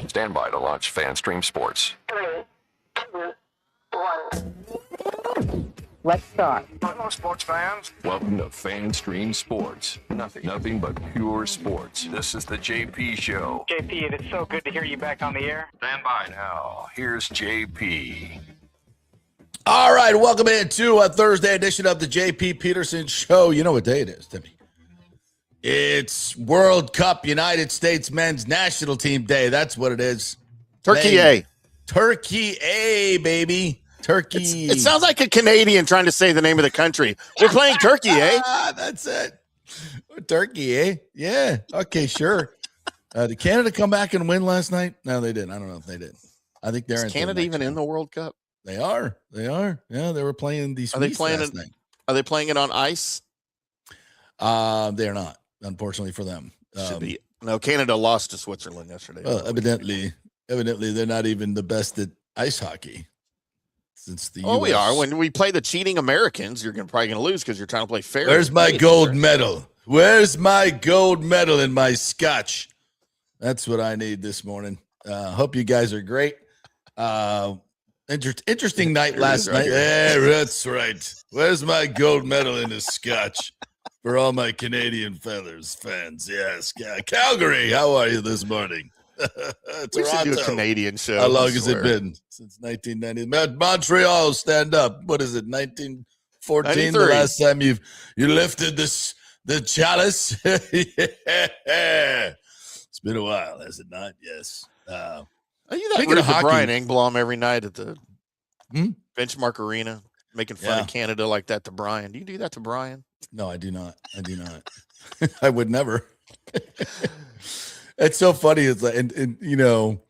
Stand by to launch FanStream Sports. 3, 2, 1. Let's start. Hello, sports fans. Welcome to FanStream Sports. Nothing but pure sports. This is the JP Show. JP, it is so good to hear you back on the air. Stand by now. Here's JP. All right, welcome into a Thursday edition of the JP Peterson Show. You know what day it is, Timmy? It's World Cup United States Men's National Team Day. That's what it is. Turkey A. Turkey A, baby. Turkey. It sounds like a Canadian trying to say the name of the country. We're playing Turkey, eh? That's it. Turkey, eh? Yeah. Okay, sure. Did Canada come back and win last night? No, they didn't. I don't know if they did. I think they're in Canada even in the World Cup? They are. Yeah, they were playing these. Are they playing it? Are they playing it on ice? They're not. Unfortunately for them. Should be. No, Canada lost to Switzerland yesterday. Well, evidently, they're not even the best at ice hockey. Since the we are. When we play the cheating Americans, you're probably going to lose because you're trying to play fair. Where's my gold medal? Where's my gold medal in my scotch? That's what I need this morning. Hope you guys are great. Interesting night last night. Yeah, that's right. Where's my gold medal in the scotch? For all my Canadian fans, yes. Calgary, how are you this morning? We should do a Canadian show. How long has it been? Since 1990. Montreal, stand up. What is it, 1914? 93. The last time you lifted the chalice? Yeah. It's been a while, has it not? Yes. Are you that rude to Brian Engblom every night at the Benchmark Arena, making fun of Canada like that to Brian? Do you do that to Brian? No, I do not. I would never. It's so funny. It's like, and you know,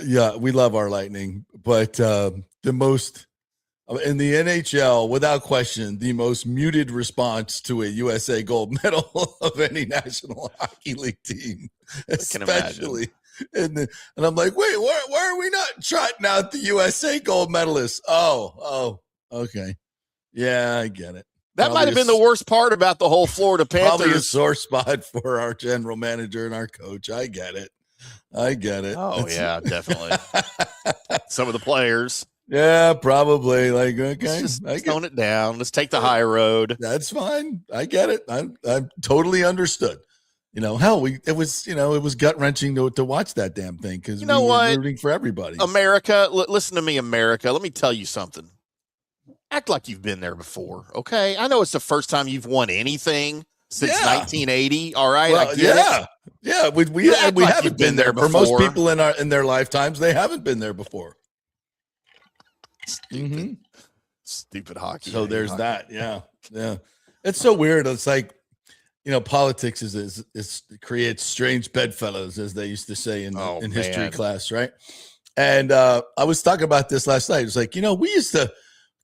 yeah, we love our Lightning, but the most in the NHL, without question, the most muted response to a USA gold medal of any National Hockey League team, especially. And I'm like, wait, why are we not trotting out the USA gold medalists? Oh, okay. Yeah, I get it. That might have been the worst part about the whole Florida Panthers. Probably a sore spot for our general manager and our coach. I get it. Oh, yeah, definitely. Some of the players. Yeah, probably. Like, okay. Just tone it down. Let's take the high road. That's fine. I get it. I'm totally understood. You know, hell, it was gut-wrenching to watch that damn thing because we were rooting for everybody. America, listen to me, America. Let me tell you something. Act like you've been there before, okay? I know it's the first time you've won anything since 1980. All right, well, I get it. Yeah. We haven't been there before. For most people in their lifetimes, they haven't been there before. Stupid hockey. So there's that. Yeah. It's so weird. It's like, you know, politics is creates strange bedfellows, as they used to say in history class, right? And I was talking about this last night. It's like, you know, we used to.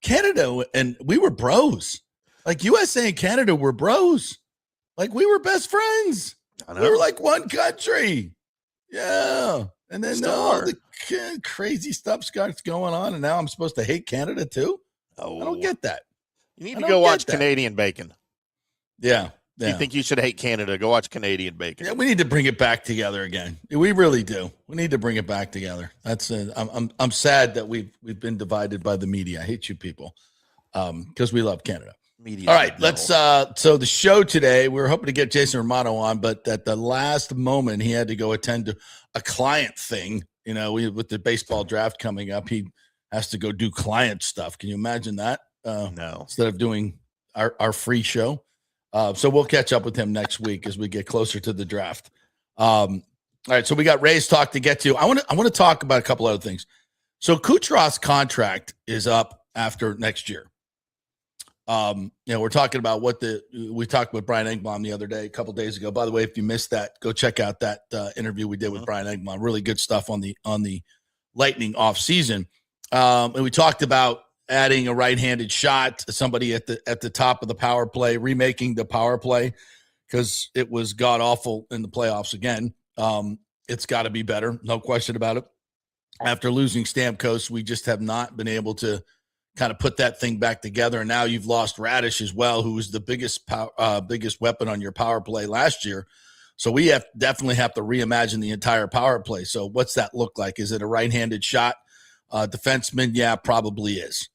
Canada and we were bros. Like USA and Canada were bros. Like we were best friends. We were like one country. Yeah. And then the crazy stuff starts going on, and now I'm supposed to hate Canada too? Oh, I don't get that. You need to go watch Canadian Bacon. Yeah. If you think you should hate Canada, go watch Canadian Bacon. Yeah, we need to bring it back together again. We really do. We need to bring it back together. That's I'm sad that we've been divided by the media. I hate you people, because we love Canada. All right, let's. So the show today, we were hoping to get Jason Romano on, but at the last moment, he had to go attend to a client thing. You know, with the baseball draft coming up, he has to go do client stuff. Can you imagine that? No. Instead of doing our free show. So we'll catch up with him next week as we get closer to the draft. All right, so we got Rays talk to get to. I want to talk about a couple other things. So Kucherov's contract is up after next year. You know, we're talking about we talked with Brian Engblom the other day, a couple days ago. By the way, if you missed that, go check out that interview we did with Brian Engblom. Really good stuff on the Lightning off season. And we talked about adding a right-handed shot, somebody at the top of the power play, remaking the power play because it was god-awful in the playoffs again. It's got to be better, no question about it. After losing Stamkos, we just have not been able to kind of put that thing back together. And now you've lost Radish as well, who was the biggest weapon on your power play last year. So we definitely have to reimagine the entire power play. So what's that look like? Is it a right-handed shot? Defenseman, yeah, probably is.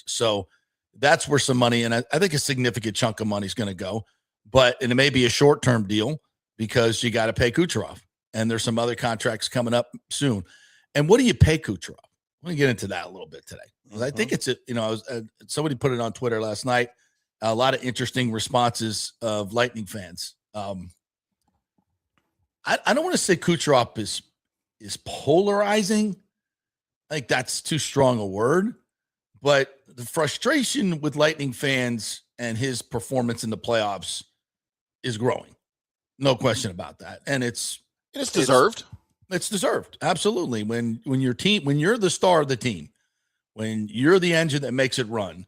So that's where some money, and I think a significant chunk of money is going to go. And it may be a short-term deal because you got to pay Kucherov. And there's some other contracts coming up soon. And what do you pay Kucherov? I want to get into that a little bit today. I think it's somebody put it on Twitter last night. A lot of interesting responses of Lightning fans. I don't want to say Kucherov is polarizing. I think that's too strong a word. But the frustration with Lightning fans and his performance in the playoffs is growing. No question about that. And it's deserved. It's deserved. Absolutely. When you're the star of the team, when you're the engine that makes it run,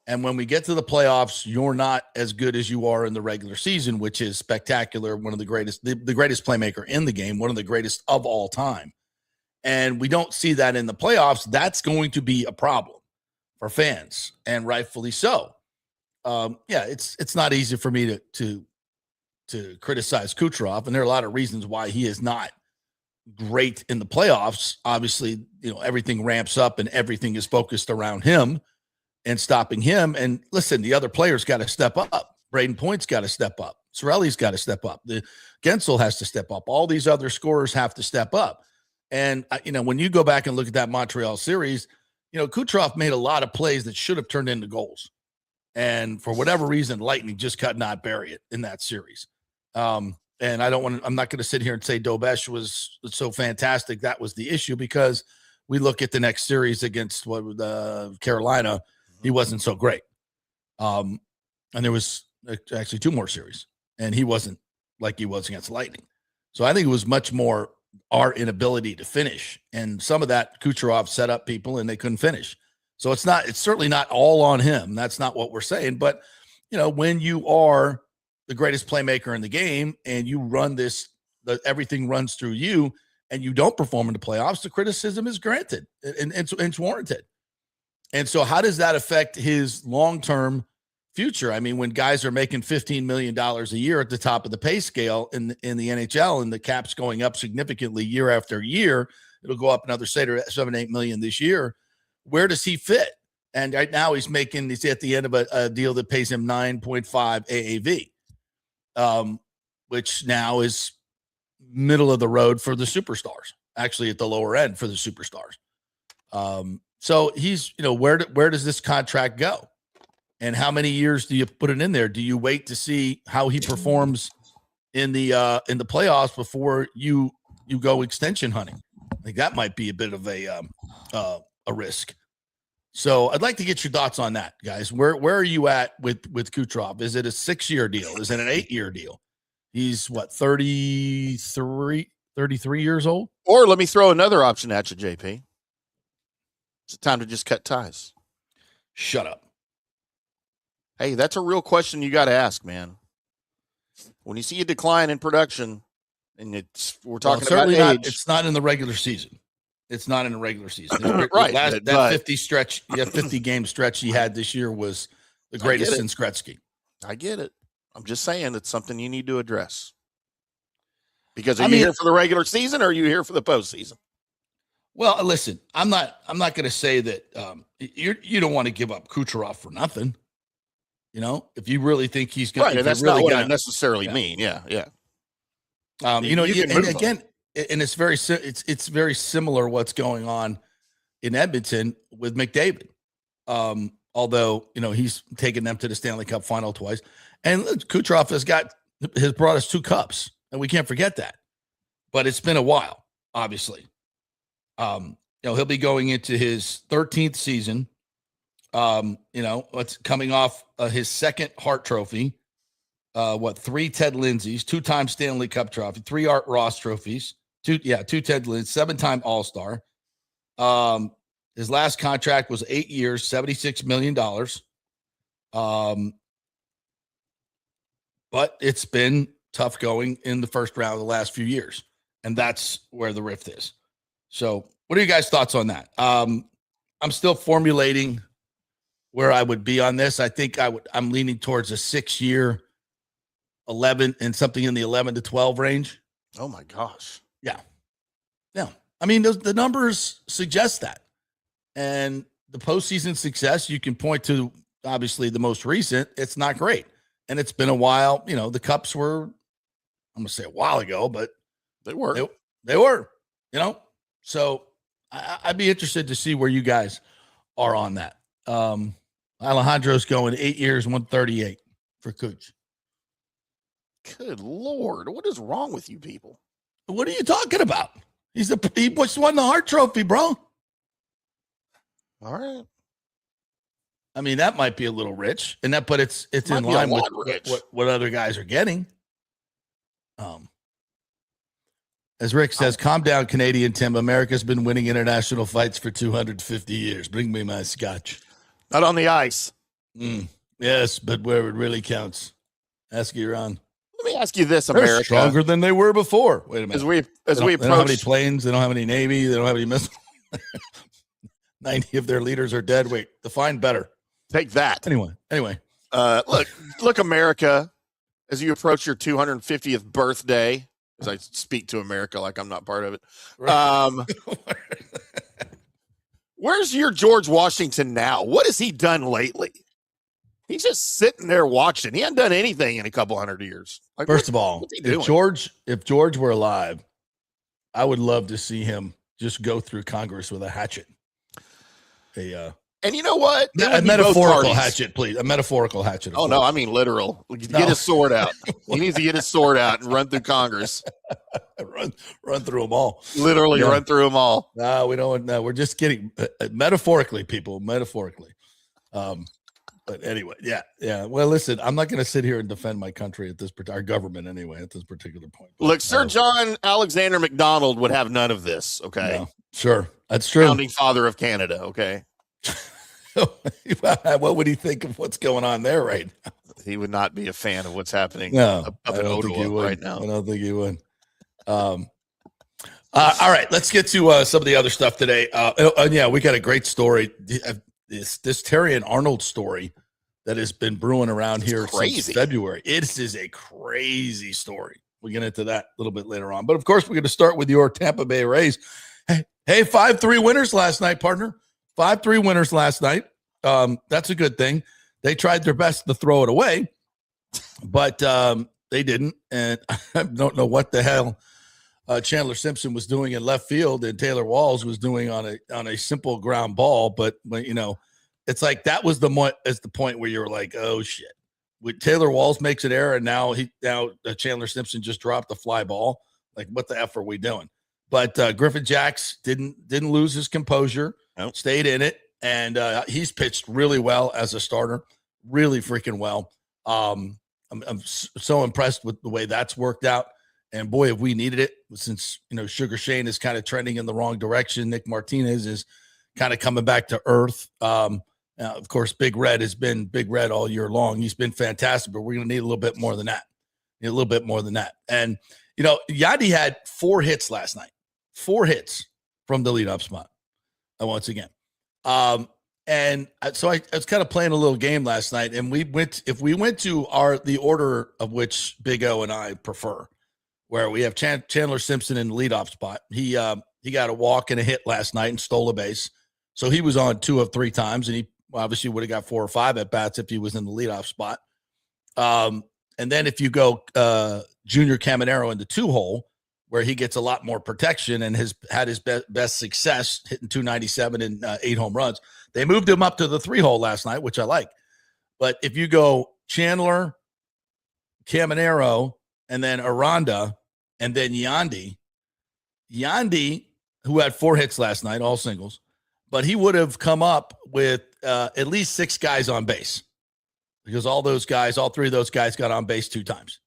and when we get to the playoffs, you're not as good as you are in the regular season, which is spectacular. One of the greatest, the greatest playmaker in the game, one of the greatest of all time. And we don't see that in the playoffs. That's going to be a problem for fans, and rightfully so. It's not easy for me to criticize Kucherov, and there are a lot of reasons why he is not great in the playoffs. Obviously, everything ramps up and everything is focused around him and stopping him. And listen, the other players got to step up. Braden Point's got to step up. Cirelli's got to step up. The Gensel has to step up. All these other scorers have to step up. And when you go back and look at that Montreal series, Kucherov made a lot of plays that should have turned into goals. And for whatever reason, Lightning just could not bury it in that series. And I'm not going to sit here and say Dobesh was so fantastic. That was the issue, because we look at the next series against Carolina. He wasn't so great. And there was actually two more series, and he wasn't like he was against Lightning. So I think it was much more our inability to finish. And some of that Kucherov set up people and they couldn't finish. So it's certainly not all on him. That's not what we're saying. But, when you are the greatest playmaker in the game and you run everything runs through you and you don't perform in the playoffs, the criticism is granted and it's warranted. And so how does that affect his long-term future? I mean, when guys are making $15 million a year at the top of the pay scale in the NHL, and the cap's going up significantly year after year, it'll go up another 7-8 million this year. Where does he fit? And right now he's at the end of a deal that pays him 9.5 AAV, which now is middle of the road for the superstars, actually at the lower end for the superstars. So he's, where does this contract go? And how many years do you put it in there? Do you wait to see how he performs in the playoffs before you go extension hunting? I think that might be a bit of a risk. So I'd like to get your thoughts on that, guys. Where are you at with Kucherov? Is it a 6-year deal? Is it an 8-year deal? He's 33 years old? Or let me throw another option at you, JP. It's time to just cut ties. Shut up. Hey, that's a real question you got to ask, man. When you see a decline in production, and we're talking about age. It's not in the regular season. It's not in the regular season. Right. That 50 stretch, 50 game stretch he had this year was the greatest since Gretzky. I get it. I'm just saying it's something you need to address. Because are you here for the regular season or are you here for the postseason? Well, listen, I'm not going to say that you don't want to give up Kucherov for nothing. If you really think he's going to, that's really not what I necessarily mean. Yeah. And again, and it's very similar what's going on in Edmonton with McDavid. Although, he's taken them to the Stanley Cup final twice, and Kucherov has brought us 2 cups, and we can't forget that. But it's been a while, obviously. He'll be going into his 13th season. It's coming off his second Hart Trophy. 3 Ted Lindsays, 2-time Stanley Cup trophy, 3 Art Ross trophies, 2 Ted Lindsay, 7-time All-Star. His last contract was 8 years, $76 million. But it's been tough going in the first round of the last few years. And that's where the rift is. So what are you guys' thoughts on that? I'm still formulating where I would be on this. I think I'm leaning towards a 6-year, 11 and something in the 11 to 12 range. Oh my gosh. Yeah. I mean, the numbers suggest that. And the postseason success, you can point to obviously the most recent. It's not great. And it's been a while. You know, the Cups were, I'm going to say a while ago, but They were. They were, you know. So I'd be interested to see where you guys are on that. Alejandro's going 8 years, 138 for Cooch. Good Lord. What is wrong with you people? What are you talking about? He just won the Hart Trophy, bro. All right. I mean, that might be a little rich, but it's in line with what other guys are getting. As Rick says, calm down, Canadian Tim. America's been winning international fights for 250 years. Bring me my scotch. Not on the ice. Yes, but where it really counts. Ask Iran. Let me ask you this, They're America. stronger than they were before. Wait a minute. They don't have any planes. They don't have any Navy. They don't have any missiles. 90 of their leaders are dead. Wait, define better. Take that. Anyway. Look, America, as you approach your 250th birthday, as I speak to America like I'm not part of it. Where's your George Washington now? What has he done lately? He's just sitting there watching. He hasn't done anything in a couple hundred years. Like, First of all, if George were alive, I would love to see him just go through Congress with a hatchet. And you know what? A metaphorical hatchet, please. A metaphorical hatchet. Oh, no, I mean literal. Get his sword out. He needs to get his sword out and run through Congress. run through them all. Literally run through them all. No, we don't. No, we're just kidding. Metaphorically, people. Metaphorically. But anyway, yeah. Well, listen, I'm not going to sit here and defend my country at this, our government anyway, at this particular point. But, look, Sir John Alexander MacDonald would have none of this. Okay. No, sure. That's true. Founding father of Canada. Okay. What would he think of what's going on there right now? He would not be a fan of what's happening up in Ottawa right now. I don't think he would. All right, let's get to some of the other stuff today. Yeah, we got a great story. This Terry and Arnold story that has been brewing around here since February. It is a crazy story. We'll get into that a little bit later on. But, of course, we're going to start with your Tampa Bay Rays. Hey, 5-3 winners last night, partner. 5-3 winners last night. That's a good thing. They tried their best to throw it away, but they didn't. And I don't know what the hell Chandler Simpson was doing in left field and Taylor Walls was doing on a simple ground ball. But you know, it's like that was the point where you were like, oh shit. With Taylor Walls makes an error, and now Chandler Simpson just dropped the fly ball. Like, what the F are we doing? But Griffin Jacks didn't lose his composure. Nope. Stayed in it, and he's pitched really well as a starter, really freaking well. I'm so impressed with the way that's worked out, and boy, have we needed it since Sugar Shane is kind of trending in the wrong direction. Nick Martinez is kind of coming back to earth. Of course, Big Red has been Big Red all year long. He's been fantastic, but we're going to need a little bit more than that. And Yandy had 4 hits last night, 4 hits from the leadoff spot. Once again. And so I was kind of playing a little game last night, and if we went to the order of which Big O and I prefer, where we have Chandler Simpson in the leadoff spot. He got a walk and a hit last night and stole a base. So he was on 2 of 3 times, and he obviously would have got 4 or 5 at bats if he was in the leadoff spot. And then if you go Junior Caminero in the 2-hole, where he gets a lot more protection and has had his best success hitting 297 and 8 home runs. They moved him up to the 3-hole last night, which I like. But if you go Chandler, Caminero, and then Aranda, and then Yandy, who had 4 hits last night, all singles, but he would have come up with at least 6 guys on base because all 3 of those guys got on base 2 times.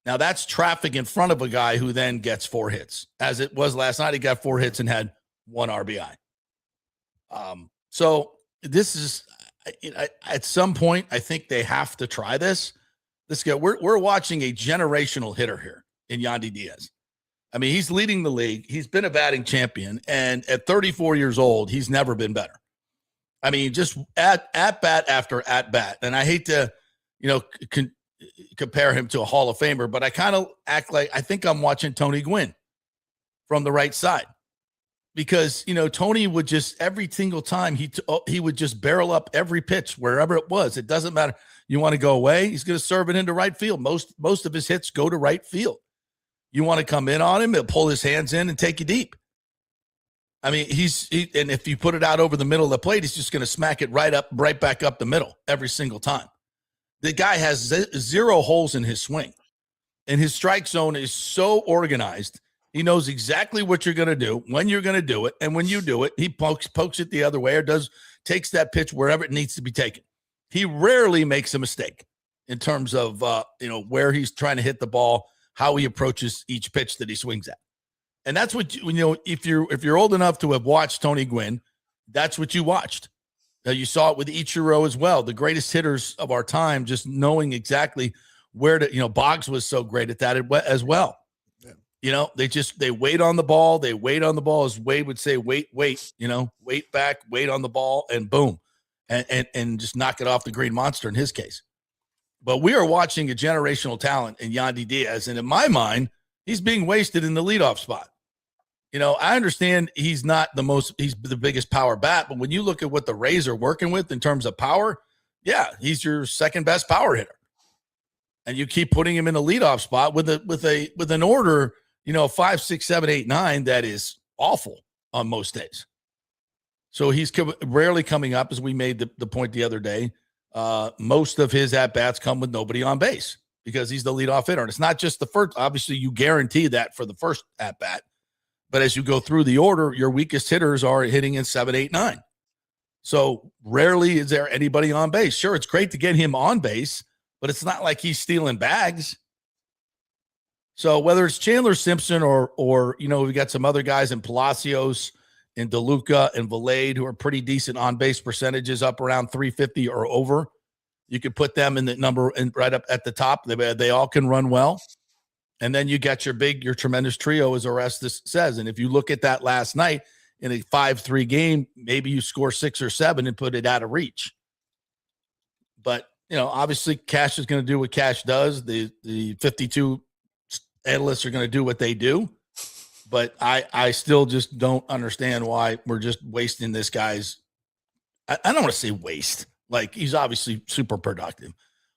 Now, that's traffic in front of a guy who then gets 4 hits. As it was last night, he got 4 hits and had 1 RBI. So this is at some point, I think they have to try this. We're watching a generational hitter here in Yandy Diaz. I mean, he's leading the league. He's been a batting champion. And at 34 years old, he's never been better. I mean, just at bat after at bat. And I hate to, compare him to a Hall of Famer, but I kind of act like I think I'm watching Tony Gwynn from the right side. Because, Tony would just every single time he would just barrel up every pitch wherever it was. It doesn't matter. You want to go away, he's going to serve it into right field. Most of his hits go to right field. You want to come in on him, he'll pull his hands in and take you deep. I mean, and if you put it out over the middle of the plate, he's just going to smack it right back up the middle every single time. The guy has zero holes in his swing, and his strike zone is so organized. He knows exactly what you're going to do, when you're going to do it, and when you do it, he pokes it the other way or takes that pitch wherever it needs to be taken. He rarely makes a mistake in terms of where he's trying to hit the ball, how he approaches each pitch that he swings at. And that's what if you're old enough to have watched Tony Gwynn, that's what you watched. You saw it with Ichiro as well, the greatest hitters of our time, just knowing exactly where to. Boggs was so great at that as well. They wait on the ball. They wait on the ball, as Wade would say, wait, wait back, wait on the ball, and boom, and just knock it off the green monster in his case. But we are watching a generational talent in Yandy Diaz, and in my mind, he's being wasted in the leadoff spot. I understand he's the biggest power bat, but when you look at what the Rays are working with in terms of power, yeah, he's your second best power hitter. And you keep putting him in a leadoff spot with an order, 5, 6, 7, 8, 9 that is awful on most days. So he's rarely coming up, as we made the point the other day. Most of his at-bats come with nobody on base because he's the leadoff hitter. And it's not just the first. Obviously, you guarantee that for the first at-bat. But as you go through the order, your weakest hitters are hitting in 7, 8, 9. So rarely is there anybody on base. Sure, it's great to get him on base, but it's not like he's stealing bags. So whether it's Chandler Simpson or we got some other guys in Palacios and DeLuca and Valade who are pretty decent on-base percentages up around 350 or over. You could put them in the number and right up at the top. They all can run well. And then you got your tremendous trio, as Orestes says. And if you look at that last night in a 5-3 game, maybe you score 6 or 7 and put it out of reach. But, obviously Cash is going to do what Cash does. The 52 analysts are going to do what they do. But I still just don't understand why we're just wasting this guy's. I don't want to say waste. Like, he's obviously super productive.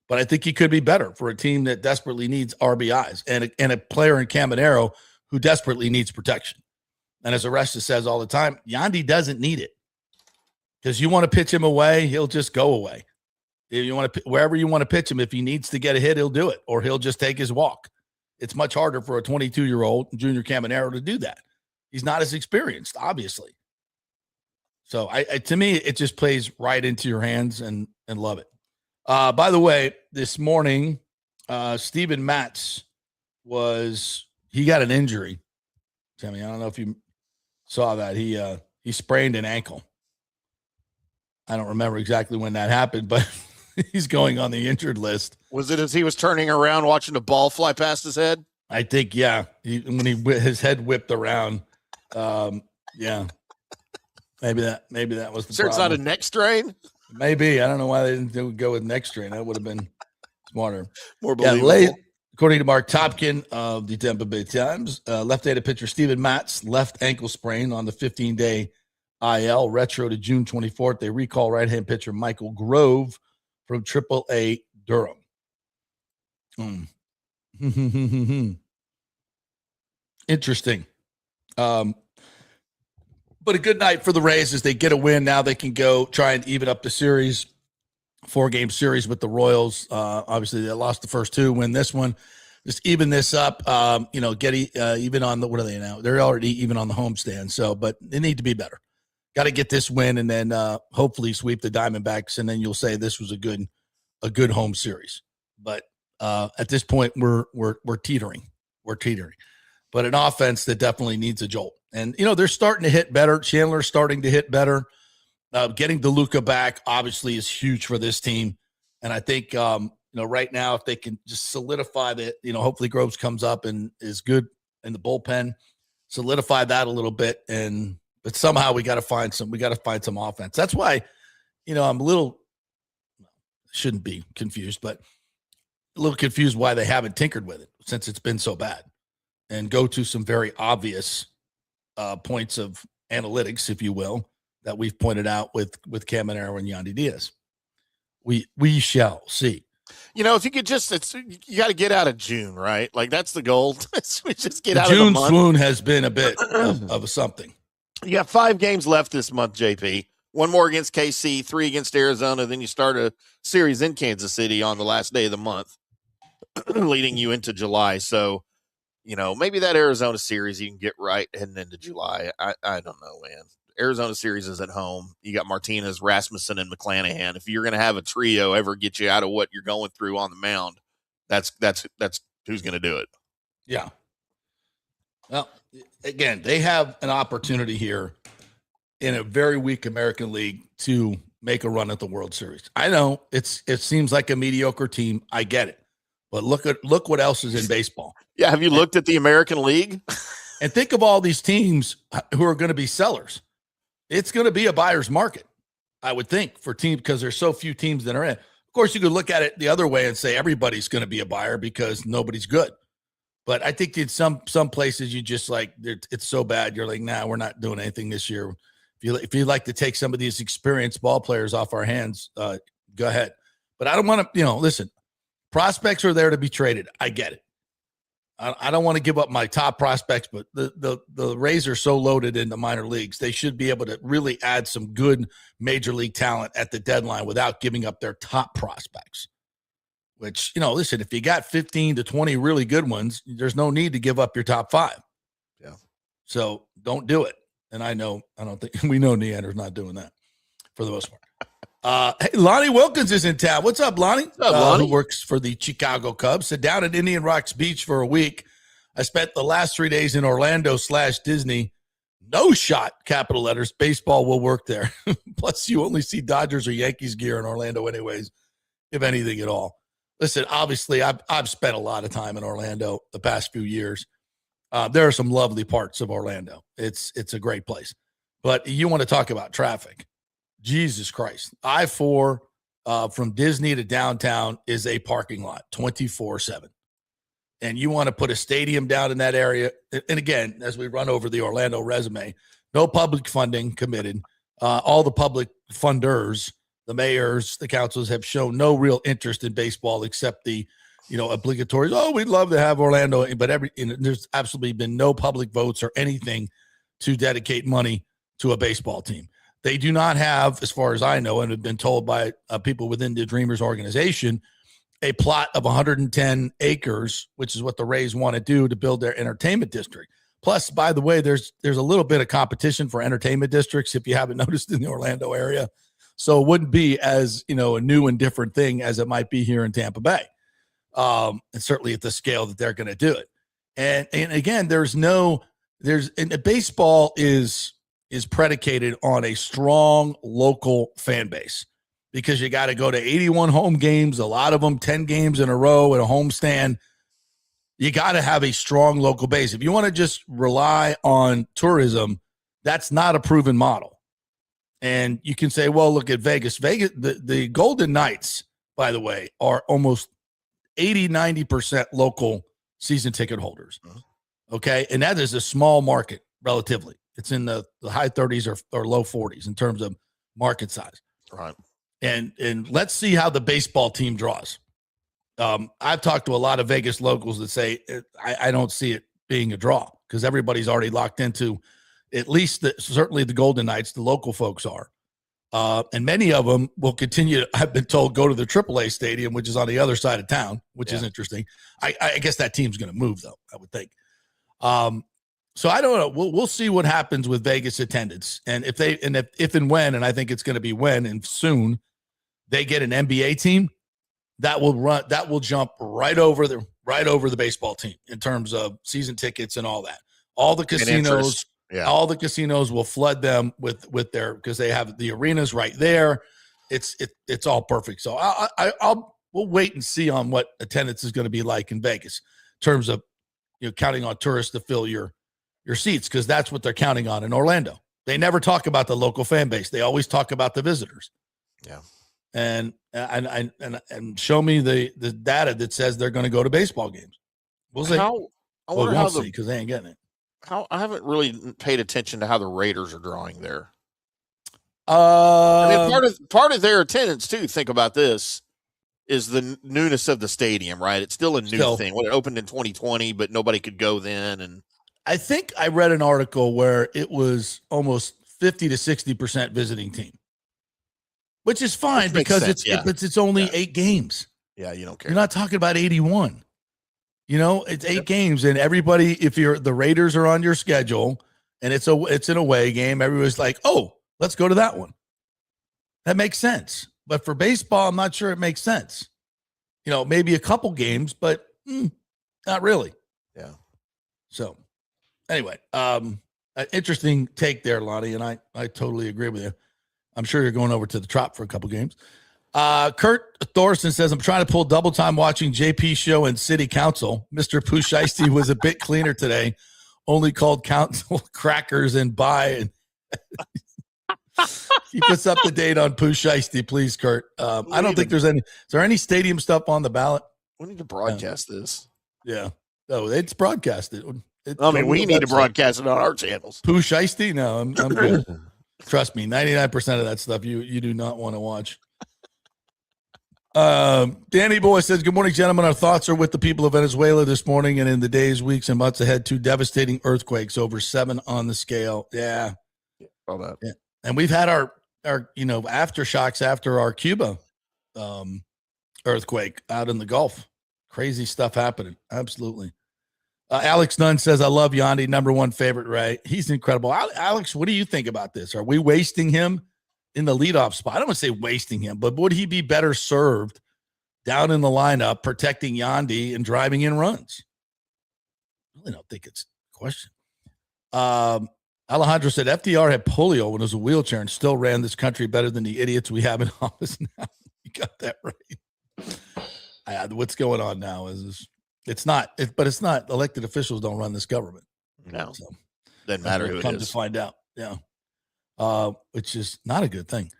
But I think he could be better for a team that desperately needs RBIs and a player in Caminero who desperately needs protection. And as Orestes says all the time, Yandy doesn't need it because you want to pitch him away, he'll just go away. If you want to wherever you want to pitch him, if he needs to get a hit, he'll do it, or he'll just take his walk. It's much harder for a 22-year-old Junior Caminero to do that. He's not as experienced, obviously. So to me, it just plays right into your hands and love it. By the way, this morning, Steven Matz he got an injury. Timmy, I don't know if you saw that. He sprained an ankle. I don't remember exactly when that happened, but he's going on the injured list. Was it as he was turning around watching a ball fly past his head? I think, yeah. When his head whipped around. Yeah. Maybe that was the problem. It's not a neck strain? Maybe. I don't know why they didn't go with neck strain. That would have been smarter. More believable. According to Mark Topkin of the Tampa Bay Times, left-handed pitcher Steven Matz left ankle sprain on the 15-day IL retro to June 24th. They recall right-hand pitcher Michael Grove from AAA Durham. Interesting. But a good night for the Rays as they get a win. Now they can go try and even up the series, 4-game series with the Royals. Obviously, they lost the first 2, win this one. Just even this up, get even on the, what are they now? They're already even on the homestand. So, but they need to be better. Got to get this win and then hopefully sweep the Diamondbacks. And then you'll say this was a good home series. But at this point, we're teetering. We're teetering. But an offense that definitely needs a jolt. And, they're starting to hit better. Chandler's starting to hit better. Getting DeLuca back, obviously, is huge for this team. And I think, right now, if they can just solidify that, hopefully Groves comes up and is good in the bullpen, solidify that a little bit. But somehow we got to find some offense. That's why, I'm a little, shouldn't be confused, but a little confused why they haven't tinkered with it since it's been so bad, and go to some very obvious points of analytics, if you will, that we've pointed out with Caminero and Yandy Diaz. We shall see. If you could you got to get out of June, right? Like that's the goal. We just get out June of the month. swoon has been a bit of something. You got 5 games left this month, JP. 1 more against KC, 3 against Arizona. Then you start a series in Kansas City on the last day of the month, leading you into July. So, maybe that Arizona series you can get right heading into July. I don't know, man. Arizona series is at home. You got Martinez, Rasmussen, and McClanahan. If you're going to have a trio ever get you out of what you're going through on the mound, that's who's going to do it. Yeah. Well, again, they have an opportunity here in a very weak American League to make a run at the World Series. I know it seems like a mediocre team. I get it. But look what else is in baseball. Yeah, have you looked at the American League? And think of all these teams who are going to be sellers. It's going to be a buyer's market, I would think, for teams because there's so few teams that are in. Of course, you could look at it the other way and say everybody's going to be a buyer because nobody's good. But I think in some places you just like it's so bad you're like, nah, we're not doing anything this year. If you'd like to take some of these experienced ball players off our hands, go ahead. But I don't want to, listen, prospects are there to be traded. I get it. I don't want to give up my top prospects, but the Rays are so loaded in the minor leagues. They should be able to really add some good major league talent at the deadline without giving up their top prospects, which, listen, if you got 15 to 20 really good ones, there's no need to give up your top 5. Yeah. So don't do it. And I don't think we know Neander's not doing that for the most part. Hey, Lonnie Wilkins is in town. What's up, Lonnie? What's up, Lonnie? Who works for the Chicago Cubs. Sit down at Indian Rocks Beach for a week. I spent the last 3 days in Orlando/Disney. No shot, capital letters. Baseball will work there. Plus, you only see Dodgers or Yankees gear in Orlando anyways, if anything at all. Listen, obviously, I've spent a lot of time in Orlando the past few years. There are some lovely parts of Orlando. It's a great place. But you want to talk about traffic. Jesus Christ. I-4 from Disney to downtown is a parking lot 24/7. And you want to put a stadium down in that area. And again, as we run over the Orlando resume, no public funding committed. All the public funders, the mayors, the councils have shown no real interest in baseball except the, obligatory. Oh, we'd love to have Orlando. But there's absolutely been no public votes or anything to dedicate money to a baseball team. They do not have, as far as I know, and have been told by people within the Dreamers organization, a plot of 110 acres, which is what the Rays want to do to build their entertainment district. Plus, by the way, there's a little bit of competition for entertainment districts, if you haven't noticed, in the Orlando area. So it wouldn't be as, a new and different thing as it might be here in Tampa Bay. And certainly at the scale that they're going to do it. And again, baseball is predicated on a strong local fan base because you got to go to 81 home games, a lot of them 10 games in a row at a home stand. You got to have a strong local base. If you want to just rely on tourism, that's not a proven model. And you can say, well, look at Vegas. The Golden Knights, by the way, are almost 80-90% local season ticket holders. Okay. And that is a small market relatively. It's in the high 30s or low 40s in terms of market size. Right. And let's see how the baseball team draws. I've talked to a lot of Vegas locals that say I don't see it being a draw because everybody's already locked into at least certainly the Golden Knights, the local folks are. And many of them will continue to, I've been told, go to the AAA stadium, which is on the other side of town, which is interesting. I guess that team's going to move, though, I would think. So I don't know. We'll see what happens with Vegas attendance, and if and when, and I think it's going to be when and soon, they get an NBA team that will jump right over the baseball team in terms of season tickets and all that. All the casinos, all the casinos will flood them with their because they have the arenas right there. It's all perfect. So we'll wait and see on what attendance is going to be like in Vegas in terms of counting on tourists to fill your seats, because that's what they're counting on in Orlando. They never talk about the local fan base. They always talk about the visitors. Yeah. and show me the data that says they're going to go to baseball games. We'll see. I wonder how because they ain't getting it. I haven't really paid attention to how the Raiders are drawing there. Part of their attendance too. Think about this: is the newness of the stadium, right? It's still a new thing. When it opened in 2020, but nobody could go then. And I think I read an article where it was almost 50 to 60% visiting team, which is fine because it's only 8 games. Yeah, you don't care. You're not talking about 81. It's 8 games, and everybody, if the Raiders are on your schedule and it's an away game, everybody's like, oh, let's go to that one. That makes sense. But for baseball, I'm not sure it makes sense. Maybe a couple games, but not really. Yeah. So anyway, interesting take there, Lonnie, and I totally agree with you. I'm sure you're going over to the Trop for a couple games. Kurt Thorson says, I'm trying to pull double time watching JP show and city council. Mr. Pusheisty was a bit cleaner today. Only called council crackers and buy. Keep us up to date on Pusheisty, please, Kurt. I don't think there's any. Is there any stadium stuff on the ballot? We need to broadcast this. Yeah. Oh, it's broadcasted. We need to broadcast it on our channels. Pusheisty? No, I'm good. Trust me, 99% of that stuff you do not want to watch. Danny Boy says, good morning, gentlemen. Our thoughts are with the people of Venezuela this morning and in the days, weeks, and months ahead. 2 devastating earthquakes, over 7 on the scale. Yeah. All that. Yeah. And we've had our aftershocks after our Cuba earthquake out in the Gulf. Crazy stuff happening. Absolutely. Alex Nunn says, I love Yandy, number 1 favorite, right? He's incredible. Alex, what do you think about this? Are we wasting him in the leadoff spot? I don't want to say wasting him, but would he be better served down in the lineup, protecting Yandy and driving in runs? I really don't think it's a question. Alejandro said, FDR had polio when it was a wheelchair and still ran this country better than the idiots we have in office now. You got that right. What's going on now is it's not elected officials don't run this government. No, so, doesn't matter who it is. Come to find out. Yeah. Which is not a good thing.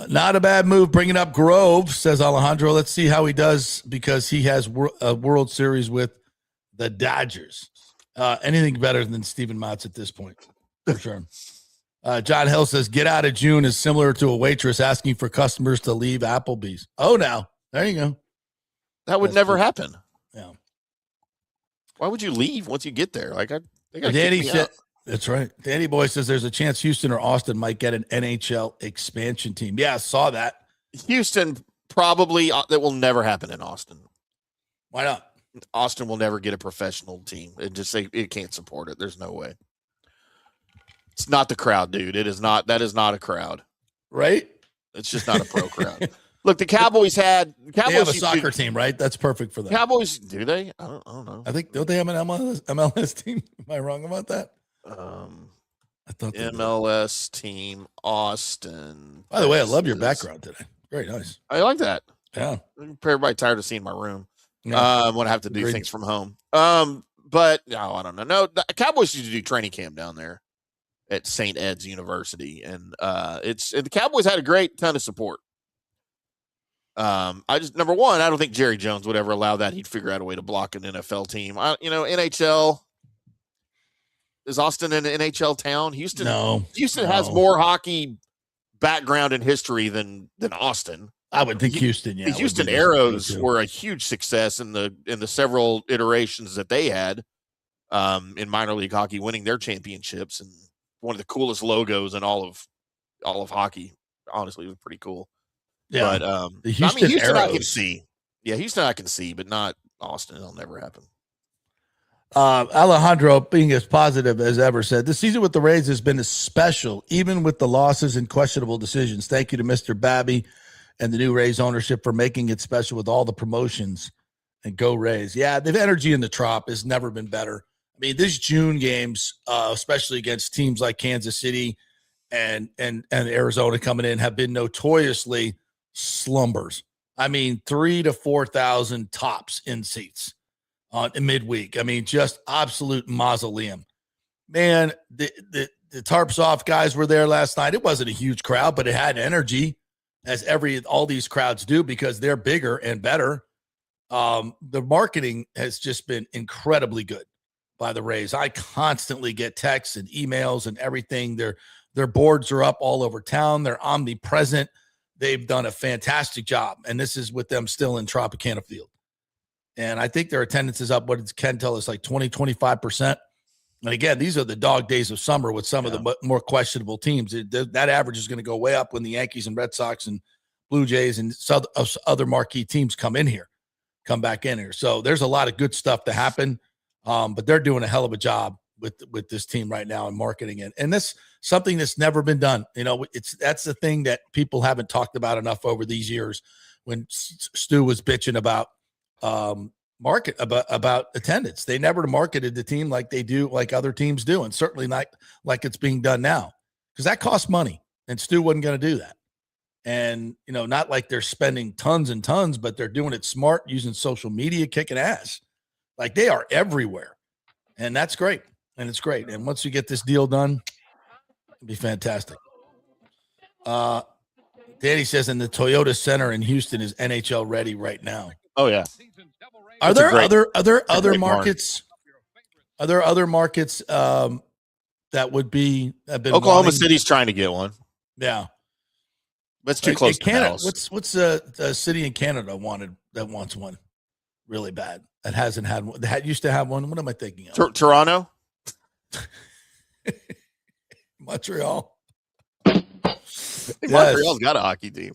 Not a bad move bringing up Grove, says Alejandro. Let's see how he does because he has a World Series with the Dodgers. Anything better than Steven Matz at this point, for sure. John Hill says, get out of June is similar to a waitress asking for customers to leave Applebee's. Oh, now. There you go. That would never happen. Yeah. Why would you leave once you get there? Like, Danny said, that's right. Danny Boy says there's a chance Houston or Austin might get an NHL expansion team. Yeah, I saw that. Houston probably, that will never happen in Austin. Why not? Austin will never get a professional team. It can't support it. There's no way. It's not the crowd, dude. That is not a crowd. Right? It's just not a pro crowd. Look, the Cowboys they have a soccer team, right? That's perfect for them. Cowboys, do they? I don't know. I think, don't they have an MLS team? Am I wrong about that? I thought MLS team, Austin. By the way, I love your background today. Very nice. I like that. Yeah. Everybody tired of seeing my room. Yeah. When I have to do things from home. But no, I don't know. No, the Cowboys used to do training camp down there at St. Ed's University, and the Cowboys had a great ton of support. Number one, I don't think Jerry Jones would ever allow that. He'd figure out a way to block an NFL team. NHL. Is Austin an NHL town? Houston. No. Houston has more hockey background and history than Austin. I would think Houston. Yeah, the Houston Aeros were a huge success in the several iterations that they had in minor league hockey, winning their championships, and one of the coolest logos in all of hockey. Honestly, it was pretty cool. Yeah, but the Houston Aeros. I can see. Yeah, Houston I can see, but not Austin. It'll never happen. Alejandro, being as positive as ever, said this season with the Rays has been special, even with the losses and questionable decisions. Thank you to Mr. Babby and the new Rays ownership for making it special with all the promotions. And go Rays. Yeah, the energy in the Trop has never been better. I mean, this June games, especially against teams like Kansas City and Arizona coming in, have been notoriously slumbers. I mean, 3,000 to 4,000 tops in seats on midweek. I mean, just absolute mausoleum. Man, the tarps off guys were there last night. It wasn't a huge crowd, but it had energy. as all these crowds do, because they're bigger and better. The marketing has just been incredibly good by the Rays. I constantly get texts and emails and everything. Their boards are up all over town. They're omnipresent. They've done a fantastic job. And this is with them still in Tropicana Field. And I think their attendance is up, what does Ken tell us, like 20-25%. And again, these are the dog days of summer with some of the more questionable teams. That average is going to go way up when the Yankees and Red Sox and Blue Jays and other marquee teams come back in here. So there's a lot of good stuff to happen. But they're doing a hell of a job with this team right now in marketing it. And this something that's never been done. That's the thing that people haven't talked about enough over these years. When Stu was bitching about about attendance, they never marketed the team like they do, like other teams do, and certainly not like it's being done now, because that costs money, and Stu wasn't going to do that. And not like they're spending tons and tons, but they're doing it smart, using social media, kicking ass. Like, they are everywhere, and that's great. And it's great. And once you get this deal done, it'll be fantastic. Danny says, in the Toyota Center in Houston is NHL ready right now. Oh yeah. Are there other markets? Are there other markets that would be? Oklahoma City's trying to get one. Yeah, but it's too close to Canada. Dallas. What's a city in Canada wants one really bad? That hasn't had one. That used to have one. What am I thinking of? Toronto, Montreal. Montreal's got a hockey team.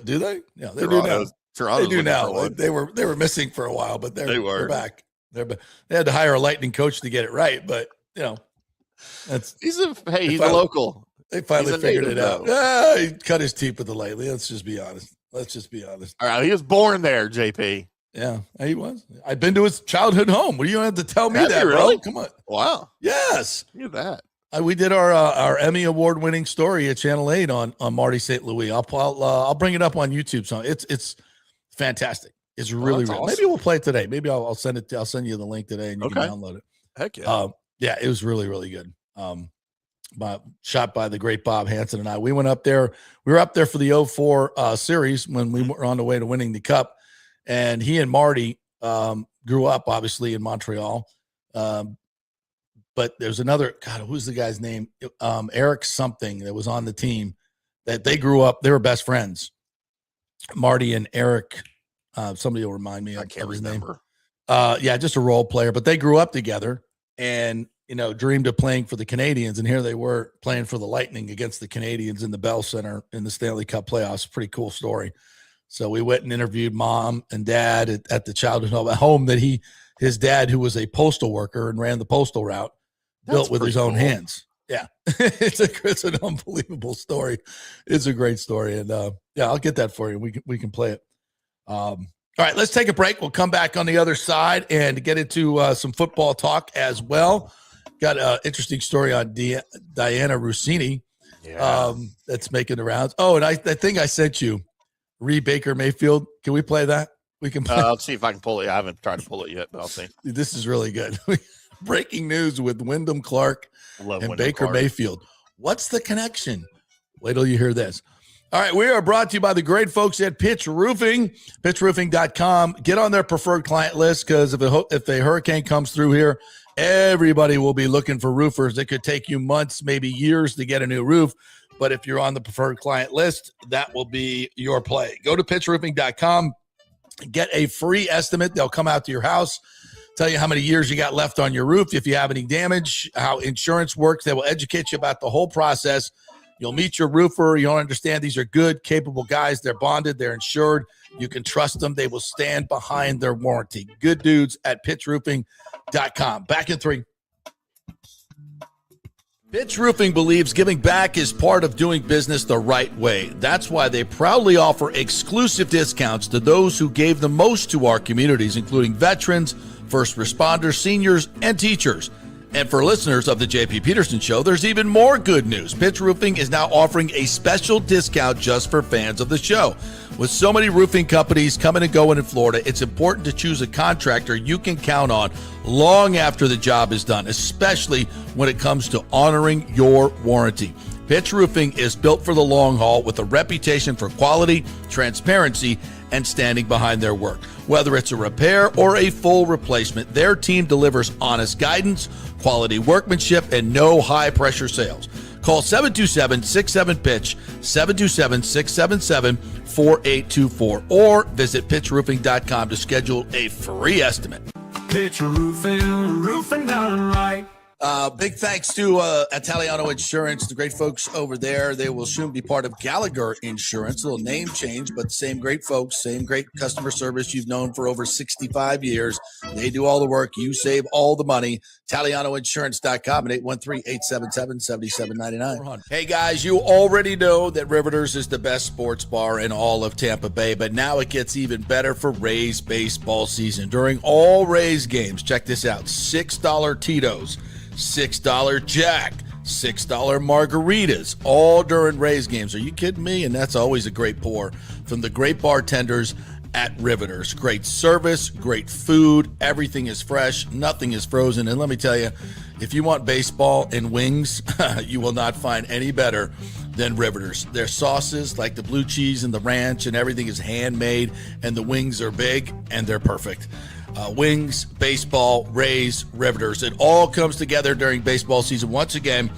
Do they? Yeah, they do now. Toronto's they do now. They were missing for a while, but they're back. They had to hire a lightning coach to get it right, but he's a local. They finally figured it out. He cut his teeth with the lightning. Let's just be honest. All right, he was born there, JP. Yeah, he was. I've been to his childhood home. Well, you don't have to tell me that, really? Bro. Come on. Wow. Yes. Look at that. We did our Emmy Award-winning story at Channel 8 on Marty St. Louis. I'll bring it up on YouTube. So it's fantastic. It's really, really awesome. Maybe we'll play it today. Maybe I'll send it. I'll send you the link today, and you can download it. Heck yeah. Yeah, it was really, really good. Shot by the great Bob Hansen and I. We went up there. We were up there for the 2004 series when we were on the way to winning the Cup, and he and Marty grew up obviously in Montreal. But there's another, God, who's the guy's name? Eric something that was on the team that they grew up. They were best friends. Marty and Eric. Somebody will remind me of his name. Yeah, just a role player. But they grew up together and, dreamed of playing for the Canadians. And here they were playing for the Lightning against the Canadians in the Bell Center in the Stanley Cup playoffs. Pretty cool story. So we went and interviewed mom and dad at the childhood home that his dad, who was a postal worker and ran the postal route, built with his own hands. Yeah. It's an unbelievable story. It's a great story. And I'll get that for you. We can play it. All right, let's take a break. We'll come back on the other side and get into some football talk as well. Got an interesting story on Diana Rossini that's making the rounds. Oh, and I think I sent you Ree Baker Mayfield. Can we play that? We can play. I'll see if I can pull it. I haven't tried to pull it yet, but I'll see. This is really good. Breaking news with Wyndham Clark and Wyndham Baker Clark. Mayfield. What's the connection? Wait till you hear this. All right, we are brought to you by the great folks at Pitch Roofing, pitchroofing.com. Get on their preferred client list because if a hurricane comes through here, everybody will be looking for roofers. It could take you months, maybe years to get a new roof. But if you're on the preferred client list, that will be your play. Go to pitchroofing.com. Get a free estimate. They'll come out to your house, tell you how many years you got left on your roof, if you have any damage, how insurance works. They will educate you about the whole process. You'll meet your roofer. You'll understand these are good, capable guys. They're bonded. They're insured. You can trust them. They will stand behind their warranty. Good dudes at pitchroofing.com. Back in 3. Pitch Roofing believes giving back is part of doing business the right way. That's why they proudly offer exclusive discounts to those who gave the most to our communities, including veterans, first responders, seniors, and teachers. And for listeners of the JP Peterson Show, there's even more good news. Pitch Roofing is now offering a special discount just for fans of the show. With so many roofing companies coming and going in Florida, it's important to choose a contractor you can count on long after the job is done, especially when it comes to honoring your warranty. Pitch Roofing is built for the long haul with a reputation for quality, transparency, and standing behind their work. Whether it's a repair or a full replacement, their team delivers honest guidance, quality workmanship, and no high-pressure sales. Call 727-67-PITCH, 727-677-4824, or visit pitchroofing.com to schedule a free estimate. Pitch Roofing, roofing done right. Big thanks to Italiano Insurance, the great folks over there. They will soon be part of Gallagher Insurance. A little name change, but same great folks, same great customer service you've known for over 65 years. They do all the work. You save all the money. ItalianoInsurance.com at 813-877-7799. Hey, guys, you already know that Riveters is the best sports bar in all of Tampa Bay, but now it gets even better for Rays baseball season. During all Rays games, check this out, $6 Tito's, $6 Jack, $6 margaritas, all during Rays games. Are you kidding me? And that's always a great pour from the great bartenders at Riveters. Great service, great food, everything is fresh, nothing is frozen. And let me tell you, if you want baseball and wings, you will not find any better than Riveters. Their sauces, like the blue cheese and the ranch and everything, is handmade, and the wings are big and they're perfect. Wings, baseball, Rays, Riveters. It all comes together during baseball season. Once again,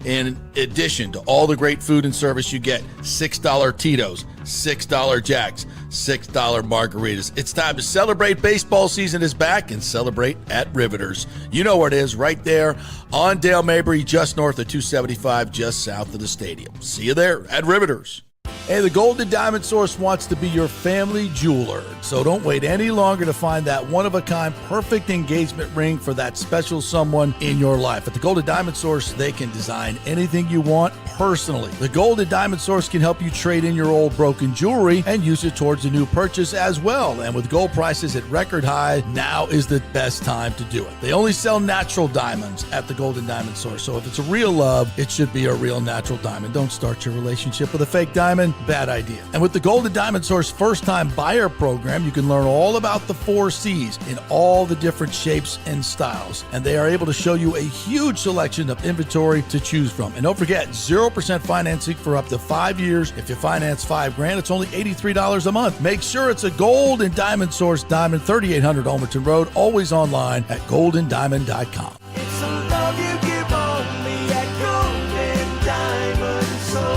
in addition to all the great food and service, you get $6 Tito's, $6 Jacks, $6 margaritas. It's time to celebrate. Baseball season is back, and celebrate at Riveters. You know where it is, right there on Dale Mabry, just north of 275, just south of the stadium. See you there at Riveters. Hey, the Golden Diamond Source wants to be your family jeweler, so don't wait any longer to find that one-of-a-kind perfect engagement ring for that special someone in your life. At the Golden Diamond Source, they can design anything you want personally. The Golden Diamond Source can help you trade in your old broken jewelry and use it towards a new purchase as well. And with gold prices at record high, now is the best time to do it. They only sell natural diamonds at the Golden Diamond Source, so if it's a real love, it should be a real natural diamond. Don't start your relationship with a fake diamond. Bad idea. And with the Golden Diamond Source first-time buyer program, you can learn all about the 4 C's in all the different shapes and styles. And they are able to show you a huge selection of inventory to choose from. And don't forget, 0% financing for up to 5 years. If you finance $5,000, it's only $83 a month. Make sure it's a Golden Diamond Source diamond, 3800 Almerton Road, always online at goldendiamond.com. It's a love you give only at Golden Diamond Source.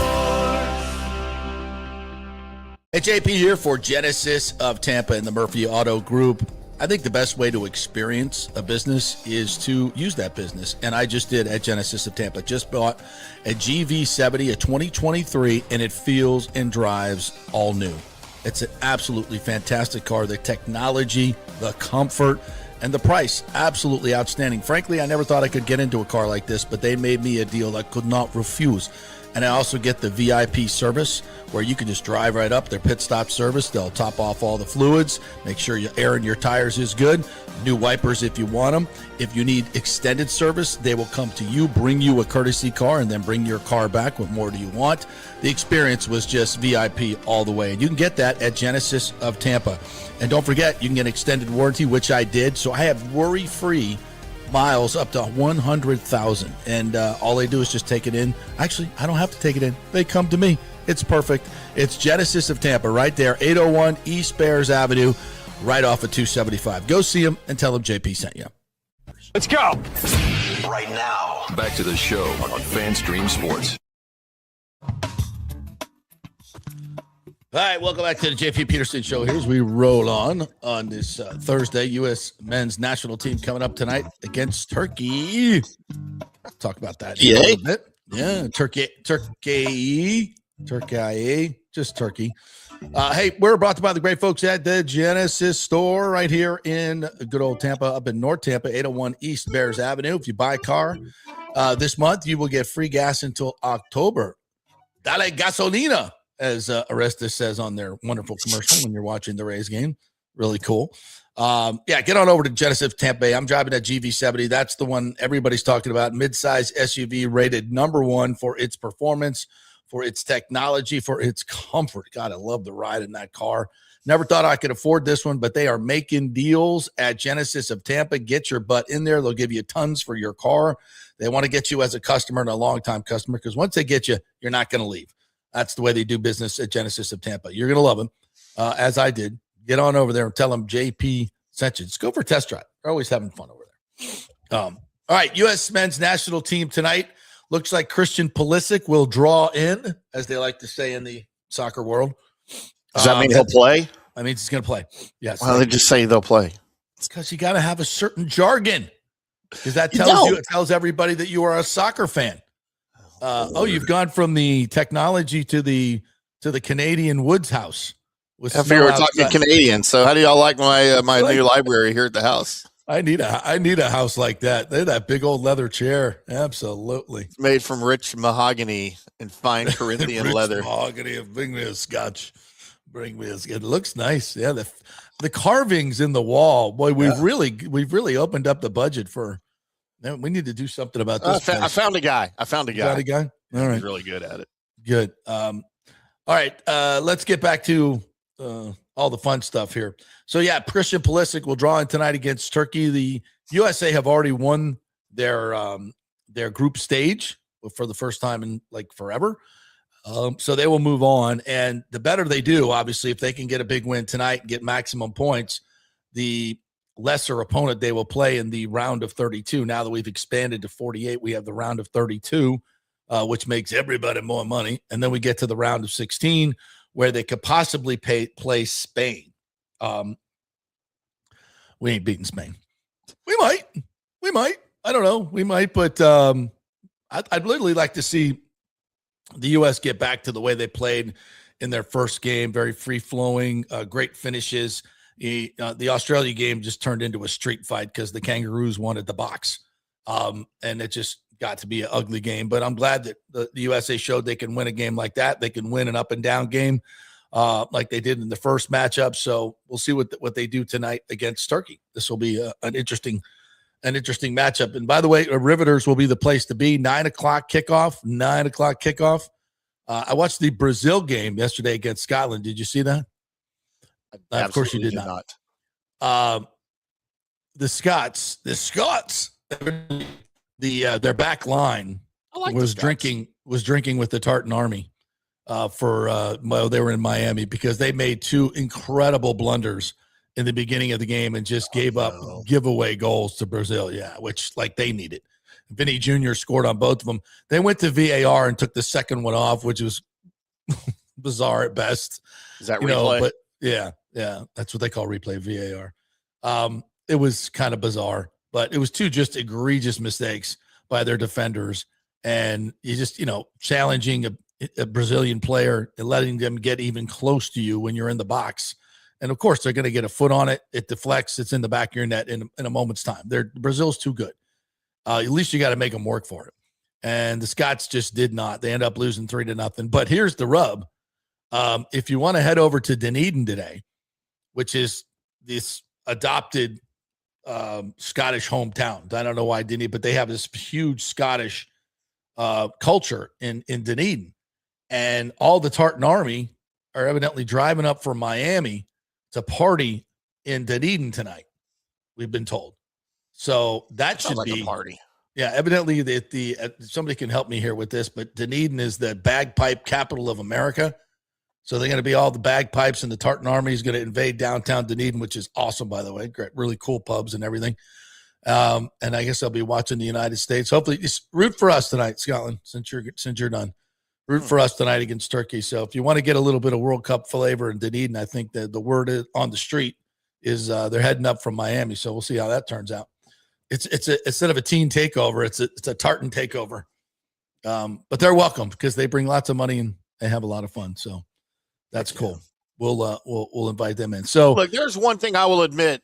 Hey, JP here for Genesis of Tampa and the Murphy Auto Group. I think the best way to experience a business is to use that business. And I just did at Genesis of Tampa. Just bought a GV70, a 2023, and it feels and drives all new. It's an absolutely fantastic car. The technology, the comfort, and the price, absolutely outstanding. Frankly, I never thought I could get into a car like this, but they made me a deal I could not refuse. And I also get the VIP service where you can just drive right up, their pit stop service. They'll top off all the fluids, make sure your air in your tires is good, new wipers if you want them. If you need extended service, they will come to you, bring you a courtesy car, and then bring your car back. What more do you want? The experience was just VIP all the way. And you can get that at Genesis of Tampa. And don't forget, you can get extended warranty, which I did. So I have worry-free miles up to 100,000, and all they do is just take it in. Actually, I don't have to take it in. They come to me. It's perfect. It's Genesis of Tampa right there, 801 East Bears Avenue, right off of 275. Go see them and tell them JP sent you. Let's go. Right now, back to the show on FanStream Sports. All right, welcome back to the JP Peterson Show. Here as we roll on this Thursday. U.S. men's national team coming up tonight against Turkey. Talk about that in a little bit. Yeah, Turkey, just Turkey. Hey, we're brought to you by the great folks at the Genesis store right here in good old Tampa, up in North Tampa, 801 East Bears Avenue. If you buy a car this month, you will get free gas until October. Dale gasolina, as Orestes says on their wonderful commercial when you're watching the Rays game. Really cool. Get on over to Genesis Tampa Bay. I'm driving that GV70. That's the one everybody's talking about. Midsize SUV rated #1 for its performance, for its technology, for its comfort. God, I love the ride in that car. Never thought I could afford this one, but they are making deals at Genesis of Tampa. Get your butt in there. They'll give you tons for your car. They want to get you as a customer and a long-time customer, because once they get you, you're not going to leave. That's the way they do business at Genesis of Tampa. You're going to love them, as I did. Get on over there and tell them JP sent you. Just go for a test drive. They're always having fun over there. All right, U.S. men's national team tonight. Looks like Christian Pulisic will draw in, as they like to say in the soccer world. Does that mean he'll play? That means he's going to play. Yes. Why don't they just say they'll play? It's because you got to have a certain jargon, because that tells you, it tells everybody that you are a soccer fan. You've gone from the technology to the Canadian Woods house. I figure we're talking Canadian. So how do y'all like my my new library here at the house? I need a house like that. They're that big old leather chair. Absolutely. It's made from rich mahogany and fine Corinthian rich leather. Mahogany. Bring me a scotch. It looks nice. Yeah, the carvings in the wall. Boy, we've really opened up the budget for. We need to do something about this. I found a guy. You got a guy? All right. He's really good at it. Good. All right. Let's get back to all the fun stuff here. So yeah, Christian Pulisic will draw in tonight against Turkey. The USA have already won their group stage for the first time in like forever. So they will move on, and the better they do, obviously, if they can get a big win tonight and get maximum points, the lesser opponent they will play in the round of 32. Now that we've expanded to 48, we have the round of 32, which makes everybody more money. And then we get to the round of 16, where they could possibly play Spain. We ain't beating Spain. We might. I don't know. We might, but I'd literally like to see the U.S. get back to the way they played in their first game. Very free-flowing, great finishes. The Australia game just turned into a street fight because the Kangaroos wanted the box. And it just got to be an ugly game. But I'm glad that the USA showed they can win a game like that. They can win an up-and-down game like they did in the first matchup. So we'll see what they do tonight against Turkey. This will be an interesting matchup. And by the way, Riveters will be the place to be. 9:00 kickoff. I watched the Brazil game yesterday against Scotland. Did you see that? Of course you did not. The Scots, their back line was drinking with the Tartan Army they were in Miami, because they made two incredible blunders in the beginning of the game and just gave up giveaway goals to Brazil. Yeah, which like they needed. Vinny Jr. scored on both of them. They went to VAR and took the second one off, which was bizarre at best. Is that replay? But yeah, that's what they call replay, VAR. It was kind of bizarre, but it was two just egregious mistakes by their defenders. And you just, challenging a Brazilian player and letting them get even close to you when you're in the box. And of course, they're going to get a foot on it. It deflects. It's in the back of your net in a moment's time. Brazil's too good. At least you got to make them work for it. And the Scots just did not. They end up losing 3-0. But here's the rub. If you want to head over to Dunedin today, which is this adopted Scottish hometown. I don't know why Dunedin, but they have this huge Scottish culture in Dunedin. And all the Tartan Army are evidently driving up from Miami to party in Dunedin tonight, we've been told. So that should be a party. Yeah, evidently somebody can help me here with this, but Dunedin is the bagpipe capital of America. So they're going to be all the bagpipes, and the Tartan Army is going to invade downtown Dunedin, which is awesome, by the way. Great, really cool pubs and everything. And I guess I'll be watching the United States. Hopefully, just root for us tonight, Scotland, since you're done. Root for us tonight against Turkey. So if you want to get a little bit of World Cup flavor in Dunedin, I think that the word on the street is they're heading up from Miami. So we'll see how that turns out. It's instead of a teen takeover, it's a tartan takeover. But they're welcome because they bring lots of money and they have a lot of fun. So that's cool. We'll invite them in. So look, there's one thing I will admit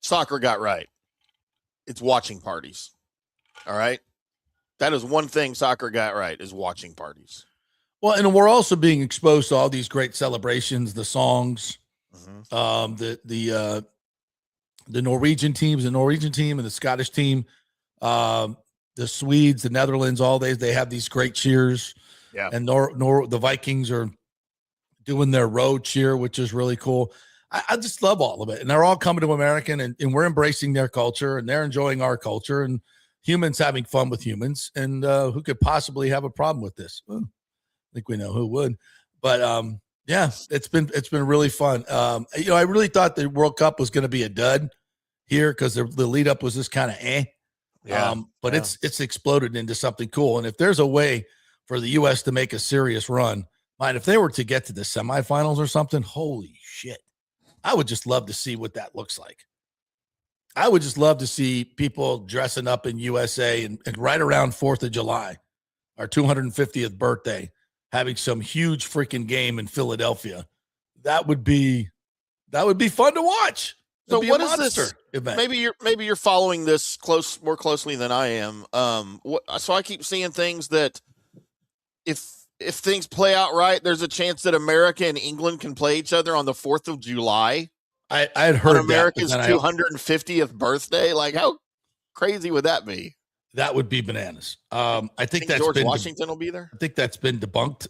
soccer got right. It's watching parties. All right. That is one thing soccer got right, is watching parties. Well, and we're also being exposed to all these great celebrations, the songs, the Norwegian teams, the Norwegian team and the Scottish team, the Swedes, the Netherlands, all they have these great cheers. Yeah. And the Vikings are doing their road cheer, which is really cool. I just love all of it. And they're all coming to American, and we're embracing their culture, and they're enjoying our culture, and humans having fun with humans. And who could possibly have a problem with this? Well, I think we know who would. But yeah, it's been really fun. I really thought the World Cup was going to be a dud here because the lead up was just kind of but it's exploded into something cool. And if there's a way for the U.S. to make a serious run, if they were to get to the semifinals or something, holy shit. I would just love to see what that looks like. I would just love to see people dressing up in USA and right around 4th of July, our 250th birthday, having some huge freaking game in Philadelphia. That would be fun to watch. So what is this event? Maybe you're following this more closely than I am. So I keep seeing things that if things play out right, there's a chance that America and England can play each other on the 4th of July. I had heard on America's 250th birthday. Like, how crazy would that be? That would be bananas. I think that's George Washington will be there. I think that's been debunked.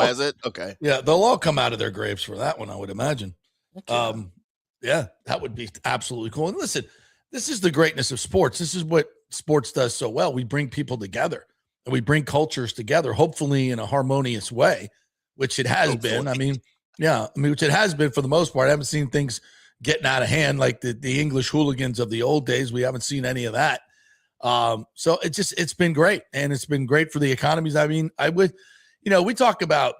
Has it? Okay. Yeah, they'll all come out of their graves for that one, I would imagine. Okay. Yeah, that would be absolutely cool. And listen, this is the greatness of sports. This is what sports does so well. We bring people together, and we bring cultures together, hopefully in a harmonious way, which it has been. Which it has been for the most part. I haven't seen things getting out of hand like the English hooligans of the old days. We haven't seen any of that. So it's been great, and it's been great for the economies. I mean, we talk about,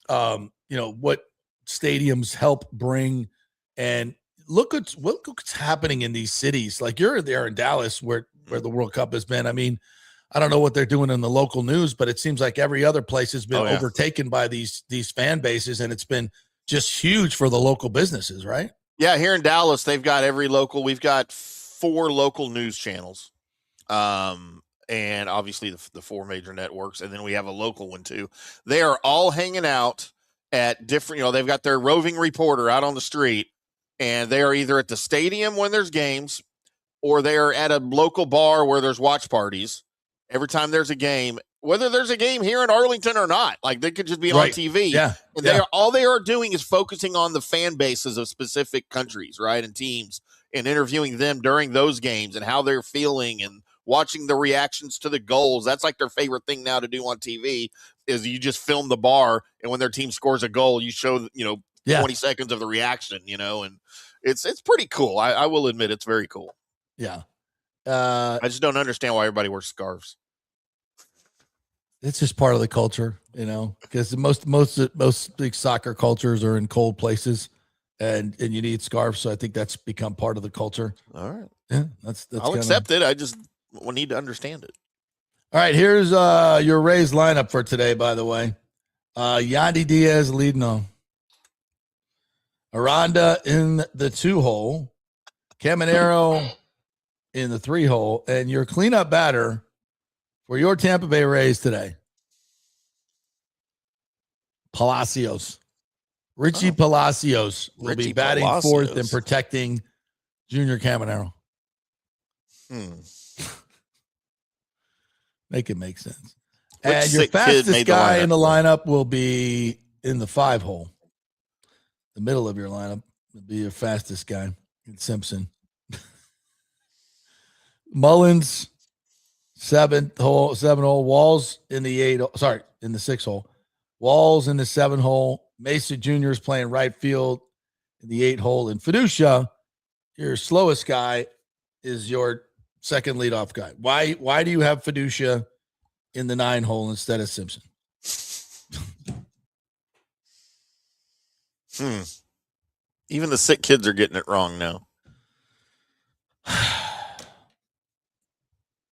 what stadiums help bring, and look what's happening in these cities. Like you're there in Dallas where the World Cup has been. I mean, I don't know what they're doing in the local news, but it seems like every other place has been overtaken by these fan bases, and it's been just huge for the local businesses, right? Yeah, here in Dallas, they've got we've got 4 local news channels. And obviously the 4 major networks, and then we have a local one too. They are all hanging out at different, they've got their roving reporter out on the street, and they are either at the stadium when there's games, or they are at a local bar where there's watch parties. Every time there's a game, whether there's a game here in Arlington or not, like they could just be on TV. Yeah. And all they are doing is focusing on the fan bases of specific countries, right? And teams, and interviewing them during those games and how they're feeling and watching the reactions to the goals. That's like their favorite thing now to do on TV is you just film the bar, and when their team scores a goal, you show, 20 seconds of the reaction, and it's pretty cool. I will admit it's very cool. Yeah. I just don't understand why everybody wears scarves. It's just part of the culture, because most big soccer cultures are in cold places, and you need scarves. So I think that's become part of the culture. All right. Yeah, that's I'll accept it. I just need to understand it. All right. Here's your Rays lineup for today, by the way. Yandy Diaz leading on. Aranda in the 2-hole. Caminero in the 3-hole. And your cleanup batter for your Tampa Bay Rays today, Palacios. Richie Palacios will be batting fourth and protecting Junior Caminero. Make it make sense. And your fastest guy in the lineup will be in the 5-hole. The middle of your lineup will be your fastest guy, Simpson. Mullins, 7-hole. Walls in the 6-hole. Walls in the 7-hole. Mesa Jr. is playing right field in the 8-hole. And Fiducia, your slowest guy, is your second leadoff guy. Why do you have Fiducia in the 9-hole instead of Simpson? Even the sick kids are getting it wrong now.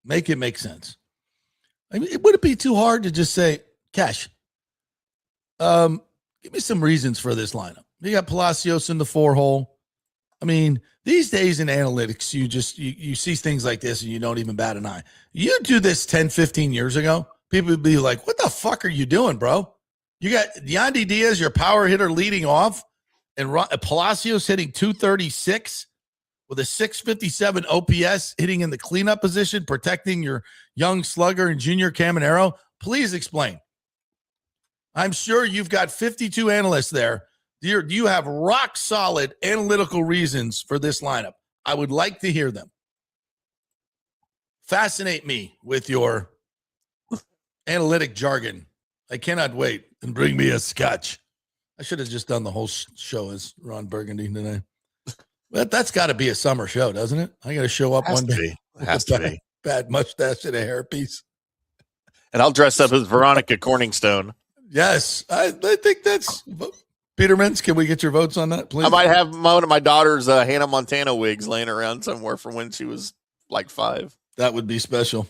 Make it make sense. I mean, would it be too hard to just say, Cash, give me some reasons for this lineup? You got Palacios in the 4-hole. I mean, these days in analytics, you see things like this and you don't even bat an eye. You do this 10, 15 years ago, people would be like, what the fuck are you doing, bro? You got Yandy Diaz, your power hitter, leading off, and Palacios hitting 236 with a 657 OPS, hitting in the cleanup position, protecting your young slugger and Junior Caminero. Please explain. I'm sure you've got 52 analysts there Do you have rock solid analytical reasons for this lineup? I would like to hear them. Fascinate me with your analytic jargon. I cannot wait. And bring me a scotch. I should have just done the whole show as Ron Burgundy today. But that's got to be a summer show, doesn't it? I got to show up one day. Has to be. Bad mustache and a hairpiece. And I'll dress up as Veronica Corningstone. Yes, I think that's Petermans. Can we get your votes on that, please? I might have one of my daughter's Hannah Montana wigs laying around somewhere from when she was like 5. That would be special.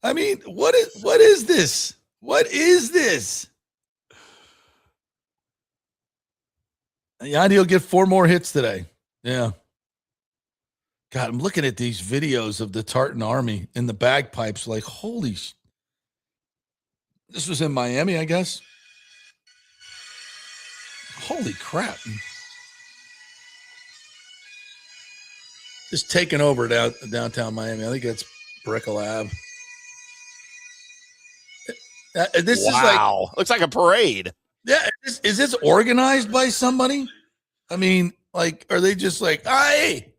I mean, what is this? What is this? Yanni will get 4 more hits today. Yeah. God, I'm looking at these videos of the Tartan Army in the bagpipes like, holy this was in Miami, I guess. Holy crap. Just taking over downtown Miami. I think that's Brickell Ave. This is like, looks like a parade. Yeah, is this organized by somebody? I mean, like, are they just like, hey,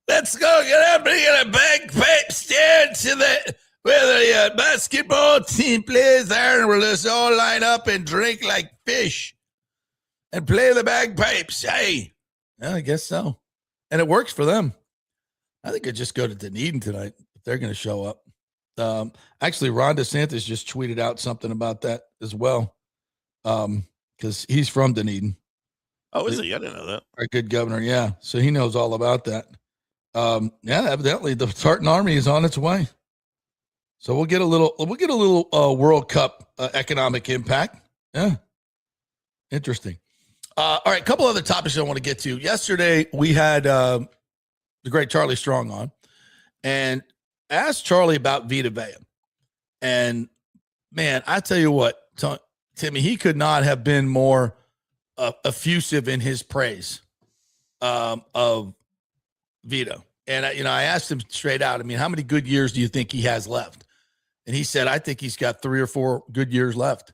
let's go get up and get a bagpipe stand to where the basketball team plays there, and we'll just all line up and drink like fish and play the bagpipes. Hey, yeah, I guess so. And it works for them. I think I'd just go to Dunedin tonight if they're going to show up. Actually, Ron DeSantis just tweeted out something about that as well, because he's from Dunedin. Oh, is he? I didn't know that. Our good governor, yeah. So he knows all about that. Yeah, evidently the Tartan Army is on its way. So we'll get a little World Cup economic impact. Yeah, interesting. All right, a couple other topics I want to get to. Yesterday we had the great Charlie Strong on, and asked Charlie about Vita Vea. And man, I tell you what, Timmy, he could not have been more effusive in his praise of Vita. And I asked him straight out, I mean, how many good years do you think he has left? And he said, I think he's got 3 or 4 good years left.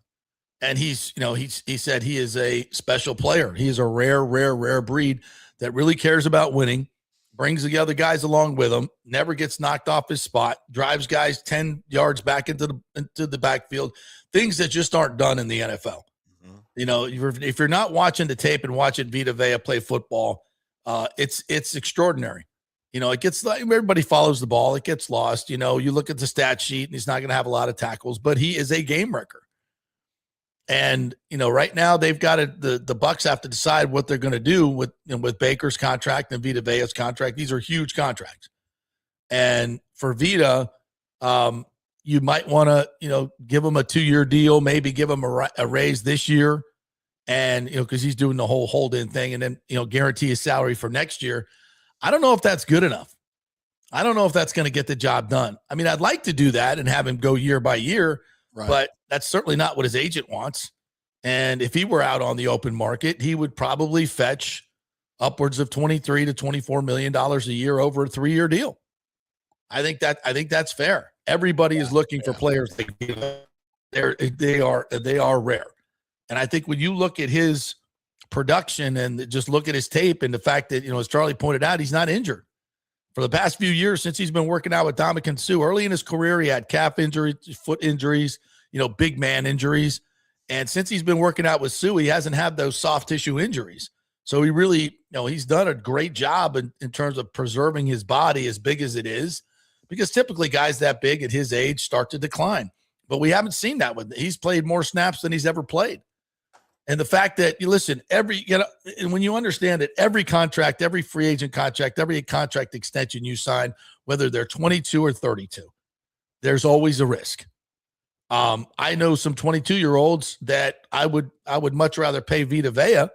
And he said he is a special player. He is a rare breed that really cares about winning, brings the other guys along with him, never gets knocked off his spot, drives guys 10 yards back into the backfield, things that just aren't done in the NFL. Mm-hmm. If you're not watching the tape and watching Vita Vea play football, it's extraordinary. It gets like everybody follows the ball. It gets lost. You look at the stat sheet and he's not going to have a lot of tackles, but he is a game wrecker. And, right now they've got the Bucs have to decide what they're going to do with Baker's contract and Vita Vea's contract. These are huge contracts. And for Vita, you might want to, give him a 2-year deal, maybe give him a raise this year. And, because he's doing the whole hold-in thing, and then, guarantee his salary for next year. I don't know if that's good enough. I don't know if that's going to get the job done. I mean, I'd like to do that and have him go year by year, right, but that's certainly not what his agent wants. And if he were out on the open market, he would probably fetch upwards of $23 to $24 million a year over a 3-year deal. I think that's fair. Everybody is looking for players. They are rare. And I think when you look at his production and just look at his tape and the fact that, as Charlie pointed out, he's not injured. For the past few years since he's been working out with Dominican Sue, early in his career, he had calf injuries, foot injuries, big man injuries. And since he's been working out with Sue, he hasn't had those soft tissue injuries. So he really, he's done a great job in terms of preserving his body as big as it is, because typically guys that big at his age start to decline. But we haven't seen that he's played more snaps than he's ever played. And the fact that and when you understand that every contract, every free agent contract, every contract extension you sign, whether they're 22 or 32, there's always a risk. I know some 22-year-olds that I would much rather pay Vita Vea,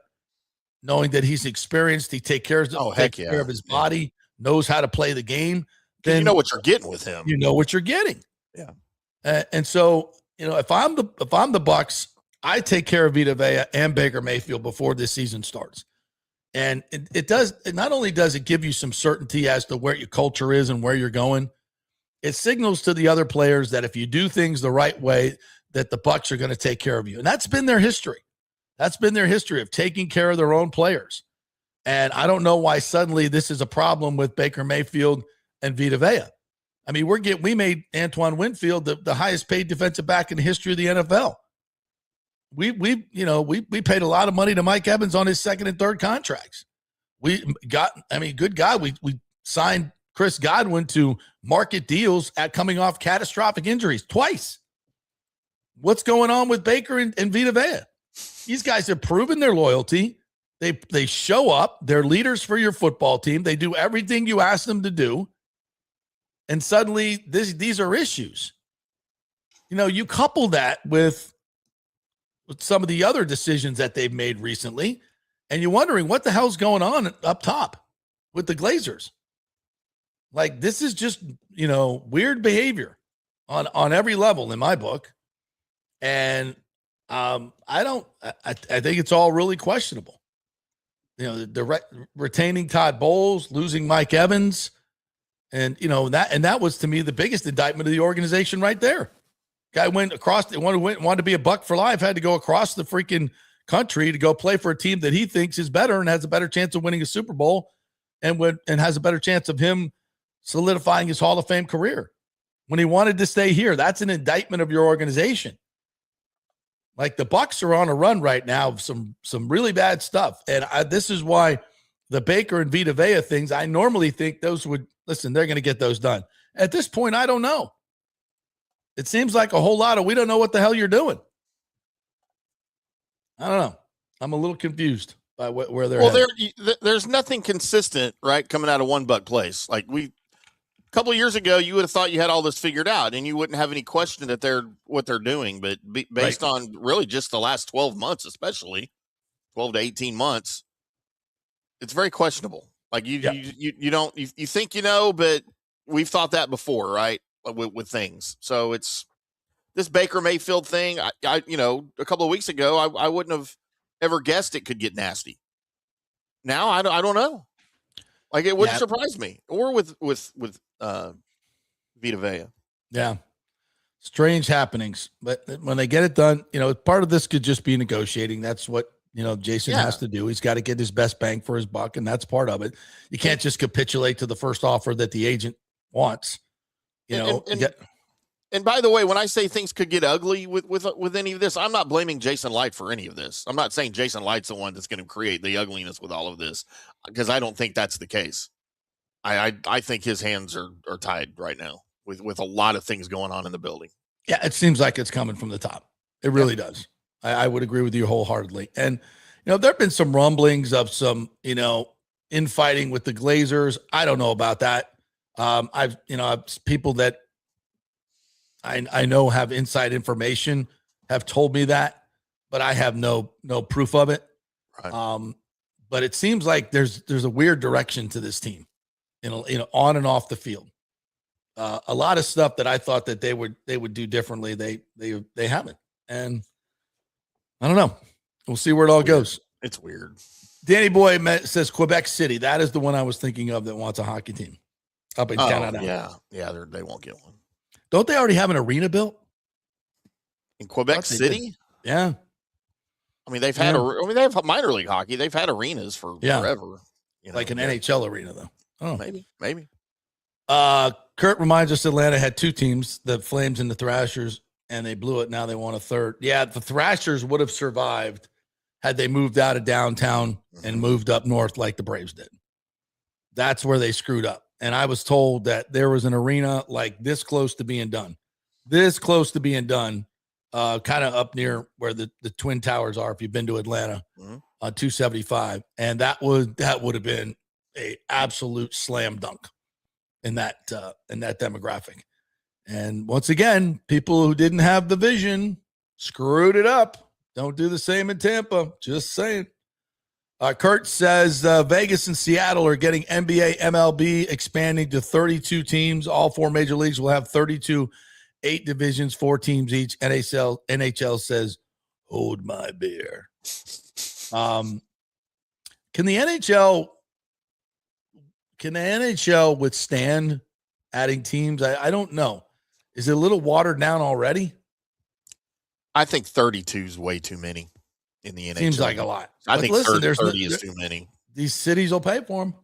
knowing that he's experienced, he takes care of his body, knows how to play the game. Then you know what you're getting with him. You know what you're getting. Yeah. And so, if I'm the Bucs, I take care of Vita Vea and Baker Mayfield before this season starts. And it not only does it give you some certainty as to where your culture is and where you're going, it signals to the other players that if you do things the right way, that the Bucs are going to take care of you. And that's been their history. That's been their history of taking care of their own players. And I don't know why suddenly this is a problem with Baker Mayfield and Vita Vea. I mean, we made Antoine Winfield the highest paid defensive back in the history of the NFL. We paid a lot of money to Mike Evans on his second and third contracts. Good God, we signed Chris Godwin to market deals at coming off catastrophic injuries twice. What's going on with Baker and Vita Vea? These guys have proven their loyalty. They show up. They're leaders for your football team. They do everything you ask them to do. And suddenly these are issues. You couple that with some of the other decisions that they've made recently, and you're wondering what the hell's going on up top with the Glazers. Like, this is just, weird behavior on every level in my book. And I think it's all really questionable. Retaining Todd Bowles, losing Mike Evans. And, that was, to me, the biggest indictment of the organization right there. Guy went across, wanted to be a buck for life, had to go across the freaking country to go play for a team that he thinks is better and has a better chance of winning a Super Bowl and has a better chance of him solidifying his Hall of Fame career when he wanted to stay here. That's an indictment of your organization. Like, the Bucs are on a run right now of some really bad stuff. And this is why the Baker and Vita Vea things, I normally think those they're going to get those done. At this point, I don't know. It seems like a whole lot of, we don't know what the hell you're doing. I don't know. I'm a little confused by where they're at. There's nothing consistent, right, coming out of One Buck Place. Like, a couple of years ago, you would have thought you had all this figured out and you wouldn't have any question that what they're doing. But based on really just the last 12 months, especially 12 to 18 months, it's very questionable. Like, you think, but we've thought that before, right? With things. So it's this Baker Mayfield thing. I a couple of weeks ago, I wouldn't have ever guessed it could get nasty. Now I don't know. Like, it wouldn't surprise me. Or with Vita Vea. Yeah. Strange happenings. But when they get it done, part of this could just be negotiating. That's what, Jason has to do. He's got to get his best bang for his buck, and that's part of it. You can't just capitulate to the first offer that the agent wants. And by the way, when I say things could get ugly with any of this, I'm not blaming Jason Light for any of this. I'm not saying Jason Light's the one that's going to create the ugliness with all of this, because I don't think that's the case. I think his hands are tied right now with a lot of things going on in the building. Yeah, it seems like it's coming from the top. It really does. I would agree with you wholeheartedly. And, there have been some rumblings of some, infighting with the Glazers. I don't know about that. I've people that I know have inside information have told me that, but I have no proof of it. Right. But it seems like there's a weird direction to this team, on and off the field. A lot of stuff that I thought that they would do differently, they haven't. And I don't know. We'll see where it all goes. It's weird. Danny Boy says Quebec City. That is the one I was thinking of that wants a hockey team up in Canada. Yeah, they won't get one. Don't they already have an arena built in Quebec City? Yeah. I mean, they have minor league hockey. They've had arenas for forever. Like an NHL arena, though. Oh, maybe. Kurt reminds us Atlanta had two teams, the Flames and the Thrashers, and they blew it. Now they want a third. Yeah, the Thrashers would have survived had they moved out of downtown and moved up north like the Braves did. That's where they screwed up. And I was told that there was an arena like this close to being done, kind of up near where the Twin Towers are, if you've been to Atlanta, on 275. And that would have been a absolute slam dunk in that demographic. And once again, people who didn't have the vision screwed it up. Don't do the same in Tampa. Just saying. Kurt says Vegas and Seattle are getting NBA, MLB expanding to 32 teams. All four major leagues will have 32, 8 divisions, 4 teams each. NHL says, hold my beer. Can the NHL withstand adding teams? I don't know. Is it a little watered down already? I think 32 is way too many. in the NHL. Seems like a lot. I But think listen, 30 is too many. These cities will pay for them.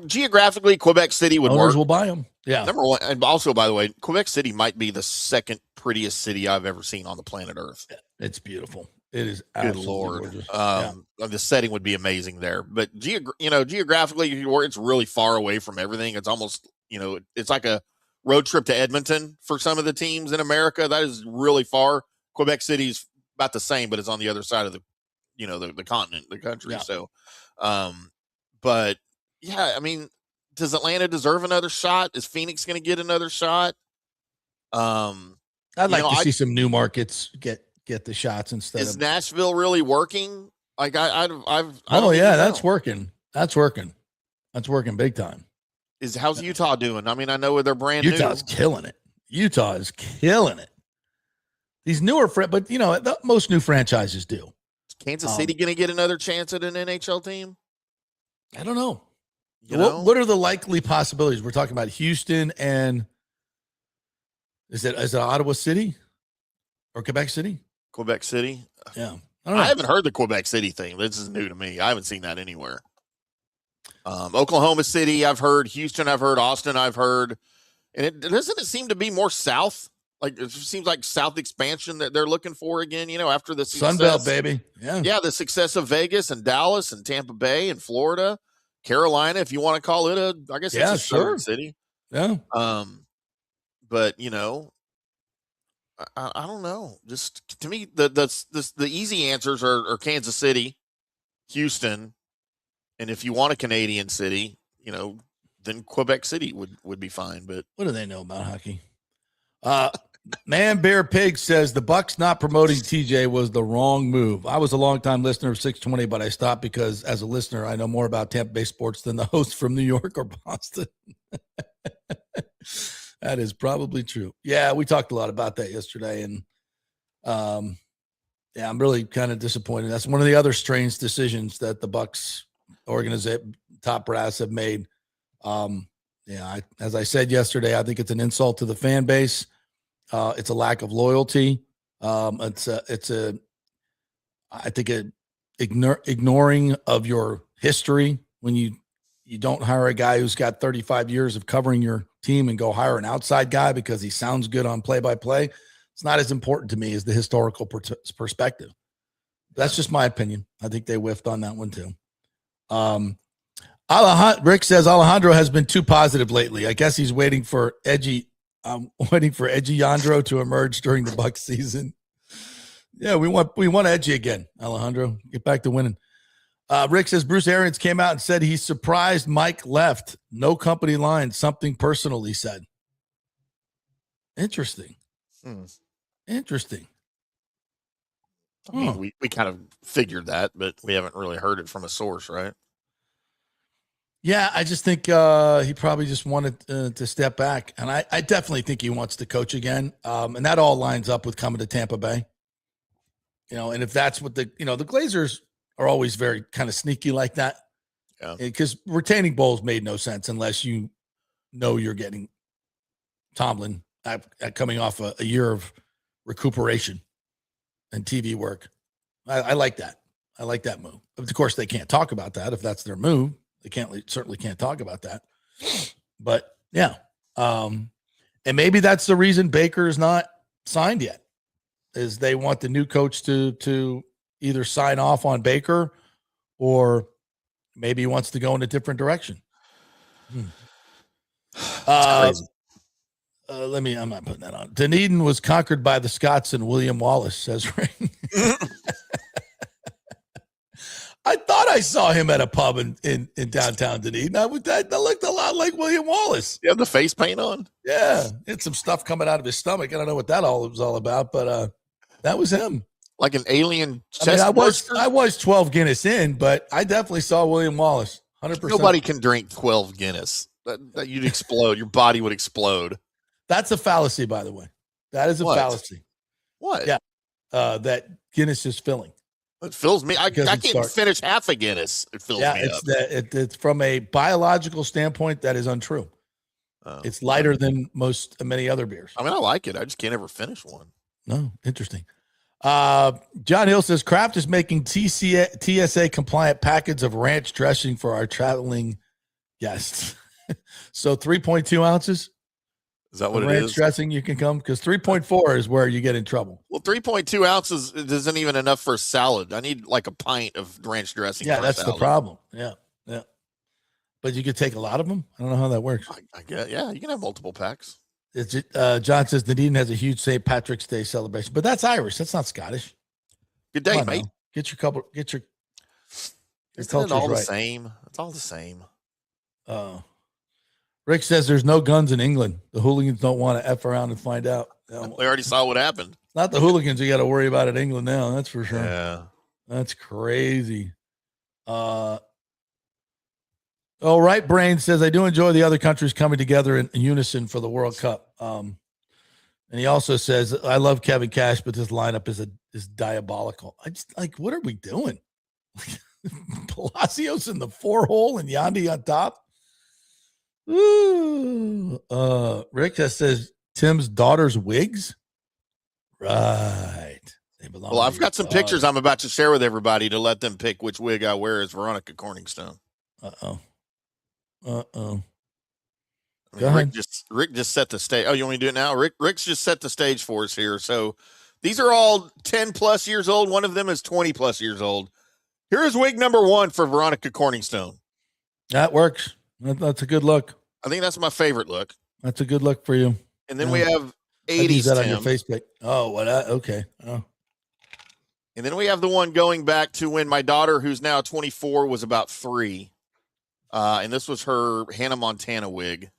Geographically, Quebec City would Owners work. will buy them. Yeah. Number one, and also, by the way, Quebec City might be the second prettiest city I've ever seen on the planet Earth. It's beautiful. It is Good absolutely Lord. gorgeous. The setting would be amazing there. But, geographically, it's really far away from everything. It's almost, it's like a road trip to Edmonton for some of the teams in America. That is really far. Quebec City's about the same, but it's on the other side of the continent, the country. Yeah. So, but yeah, I mean, does Atlanta deserve another shot? Is Phoenix going to get another shot? I'd like to see some new markets get the shots instead is of Nashville really working? Like that's working. That's working. That's working big time. How's Utah doing? I mean, I know they're brand Utah's new. killing it. Utah is killing it. These newer, but most new franchises do. Is Kansas City going to get another chance at an NHL team? I don't know. What are the likely possibilities? We're talking about Houston and is it Ottawa City or Quebec City? Quebec City. Yeah. I don't know. I haven't heard the Quebec City thing. This is new to me. I haven't seen that anywhere. Oklahoma City, I've heard. Houston, I've heard. Austin, I've heard. And doesn't it seem to be more south? Like it seems like South expansion that they're looking for again, after the success. Sunbelt, baby. Yeah. Yeah, the success of Vegas and Dallas and Tampa Bay and Florida, Carolina, if you want to call it it's a southern city. Yeah. But I don't know. Just to me, the easy answers are Kansas City, Houston, and if you want a Canadian city, then Quebec City would be fine. But what do they know about hockey? Man Bear Pig says the Bucks not promoting TJ was the wrong move. I was a longtime listener of 620, but I stopped because as a listener, I know more about Tampa Bay sports than the host from New York or Boston. That is probably true. Yeah, we talked a lot about that yesterday, and I'm really kind of disappointed. That's one of the other strange decisions that the Bucks organization top brass have made. As I said yesterday, I think it's an insult to the fan base. It's a lack of loyalty. I think ignoring of your history when you don't hire a guy who's got 35 years of covering your team and go hire an outside guy because he sounds good on play-by-play. It's not as important to me as the historical perspective. That's just my opinion. I think they whiffed on that one too. Rick says Alejandro has been too positive lately. I guess he's waiting for Edgy Yandro to emerge during the Bucs season. Yeah, we want Edgy again, Alejandro. Get back to winning. Rick says Bruce Arians came out and said he's surprised Mike left. No company line, something personal, he said. Interesting. Interesting. I mean, we kind of figured that, but we haven't really heard it from a source, right? Yeah, I just think he probably just wanted to step back. And I definitely think he wants to coach again. And that all lines up with coming to Tampa Bay. And if that's what the Glazers are always very kind of sneaky like that. Yeah. Because retaining Bowles made no sense unless you're getting Tomlin coming off a year of recuperation and TV work. I like that. I like that move. Of course, they can't talk about that if that's their move. They certainly can't talk about that. But yeah. And maybe that's the reason Baker is not signed yet, is they want the new coach to either sign off on Baker or maybe he wants to go in a different direction. I'm not putting that on. Dunedin was conquered by the Scots and William Wallace, says Ring. I thought I saw him at a pub in downtown Dunedin. That looked a lot like William Wallace. You have the face paint on? Yeah. Had some stuff coming out of his stomach. I don't know what that was all about, but that was him. Like an alien chest I was 12 Guinness in, but I definitely saw William Wallace. 100%. Nobody can drink 12 Guinness. That you'd explode. Your body would explode. That's a fallacy, by the way. That is a fallacy. What? Yeah. That Guinness is filling. It fills me. I can't finish half a Guinness. It fills me up. It's from a biological standpoint that is untrue. It's lighter than many other beers. I mean, I like it. I just can't ever finish one. No, interesting. John Hill says Kraft is making TSA compliant packets of ranch dressing for our traveling guests. So 3.2 ounces. Is that what it ranch is? Dressing you can come because 3.4 is where you get in trouble. Well, 3.2 ounces isn't even enough for a salad. I need like a pint of ranch dressing. Yeah, for that's a the salad. problem. Yeah. But you could take a lot of them. I don't know how that works. I get. Yeah, you can have multiple packs. John says Nadine has a huge St. Patrick's Day celebration, but that's Irish. That's not Scottish. Good day, Come on mate. now. Get your Isn't it culture's all the right. same? It's all the same. Rick says there's no guns in England. The hooligans don't want to F around and find out. We already saw what happened. Not the hooligans you got to worry about in England now. That's for sure. Yeah. That's crazy. Right Brain says, I do enjoy the other countries coming together in unison for the World Cup. And he also says, I love Kevin Cash, but this lineup is diabolical. I just like, what are we doing? Palacios in the 4-hole and Yandy on top. Ooh. Rick says Tim's daughter's wigs. Right. They belong. Well, I've got some pictures I'm about to share with everybody to let them pick which wig I wear as Veronica Corningstone. Uh-oh. I mean, Rick just set the stage. Oh, you want me to do it now? Rick's just set the stage for us here. So these are all 10 plus years old. One of them is 20 plus years old. Here is wig number 1 for Veronica Corningstone. That works. That's a good look. I think that's my favorite look. That's a good look for you. And then we have I use 80s that on Tim. your face pic. Oh, what? Okay. Oh. And then we have the one going back to when my daughter, who's now 24, was about 3. And this was her Hannah Montana wig.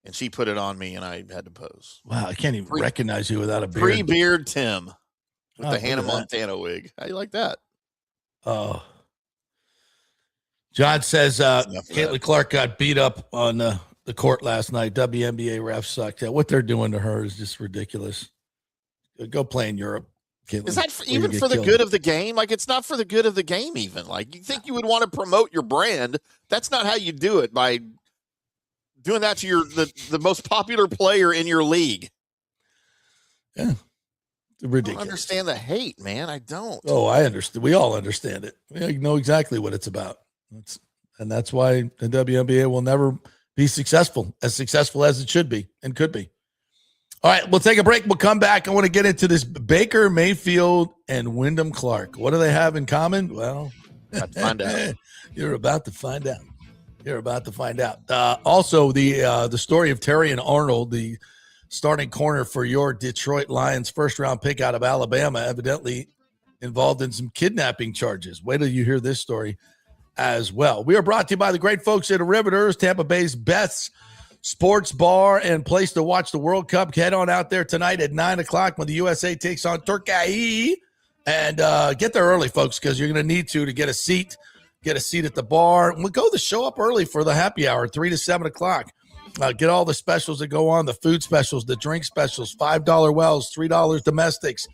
And she put it on me, and I had to pose. Wow, I can't even recognize you without a beard. Pre-beard Tim with the look Hannah at that. Montana wig. How you like that? Oh. John says Caitlin Clark got beat up on the court last night. WNBA refs sucked. Yeah, what they're doing to her is just ridiculous. Go play in Europe. Caitlin, is that even for the good of the game? Like, it's not for the good of the game even. Like, you think you would want to promote your brand. That's not how you do it, by doing that to the most popular player in your league. Yeah. Ridiculous. I don't understand the hate, man. I don't. Oh, I understand. We all understand it. We know exactly what it's about. That's why the WNBA will never be successful as it should be and could be. All right, we'll take a break. We'll come back. I want to get into this Baker Mayfield and Wyndham Clark. What do they have in common? Well, find out. You're about to find out. Also, the story of Terry and Arnold, the starting corner for your Detroit Lions, first-round pick out of Alabama, evidently involved in some kidnapping charges. Wait till you hear this story as well. We are brought to you by the great folks at Riveters, Tampa Bay's best sports bar and place to watch the World Cup. Head on out there tonight at 9 o'clock when the USA takes on Turkey. And get there early, folks, because you're going to need to get a seat at the bar. We'll show up early for the happy hour, 3 to 7 o'clock. Get all the specials that go on, the food specials, the drink specials, $5 wells, $3 domestics.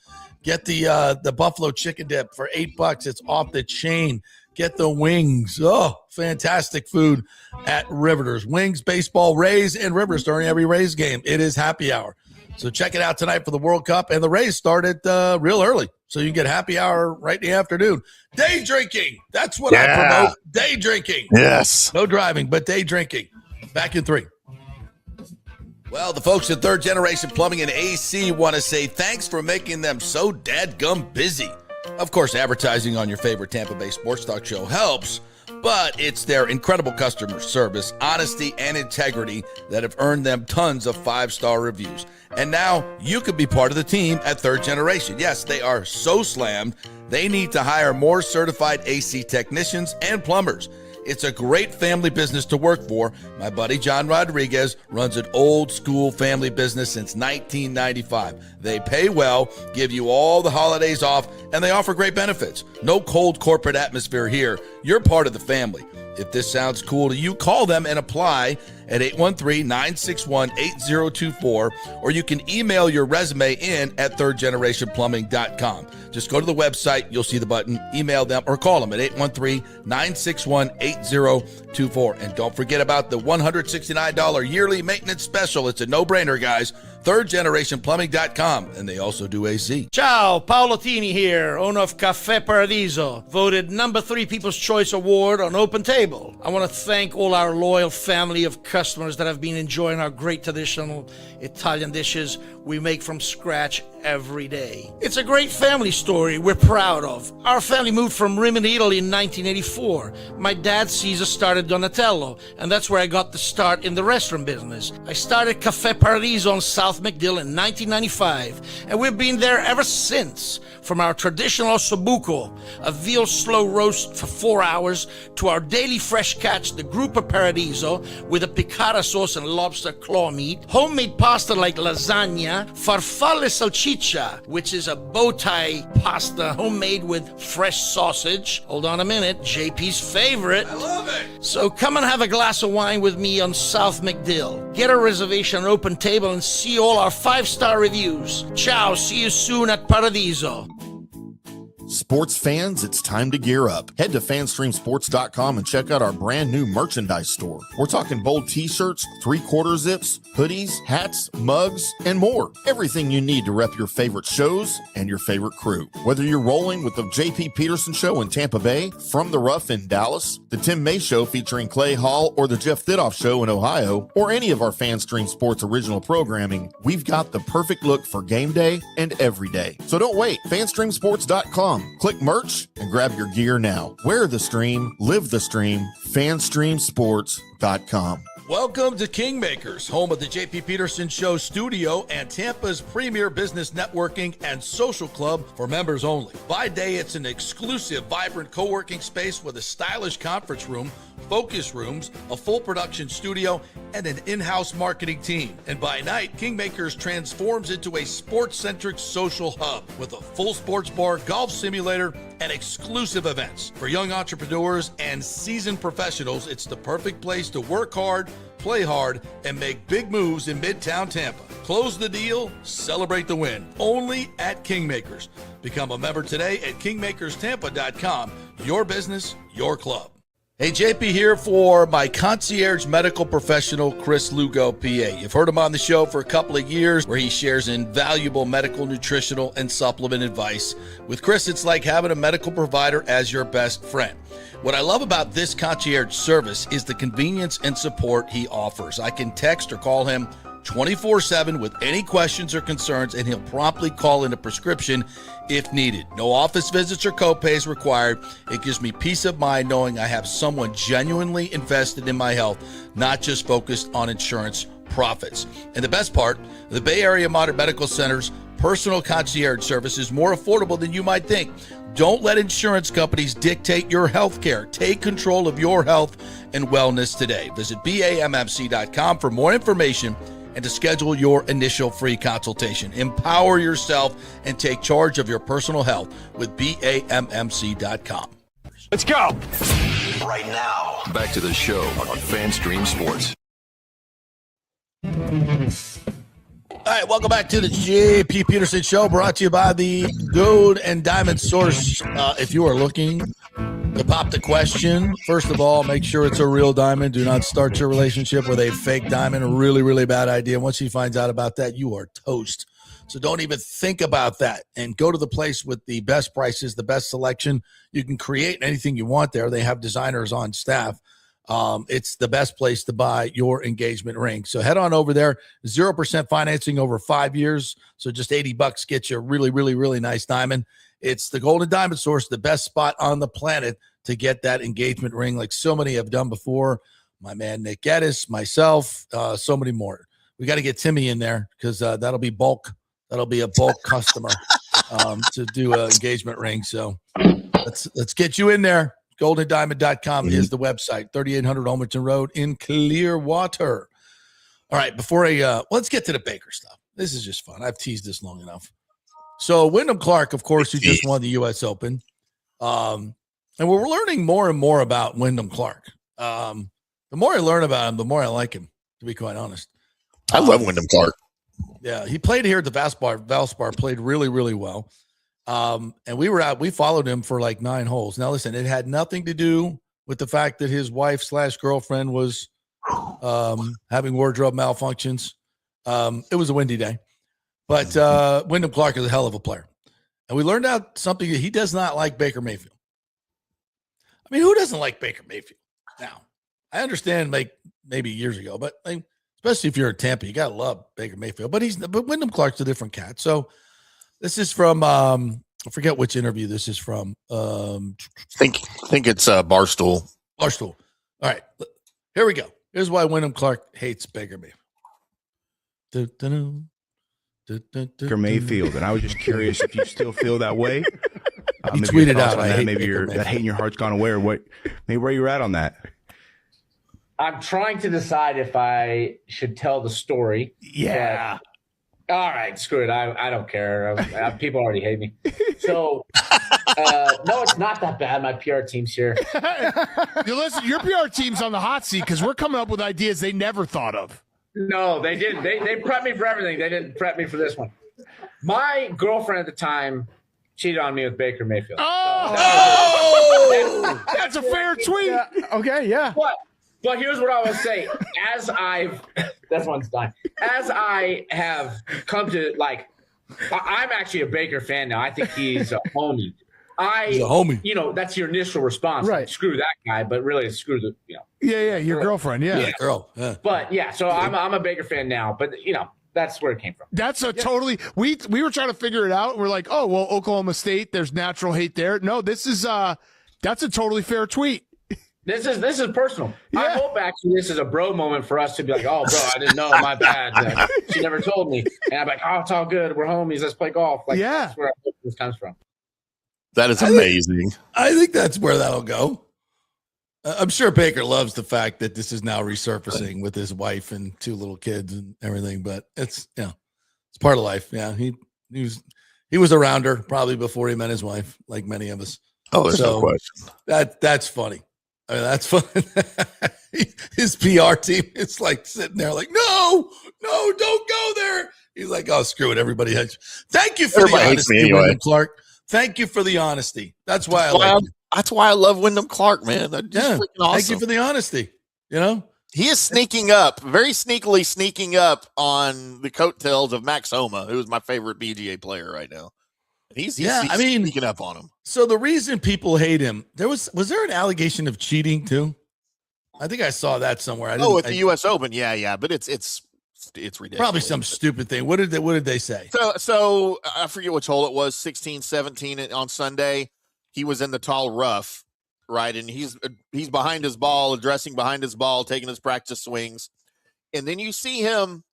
Get the buffalo chicken dip for $8. It's off the chain. Get the wings. Oh, fantastic food at Riveters. Wings, baseball, Rays, and Rivers during every Rays game. It is happy hour. So check it out tonight for the World Cup. And the Rays started real early, so you get happy hour right in the afternoon. Day drinking. That's what I promote. Day drinking. Yes. No driving, but day drinking. Back in 3. Well, the folks at Third Generation Plumbing and AC want to say thanks for making them so dadgum busy. Of course, advertising on your favorite Tampa Bay sports talk show helps, but it's their incredible customer service, honesty, and integrity that have earned them tons of 5-star reviews. And now you can be part of the team at Third Generation. Yes, they are so slammed, they need to hire more certified AC technicians and plumbers. It's a great family business to work for. My buddy John Rodriguez runs an old school family business since 1995. They pay well, give you all the holidays off, and they offer great benefits. No cold corporate atmosphere here. You're part of the family. If this sounds cool to you, call them and apply at 813-961-8024, or you can email your resume in at thirdgenerationplumbing.com. Just go to the website, you'll see the button, email them, or call them at 813-961-8024. And don't forget about the $169 yearly maintenance special. It's a no-brainer, guys. thirdgenerationplumbing.com, and they also do AC. Ciao, Paolo Tini here, owner of Caffè Paradiso, voted number 3 People's Choice Award on Open Table. I want to thank all our loyal family of customers that have been enjoying our great traditional Italian dishes we make from scratch every day. It's a great family story we're proud of. Our family moved from Rimini, Italy in 1984. My dad, Caesar, started Donatello, and that's where I got the start in the restaurant business. I started Caffè Paradiso on South McDill in 1995, and we've been there ever since. From our traditional ossobuco, a veal slow roast for 4 hours, to our daily fresh catch, the Gruppo Paradiso, with a piccata sauce and lobster claw meat, homemade pasta like lasagna, farfalle salchicha, which is a bow tie pasta homemade with fresh sausage. Hold on a minute, JP's favorite. I love it. So come and have a glass of wine with me on South McDill. Get a reservation on Open Table and see all our 5-star reviews. Ciao, see you soon at Paradiso. Sports fans, it's time to gear up. Head to fanstreamsports.com and check out our brand new merchandise store. We're talking bold t-shirts, 3/4 zips, hoodies, hats, mugs, and more. Everything you need to rep your favorite shows and your favorite crew. Whether you're rolling with the JP Peterson Show in Tampa Bay, From the Rough in Dallas, the Tim May Show featuring Clay Hall, or the Jeff Thidoff Show in Ohio, or any of our FanStream Sports original programming, we've got the perfect look for game day and every day. So don't wait. fanstreamsports.com. Click merch and grab your gear now. Wear the stream, live the stream, fanstreamsports.com. Welcome to Kingmakers, home of the JP Peterson Show studio and Tampa's premier business networking and social club for members only. By day, it's an exclusive, vibrant co-working space with a stylish conference room, focus rooms, a full production studio, and an in-house marketing team. And by night, Kingmakers transforms into a sports-centric social hub with a full sports bar, golf simulator, and exclusive events. For young entrepreneurs and seasoned professionals, it's the perfect place to work hard, play hard, and make big moves in Midtown Tampa. Close the deal, celebrate the win. Only at Kingmakers. Become a member today at kingmakerstampa.com. Your business, your club. Hey, JP here for my concierge medical professional, Chris Lugo, PA. You've heard him on the show for a couple of years where he shares invaluable medical, nutritional, and supplement advice. With Chris, it's like having a medical provider as your best friend. What I love about this concierge service is the convenience and support he offers. I can text or call him 24/7 with any questions or concerns, and he'll promptly call in a prescription if needed. No office visits or copays required. It gives me peace of mind knowing I have someone genuinely invested in my health, not just focused on insurance profits. And the best part, the Bay Area Modern Medical Center's personal concierge service is more affordable than you might think. Don't let insurance companies dictate your health care. Take control of your health and wellness today. Visit BAMMC.com for more information and to schedule your initial free consultation. Empower yourself and take charge of your personal health with BAMMC.com. Let's go. Right now, back to the show on FanStream Sports. All right, welcome back to the JP Peterson Show, brought to you by the Gold and Diamond Source. If you are looking to pop the question, first of all, make sure it's a real diamond. Do not start your relationship with a fake diamond. A really, really bad idea. Once he finds out about that, you are toast. So don't even think about that, and go to the place with the best prices, the best selection. You can create anything you want there. They have designers on staff. It's the best place to buy your engagement ring. So head on over there. 0% financing over 5 years. So just $80 gets you a really, really, really nice diamond. It's the Golden Diamond Source, the best spot on the planet to get that engagement ring, like so many have done before. My man Nick Geddes, myself, so many more. We got to get Timmy in there because that'll be bulk. That'll be a bulk customer to do an engagement ring. So let's get you in there. GoldenDiamond.com is the website. 3800 Olmerton Road in Clearwater. All right, before let's get to the Baker stuff. This is just fun. I've teased this long enough. So Wyndham Clark, of course, who just won the U.S. Open. And we're learning more and more about Wyndham Clark. The more I learn about him, the more I like him, to be quite honest. I love Wyndham Clark. Yeah, he played here at the Valspar, played really, really well. And we followed him for like 9 holes. Now, listen, it had nothing to do with the fact that his wife / girlfriend was having wardrobe malfunctions. It was a windy day, but Wyndham Clark is a hell of a player. And we learned out something that he does not like Baker Mayfield. I mean, who doesn't like Baker Mayfield? Now, I understand maybe years ago, but especially if you're at Tampa, you got to love Baker Mayfield. But Wyndham Clark's a different cat. So this is from I forget which interview this is from. Think it's Barstool. Barstool. All right, here we go. Here's why Wyndham Clark hates Baker Mayfield. Baker Mayfield, and I was just curious if you still feel that way. He tweeted out, that. Maybe that hate in your heart's gone away, or what? Maybe where you're at on that. I'm trying to decide if I should tell the story. Yeah. All right, screw it. I don't care. People already hate me. So, no, it's not that bad. My PR team's here. Listen, your PR team's on the hot seat because we're coming up with ideas they never thought of. No, they didn't. They prepped me for everything. They didn't prep me for this one. My girlfriend at the time cheated on me with Baker Mayfield. Oh, that's a fair tweet. Yeah. Okay, yeah. But here's what I will say. That's one's done. As I have come to I'm actually a Baker fan now. I think he's a homie. He's a homie. You know, that's your initial response. Right. Screw that guy, but really screw the, Yeah, your girlfriend, yeah. Girl. Yeah. But yeah, so I'm a Baker fan now, but that's where it came from. That's a totally we were trying to figure it out. We're like, oh well, Oklahoma State, there's natural hate there. No, this is that's a totally fair tweet. This is personal. Yeah. I hope actually this is a bro moment for us to be like, oh bro, I didn't know, my bad. She never told me. And I'm like, oh, it's all good. We're homies. Let's play golf. That's where I hope this comes from. That is amazing. I think that's where that'll go. I'm sure Baker loves the fact that this is now resurfacing with his wife and 2 little kids and everything, but it's it's part of life. Yeah, he was around her probably before he met his wife, like many of us. Oh, there's no question. That's funny. I mean, that's fun. His PR team is like sitting there like, no, don't go there. He's like, oh, screw it. Everybody hates you. Thank you for the honesty, Wyndham Clark. Thank you for the honesty. That's why I like you. That's why I love Wyndham Clark, man. Just freaking awesome. Thank you for the honesty. He is sneaking up, very sneakily sneaking up on the coattails of Max Homa, who is my favorite BGA player right now. He's sneaking up on him. So the reason people hate him, was there an allegation of cheating too? I think I saw that somewhere. At the U.S. Open, yeah, but it's ridiculous. Probably some stupid thing. What did they say? So I forget which hole it was, 16, 17 on Sunday. He was in the tall rough, right? And he's behind his ball, addressing behind his ball, taking his practice swings. And then you see him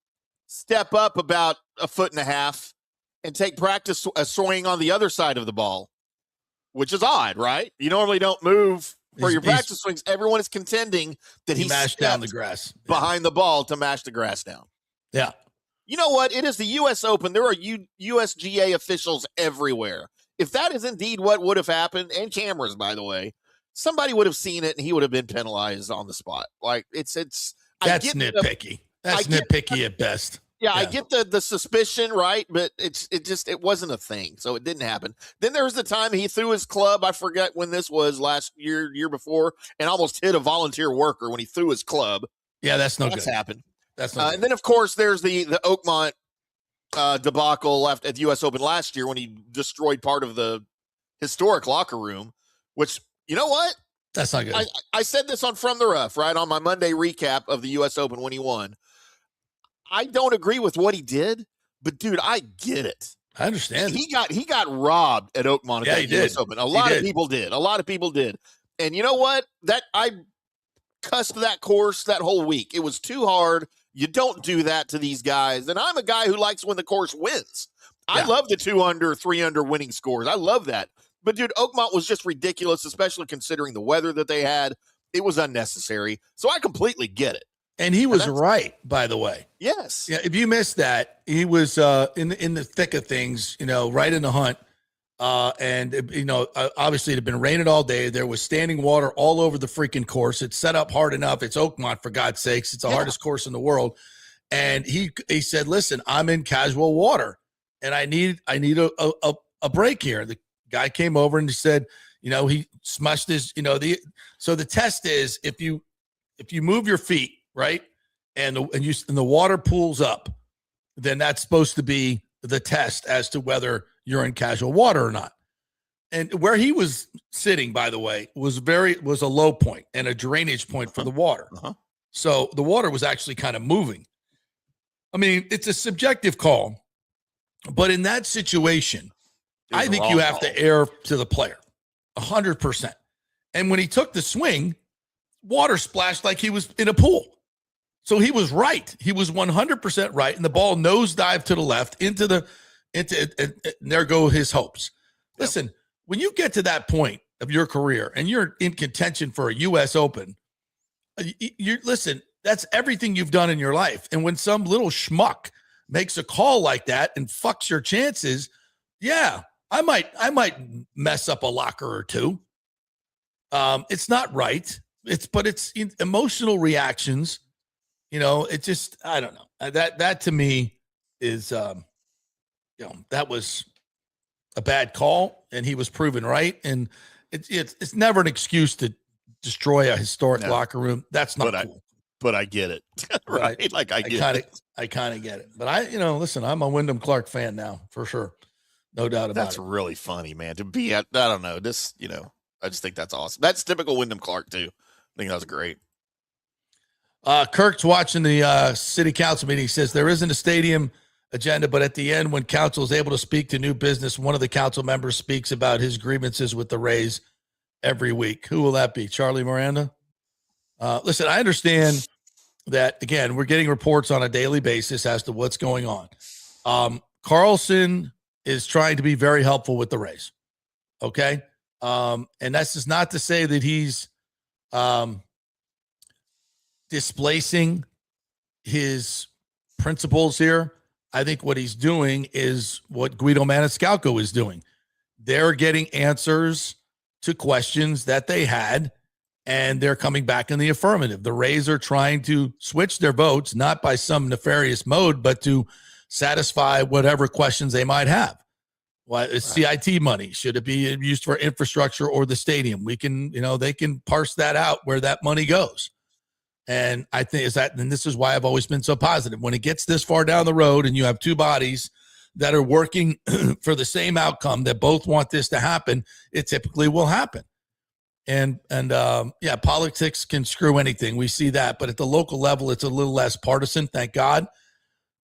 step up about 1.5 feet and take practice swing on the other side of the ball, which is odd, right? You normally don't move for your practice swings. Everyone is contending that he mashed down the grass behind the ball to mash the grass down. Yeah. You know what? It is the U.S. Open. There are USGA officials everywhere. If that is indeed what would have happened, and cameras, by the way, somebody would have seen it and he would have been penalized on the spot. Like that's nitpicky. That's nitpicky at best. Yeah, I get the suspicion, right? But it wasn't a thing, so it didn't happen. Then there was the time he threw his club. I forget when this was, last year before, and almost hit a volunteer worker when he threw his club. Yeah, that's no good. That's happened. That's not. And then of course there's the Oakmont debacle left at the U.S. Open last year when he destroyed part of the historic locker room. Which, you know what? That's not good. I said this on From the Rough, right, on my Monday recap of the U.S. Open when he won. I don't agree with what he did, but dude, I get it. I understand. He got robbed at Oakmont at the US Open. A lot of people did. And you know what? That I cussed that course that whole week. It was too hard. You don't do that to these guys. And I'm a guy who likes when the course wins. Yeah. I love the 2 under, 3 under winning scores. I love that. But dude, Oakmont was just ridiculous, especially considering the weather that they had. It was unnecessary. So I completely get it. And he was right, by the way. Yes. Yeah. If you missed that, he was in the thick of things, right in the hunt. And obviously it had been raining all day. There was standing water all over the freaking course. It's set up hard enough. It's Oakmont, for God's sakes. It's the hardest course in the world. And he said, "Listen, I'm in casual water, and I need a break here." The guy came over and he said, he smushed his, so the test is if you move your feet, right, and the water pools up, then that's supposed to be the test as to whether you're in casual water or not. And where he was sitting, by the way, was a low point and a drainage point for the water. So the water was actually kind of moving. I mean, it's a subjective call, but in that situation, I think you have to err to the player 100%. And when he took the swing, water splashed like he was in a pool. So he was right. He was 100% right. And the ball nosedived to the left and there go his hopes. Listen, when you get to that point of your career and you're in contention for a U.S. Open, listen, that's everything you've done in your life. And when some little schmuck makes a call like that and fucks your chances, yeah, I might mess up a locker or two. It's not right. It's emotional reactions. You know, it just, I don't know. That to me is, that was a bad call, and he was proven right. And it's never an excuse to destroy a historic locker room. That's not cool. But I get it. Right? Like I kind of get it. But listen, I'm a Wyndham Clark fan now for sure. No doubt about it. That's really funny, man. To be at, I don't know, this, I just think that's awesome. That's typical Wyndham Clark too. I think that was great. Kirk's watching the city council meeting. He says there isn't a stadium agenda, but at the end, when council is able to speak to new business, one of the council members speaks about his grievances with the Rays every week. Who will that be? Charlie Miranda? Listen, I understand that, again, we're getting reports on a daily basis as to what's going on. Carlson is trying to be very helpful with the Rays. Okay? And that's just not to say that he's displacing his principles here. I think what he's doing is what Guido Maniscalco is doing. They're getting answers to questions that they had, and they're coming back in the affirmative. The Rays are trying to switch their votes, not by some nefarious mode, but to satisfy whatever questions they might have. Well, it's CIT money. Should it be used for infrastructure or the stadium? We can, they can parse that out where that money goes. And I think and this is why I've always been so positive. When it gets this far down the road and you have two bodies that are working for the same outcome, that both want this to happen, it typically will happen. And politics can screw anything. We see that. But at the local level, it's a little less partisan, thank God.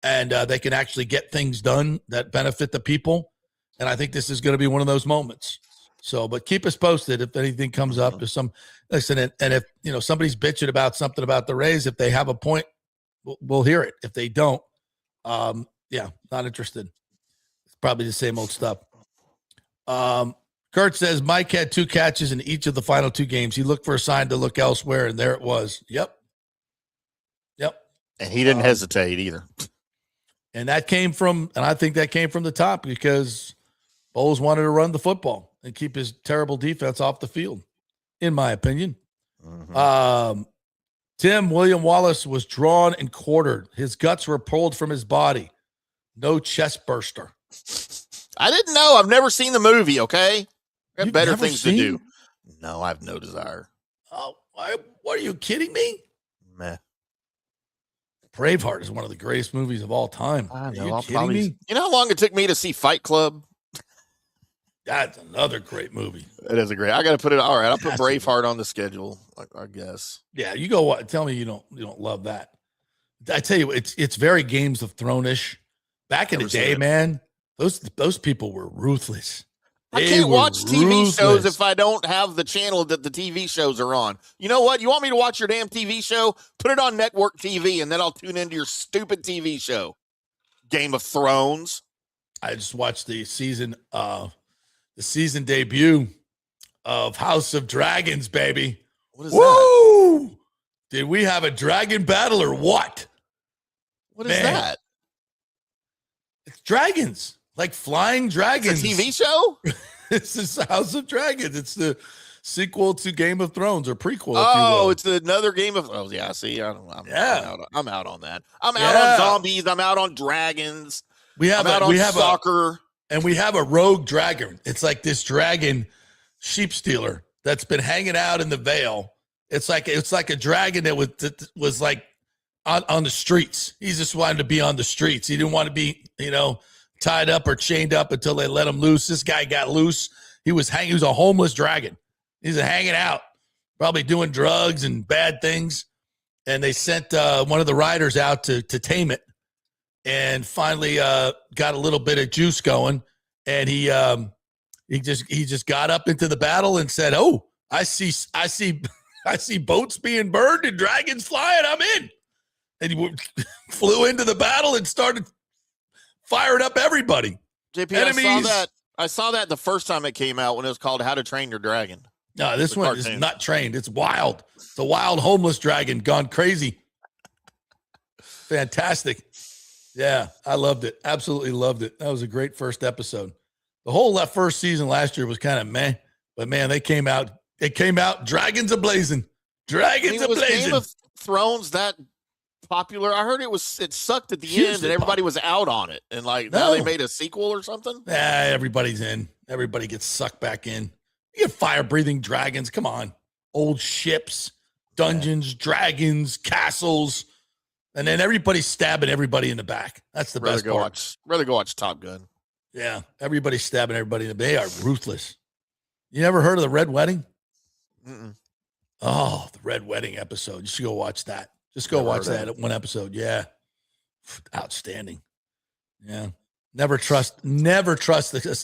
And they can actually get things done that benefit the people. And I think this is going to be one of those moments. So, but keep us posted if anything comes up. There's some, listen, and if, somebody's bitching about something about the Rays, if they have a point, we'll hear it. If they don't, not interested. It's probably the same old stuff. Kurt says Mike had 2 catches in each of the final 2 games. He looked for a sign to look elsewhere, and there it was. Yep. And he didn't hesitate either. And I think that came from the top because Bowles wanted to run the football and keep his terrible defense off the field, in my opinion. Tim, William Wallace was drawn and quartered. His guts were pulled from his body. No chest burster. I didn't know. I've never seen the movie, okay? I have better things to do. No, I have no desire. Oh, what are you kidding me? Meh. Braveheart is one of the greatest movies of all time. I know. Are you kidding me? You know how long it took me to see Fight Club? That's another great movie. It is a great. I got to put it. All right, I'll put Braveheart on the schedule. I guess. Yeah, you go. Tell me you don't love that. I tell you, it's very Games of Thrones-ish. Back in the day, man, those people were ruthless. I can't watch TV shows if I don't have the channel that the TV shows are on. You know what? You want me to watch your damn TV show? Put it on network TV, and then I'll tune into your stupid TV show. Game of Thrones. I just watched the season debut of House of Dragons, baby. What is that? Did we have a dragon battle or what? What is that? It's dragons, like flying dragons. It's a TV show? This is House of Dragons. It's the sequel to Game of Thrones or prequel. Oh, it's another Game of Thrones. Yeah, see, I'm out on that. I'm out on zombies. I'm out on dragons. We have soccer. And we have a rogue dragon. It's like this dragon sheep stealer that's been hanging out in the Vale. It's like a dragon that was like on the streets. He just wanted to be on the streets. He didn't want to be, tied up or chained up until they let him loose. This guy got loose. He was a homeless dragon. He's hanging out, probably doing drugs and bad things. And they sent one of the riders out to tame it, and finally got a little bit of juice going. And he just got up into the battle and said, "Oh, I see boats being burned and dragons flying. I'm in." And he flew into the battle and started firing up everybody. JP, Enemies. I saw that the first time it came out when it was called How to Train Your Dragon. No, this one cartoon. is not trained. It's wild. It's a wild homeless dragon gone crazy. Fantastic. Yeah, I loved it. Absolutely loved it. That was a great first episode. The whole first season last year was kind of meh, but man, they came out. Dragons a-blazing. Dragons was a-blazing. Game of Thrones that popular? I heard it sucked at the end and everybody was out on it. And now they made a sequel or something? Everybody's in. Everybody gets sucked back in. You get fire-breathing dragons. Come on. Old ships, dungeons, dragons, castles. And then everybody's stabbing everybody in the back. That's the best part. Rather go watch Top Gun. Yeah. Everybody's stabbing everybody in the back. They are ruthless. You never heard of the Red Wedding? Mm-mm. Oh, the Red Wedding episode. You should go watch that. Just go watch that one episode. Yeah. Outstanding. Yeah. Never trust the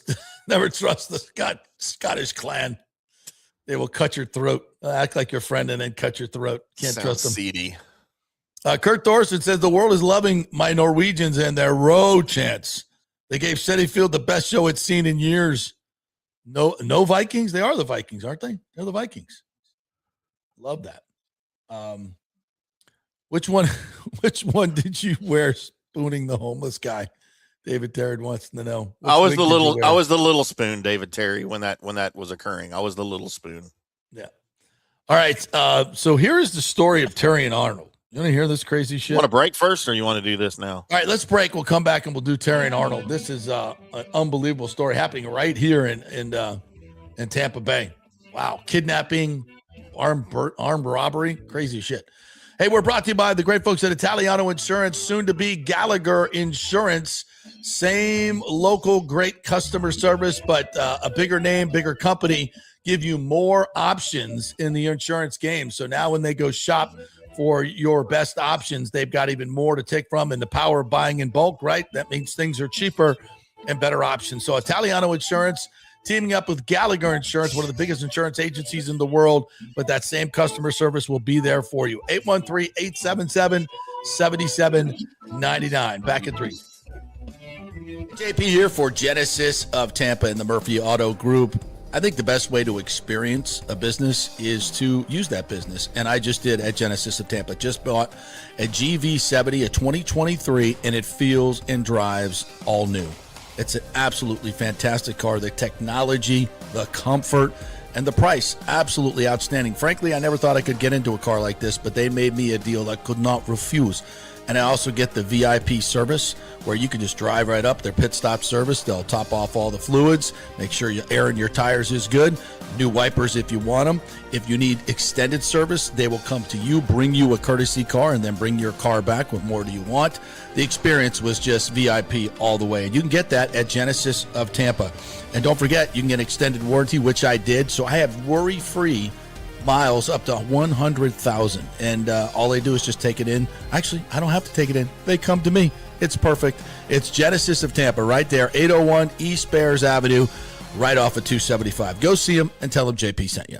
Scottish clan. They will cut your throat. Act like your friend and then cut your throat. Can't trust them. Seedy. Kurt Thorson says the world is loving my Norwegians and their road chants. They gave Settyfield the best show it's seen in years. No Vikings. They are the Vikings, aren't they? They're the Vikings. Love that. Which one did you wear spooning the homeless guy? David Terry wants to know. I was the little spoon, David Terry, when that was occurring. I was the little spoon. Yeah. All right. So here is the story of Terry and Arnold. You want to hear this crazy shit? You want to break first, or you want to do this now? All right, let's break. We'll come back and we'll do Terry and Arnold. This is an unbelievable story happening right here in Tampa Bay. Wow, kidnapping, armed robbery, crazy shit. Hey, we're brought to you by the great folks at Italiano Insurance, soon to be Gallagher Insurance. Same local great customer service, but a bigger name, bigger company, give you more options in the insurance game. So now when they go shop for your best options, they've got even more to take from, and the power of buying in bulk, right? That means things are cheaper and better options. So Italiano Insurance teaming up with Gallagher Insurance, one of the biggest insurance agencies in the world, but that same customer service will be there for you. 813-877-7799. Back in 3. JP here for Genesis of Tampa and the Murphy Auto Group. I think the best way to experience a business is to use that business. And I just did at Genesis of Tampa. Just bought a GV70, a 2023, and it feels and drives all new. It's an absolutely fantastic car. The technology, the comfort, and the price, absolutely outstanding. Frankly, I never thought I could get into a car like this, but they made me a deal I could not refuse. And I also get the VIP service where you can just drive right up, their pit stop service. They'll top off all the fluids, make sure your air in your tires is good, new wipers if you want them. If you need extended service, they will come to you, bring you a courtesy car, and then bring your car back. What more do you want? The experience was just VIP all the way. And you can get that at Genesis of Tampa. And don't forget, you can get extended warranty, which I did. So I have worry-free miles up to 100,000, and all they do is just take it in. Actually, I don't have to take it in. They come to me. It's perfect. It's Genesis of Tampa right there, 801 East Bears Avenue, right off of 275. Go see them and tell them JP sent you.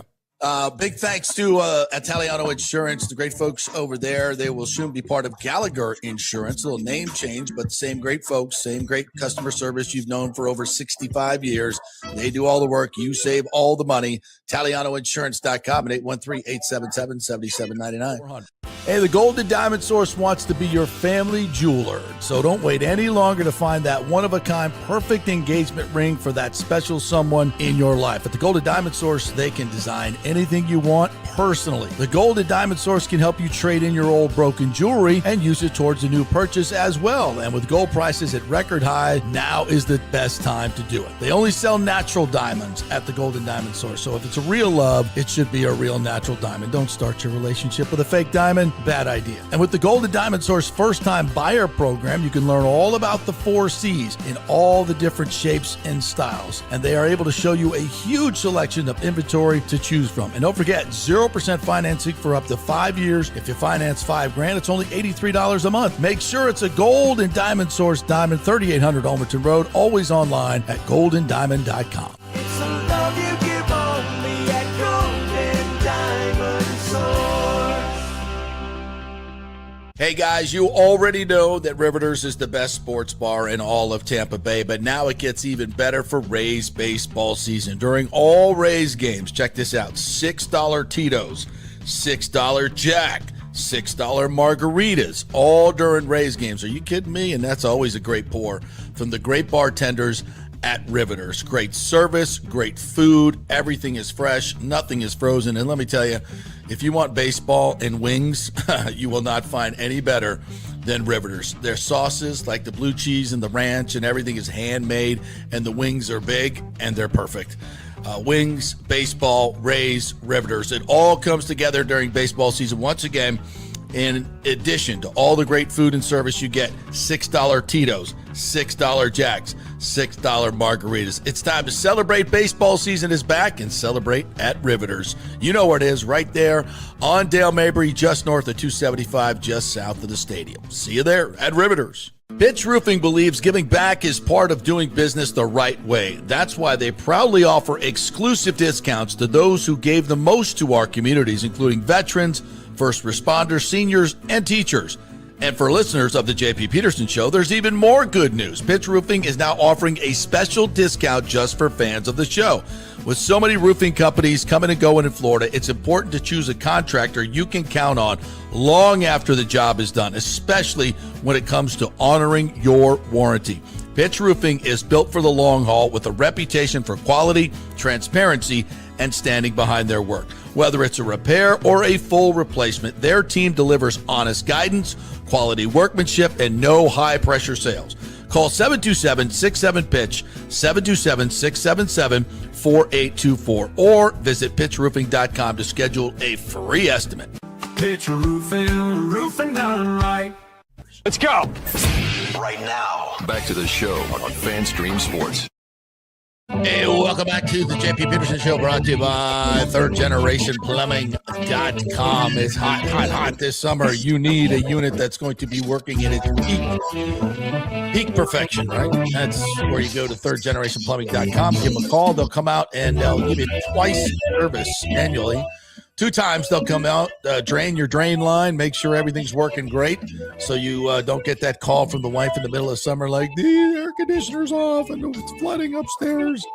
Big thanks to Italiano Insurance, the great folks over there. They will soon be part of Gallagher Insurance. A little name change, but same great folks, same great customer service you've known for over 65 years. They do all the work. You save all the money. ItalianoInsurance.com at 813-877-7799. Hey, the Golden Diamond Source wants to be your family jeweler. So don't wait any longer to find that one-of-a-kind perfect engagement ring for that special someone in your life. At the Golden Diamond Source, they can design anything you want personally. The Golden Diamond Source can help you trade in your old broken jewelry and use it towards a new purchase as well. And with gold prices at record high, now is the best time to do it. They only sell natural diamonds at the Golden Diamond Source. So if it's a real love, it should be a real natural diamond. Don't start your relationship with a fake diamond. bad idea. And with the Golden Diamond Source first-time buyer program, you can learn all about the 4 C's in all the different shapes and styles. And they are able to show you a huge selection of inventory to choose from. And don't forget, 0% financing for up to 5 years. If you finance $5,000, it's only $83 a month. Make sure it's a Golden Diamond Source diamond, 3800 Almerton Road, always online at goldendiamond.com. It's a love you give only at Golden Diamond Source. Hey guys, you already know that Riveters is the best sports bar in all of Tampa Bay, but now it gets even better for Rays baseball season. During all Rays games, check this out, $6 Tito's, $6 Jack, $6 margaritas, all during Rays games. Are you kidding me? And that's always a great pour from the great bartenders at Riveters. Great service, great food, everything is fresh, nothing is frozen. And let me tell you, if you want baseball and wings, you will not find any better than Riveters. Their sauces, like the blue cheese and the ranch and everything, is handmade, and the wings are big and they're perfect. Wings, baseball, Rays, Riveters. It all comes together during baseball season. Once again, in addition to all the great food and service, you get $6 Tito's, $6 Jacks, $6 margaritas. It's time to celebrate. Baseball season is back, and celebrate at Riveters. You know where it is, right there on Dale Mabry, just north of 275, just south of the stadium. See you there at Riveters. Pitch Roofing believes giving back is part of doing business the right way. That's why they proudly offer exclusive discounts to those who gave the most to our communities, including veterans, first responders, seniors, and teachers. And for listeners of the JP Peterson Show, there's even more good news. Pitch Roofing is now offering a special discount just for fans of the show. With so many roofing companies coming and going in Florida, it's important to choose a contractor you can count on long after the job is done, especially when it comes to honoring your warranty. Pitch Roofing is built for the long haul with a reputation for quality, transparency, and standing behind their work. Whether it's a repair or a full replacement, their team delivers honest guidance, quality workmanship, and no high-pressure sales. Call 727-67-PITCH, 727-677-4824, or visit pitchroofing.com to schedule a free estimate. Pitch roofing, roofing done right. Let's go. Right now, back to the show on FanStream Sports. Hey, welcome back to the JP Peterson Show, brought to you by thirdgenerationplumbing.com. It's hot this summer. You need a unit that's going to be working in its peak perfection, right? That's where you go to thirdgenerationplumbing.com. Give them a call. They'll come out and they'll give you twice service annually. 2 times they'll come out, drain your drain line, make sure everything's working great, so you don't get that call from the wife in the middle of summer like, the air conditioner's off and it's flooding upstairs.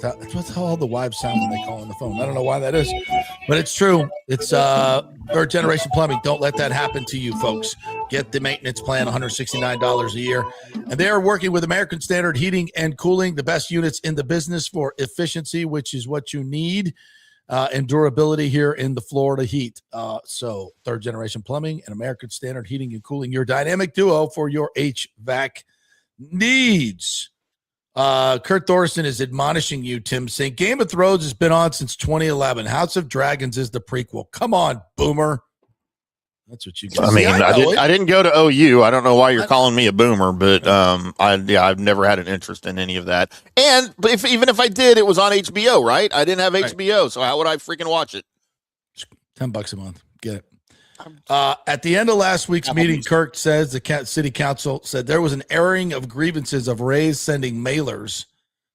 That's how all the wives sound when they call on the phone. I don't know why that is, but it's true. It's third generation plumbing. Don't let that happen to you, folks. Get the maintenance plan, $169 a year. And they are working with American Standard Heating and Cooling, the best units in the business for efficiency, which is what you need. And durability here in the Florida heat. So third generation plumbing and American Standard Heating and Cooling, your dynamic duo for your HVAC needs. Kurt Thorson is admonishing you, Tim, saying Game of Thrones has been on since 2011. House of Dragons is the prequel. Come on, boomer. That's what you get. I mean, I didn't go to OU. I don't know why you're calling me a boomer, but I've never had an interest in any of that. And even if I did, it was on HBO, right? I didn't have HBO, so how would I freaking watch it? $10 a month. Get it. At the end of last week's meeting, Kirk says the city council said there was an airing of grievances of Rays sending mailers,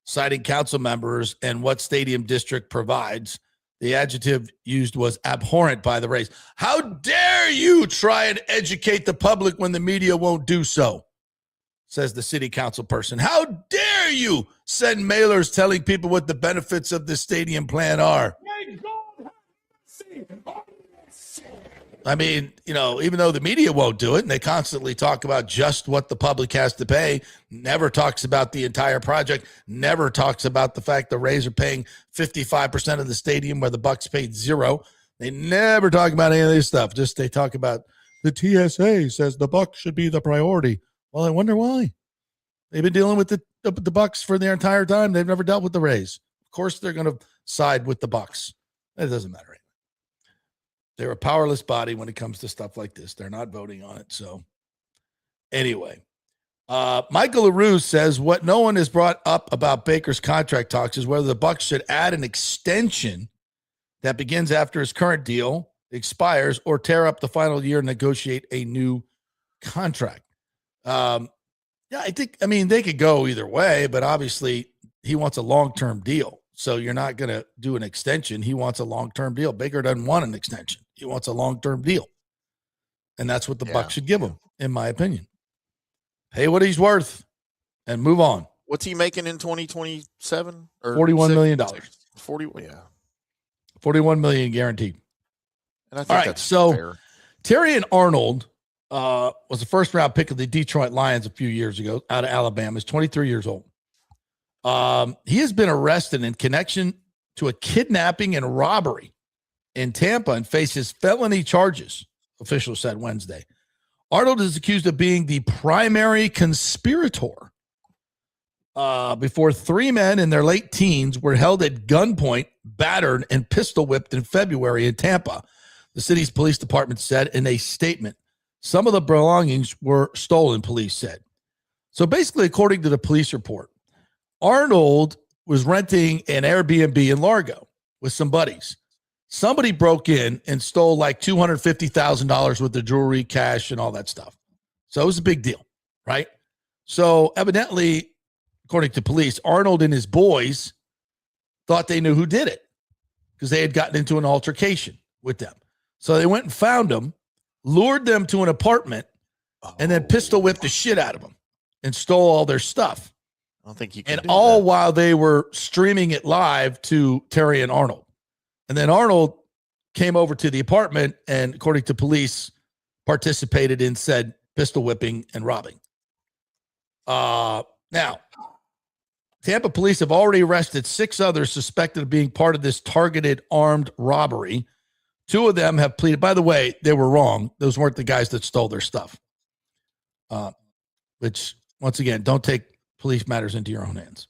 citing council members and what stadium district provides. The adjective used was abhorrent by the Rays. How dare you try and educate the public when the media won't do so, says the city council person. How dare you send mailers telling people what the benefits of the stadium plan are? I mean, you know, even though the media won't do it and they constantly talk about just what the public has to pay, never talks about the entire project, never talks about the fact the Rays are paying 55% of the stadium where the Bucks paid $0. They never talk about any of this stuff. Just they talk about the TSA says the Bucks should be the priority. Well, I wonder why. They've been dealing with the Bucks for their entire time. They've never dealt with the Rays. Of course, they're going to side with the Bucks. It doesn't matter. They're a powerless body when it comes to stuff like this. They're not voting on it. So anyway, Michael LaRue says what no one has brought up about Baker's contract talks is whether the Bucs should add an extension that begins after his current deal expires or tear up the final year and negotiate a new contract. Yeah, I mean, they could go either way, but obviously he wants a long-term deal. So you're not going to do an extension. He wants a long-term deal. Baker doesn't want an extension. He wants a long-term deal. And that's what the Bucs should give him, in my opinion. Pay what he's worth and move on. What's he making in 2027? $41 million. 40, yeah. $41 million guaranteed. And I think all right, that's so fair. Terrion Arnold was a first-round pick of the Detroit Lions a few years ago out of Alabama. He's 23 years old. He has been arrested in connection to a kidnapping and robbery in Tampa and faces felony charges, officials said Wednesday. Arnold is accused of being the primary conspirator before three men in their late teens were held at gunpoint, battered, and pistol whipped in February in Tampa, the city's police department said in a statement. Some of the belongings were stolen, police said. So basically, according to the police report, Arnold was renting an Airbnb in Largo with some buddies. Somebody broke in and stole like $250,000 worth of jewelry, cash, and all that stuff. So it was a big deal, right? So evidently, according to police, Arnold and his boys thought they knew who did it because they had gotten into an altercation with them. So they went and found them, lured them to an apartment, and then pistol whipped the shit out of them and stole all their stuff. I don't think you can. And all that while they were streaming it live to Terry and Arnold. And then Arnold came over to the apartment and, according to police, participated in said pistol whipping and robbing. Now, Tampa police have already arrested 6 others suspected of being part of this targeted armed robbery. 2 of them have pleaded. By the way, they were wrong. Those weren't the guys that stole their stuff. Which, once again, don't take police matters into your own hands.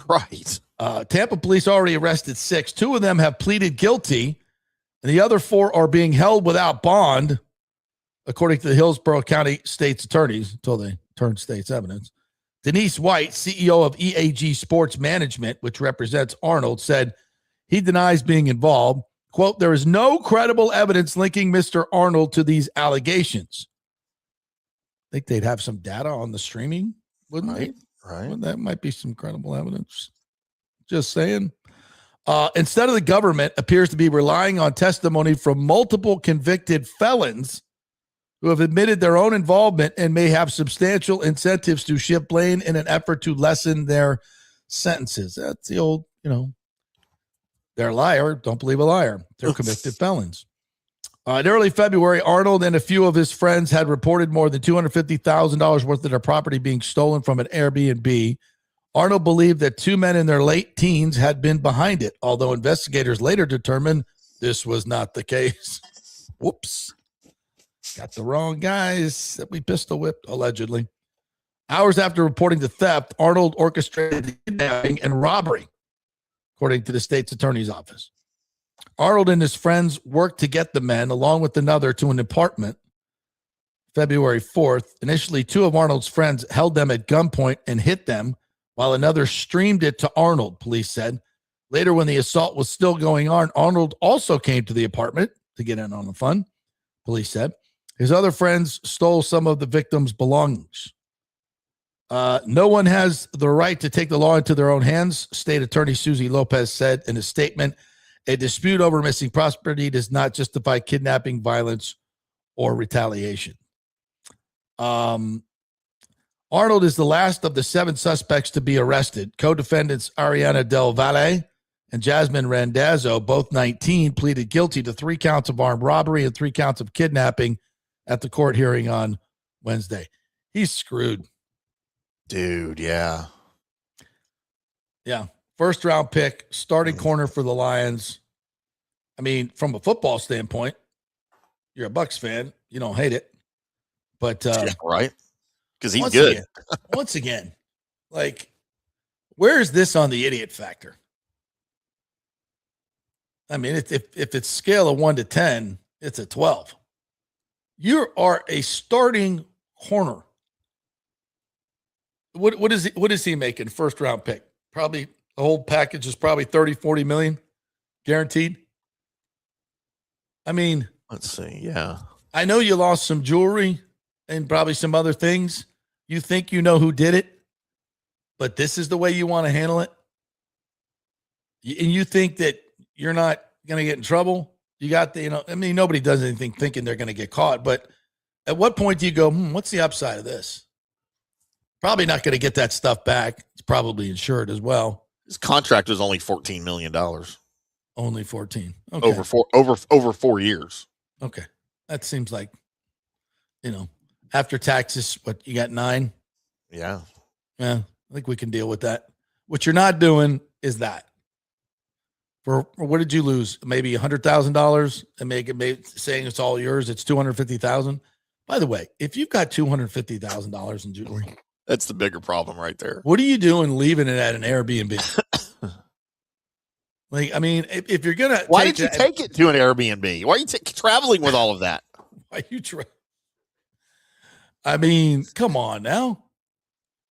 Right. Tampa police already arrested 6. 2 of them have pleaded guilty, and the other 4 are being held without bond, according to the Hillsborough County State's attorneys, until they turn state's evidence. Denise White, CEO of EAG Sports Management, which represents Arnold, said he denies being involved. Quote, there is no credible evidence linking Mr. Arnold to these allegations. I think they'd have some data on the streaming, wouldn't they? Right. Well, that might be some credible evidence. Just saying. Instead of the government appears to be relying on testimony from multiple convicted felons who have admitted their own involvement and may have substantial incentives to shift blame in an effort to lessen their sentences. That's the old, they're a liar. Don't believe a liar. They're convicted felons. In early February, Arnold and a few of his friends had reported more than $250,000 worth of their property being stolen from an Airbnb. Arnold believed that 2 men in their late teens had been behind it, although investigators later determined this was not the case. Whoops. Got the wrong guys that we pistol whipped, allegedly. Hours after reporting the theft, Arnold orchestrated the kidnapping and robbery, according to the state's attorney's office. Arnold and his friends worked to get the men, along with another, to an apartment February 4th. Initially, 2 of Arnold's friends held them at gunpoint and hit them, while another streamed it to Arnold, police said. Later, when the assault was still going on, Arnold also came to the apartment to get in on the fun, police said. His other friends stole some of the victims' belongings. No one has the right to take the law into their own hands, State Attorney Susie Lopez said in a statement. A dispute over missing property does not justify kidnapping, violence, or retaliation. Arnold is the last of the 7 suspects to be arrested. Co-defendants Ariana Del Valle and Jasmine Randazzo, both 19, pleaded guilty to 3 counts of armed robbery and 3 counts of kidnapping at the court hearing on Wednesday. He's screwed. Dude, yeah. Yeah. First round pick, starting corner for the Lions. I mean, from a football standpoint, you're a Bucs fan. You don't hate it. But right. Because he's good. Once again, like, where is this on the idiot factor? I mean, if it's scale of 1 to 10, It's a 12. You are a starting corner. What is he making? First round pick. Probably the whole package is probably 30, 40 million guaranteed. I mean, let's see. Yeah. I know you lost some jewelry and probably some other things. You think you know who did it, but this is the way you want to handle it. And you think that you're not going to get in trouble. You got nobody does anything thinking they're going to get caught. But at what point do you go, what's the upside of this? Probably not going to get that stuff back. It's probably insured as well. His contract was only $14 million. Only 14. Okay. Over 4 years. Okay. That seems like, after taxes, what, you got 9? Yeah. Yeah. I think we can deal with that. What you're not doing is that. For what did you lose? Maybe $100,000 and make it saying it's all yours. It's $250,000. By the way, if you've got $250,000 in jewelry, that's the bigger problem right there. What are you doing leaving it at an Airbnb? Like, I mean, if you're gonna, why did you take it to an Airbnb? Why are you traveling with all of that? Why you I mean, come on now.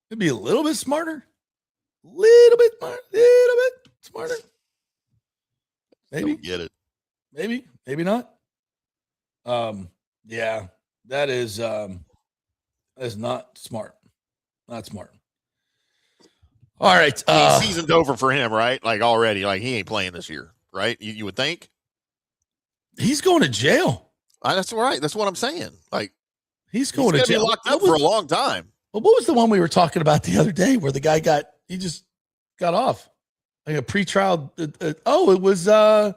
It'd be a little bit smarter. Little bit smarter. Maybe get it. Maybe not. Yeah, that is not smart. Not smart. All right. Season's over for him, right? Like already, like he ain't playing this year, right? You would think he's going to jail. That's right. That's what I'm saying. Like he's going to jail. Be locked up for a long time. Well, what was the one we were talking about the other day where the guy just got off? Like a pretrial. It was the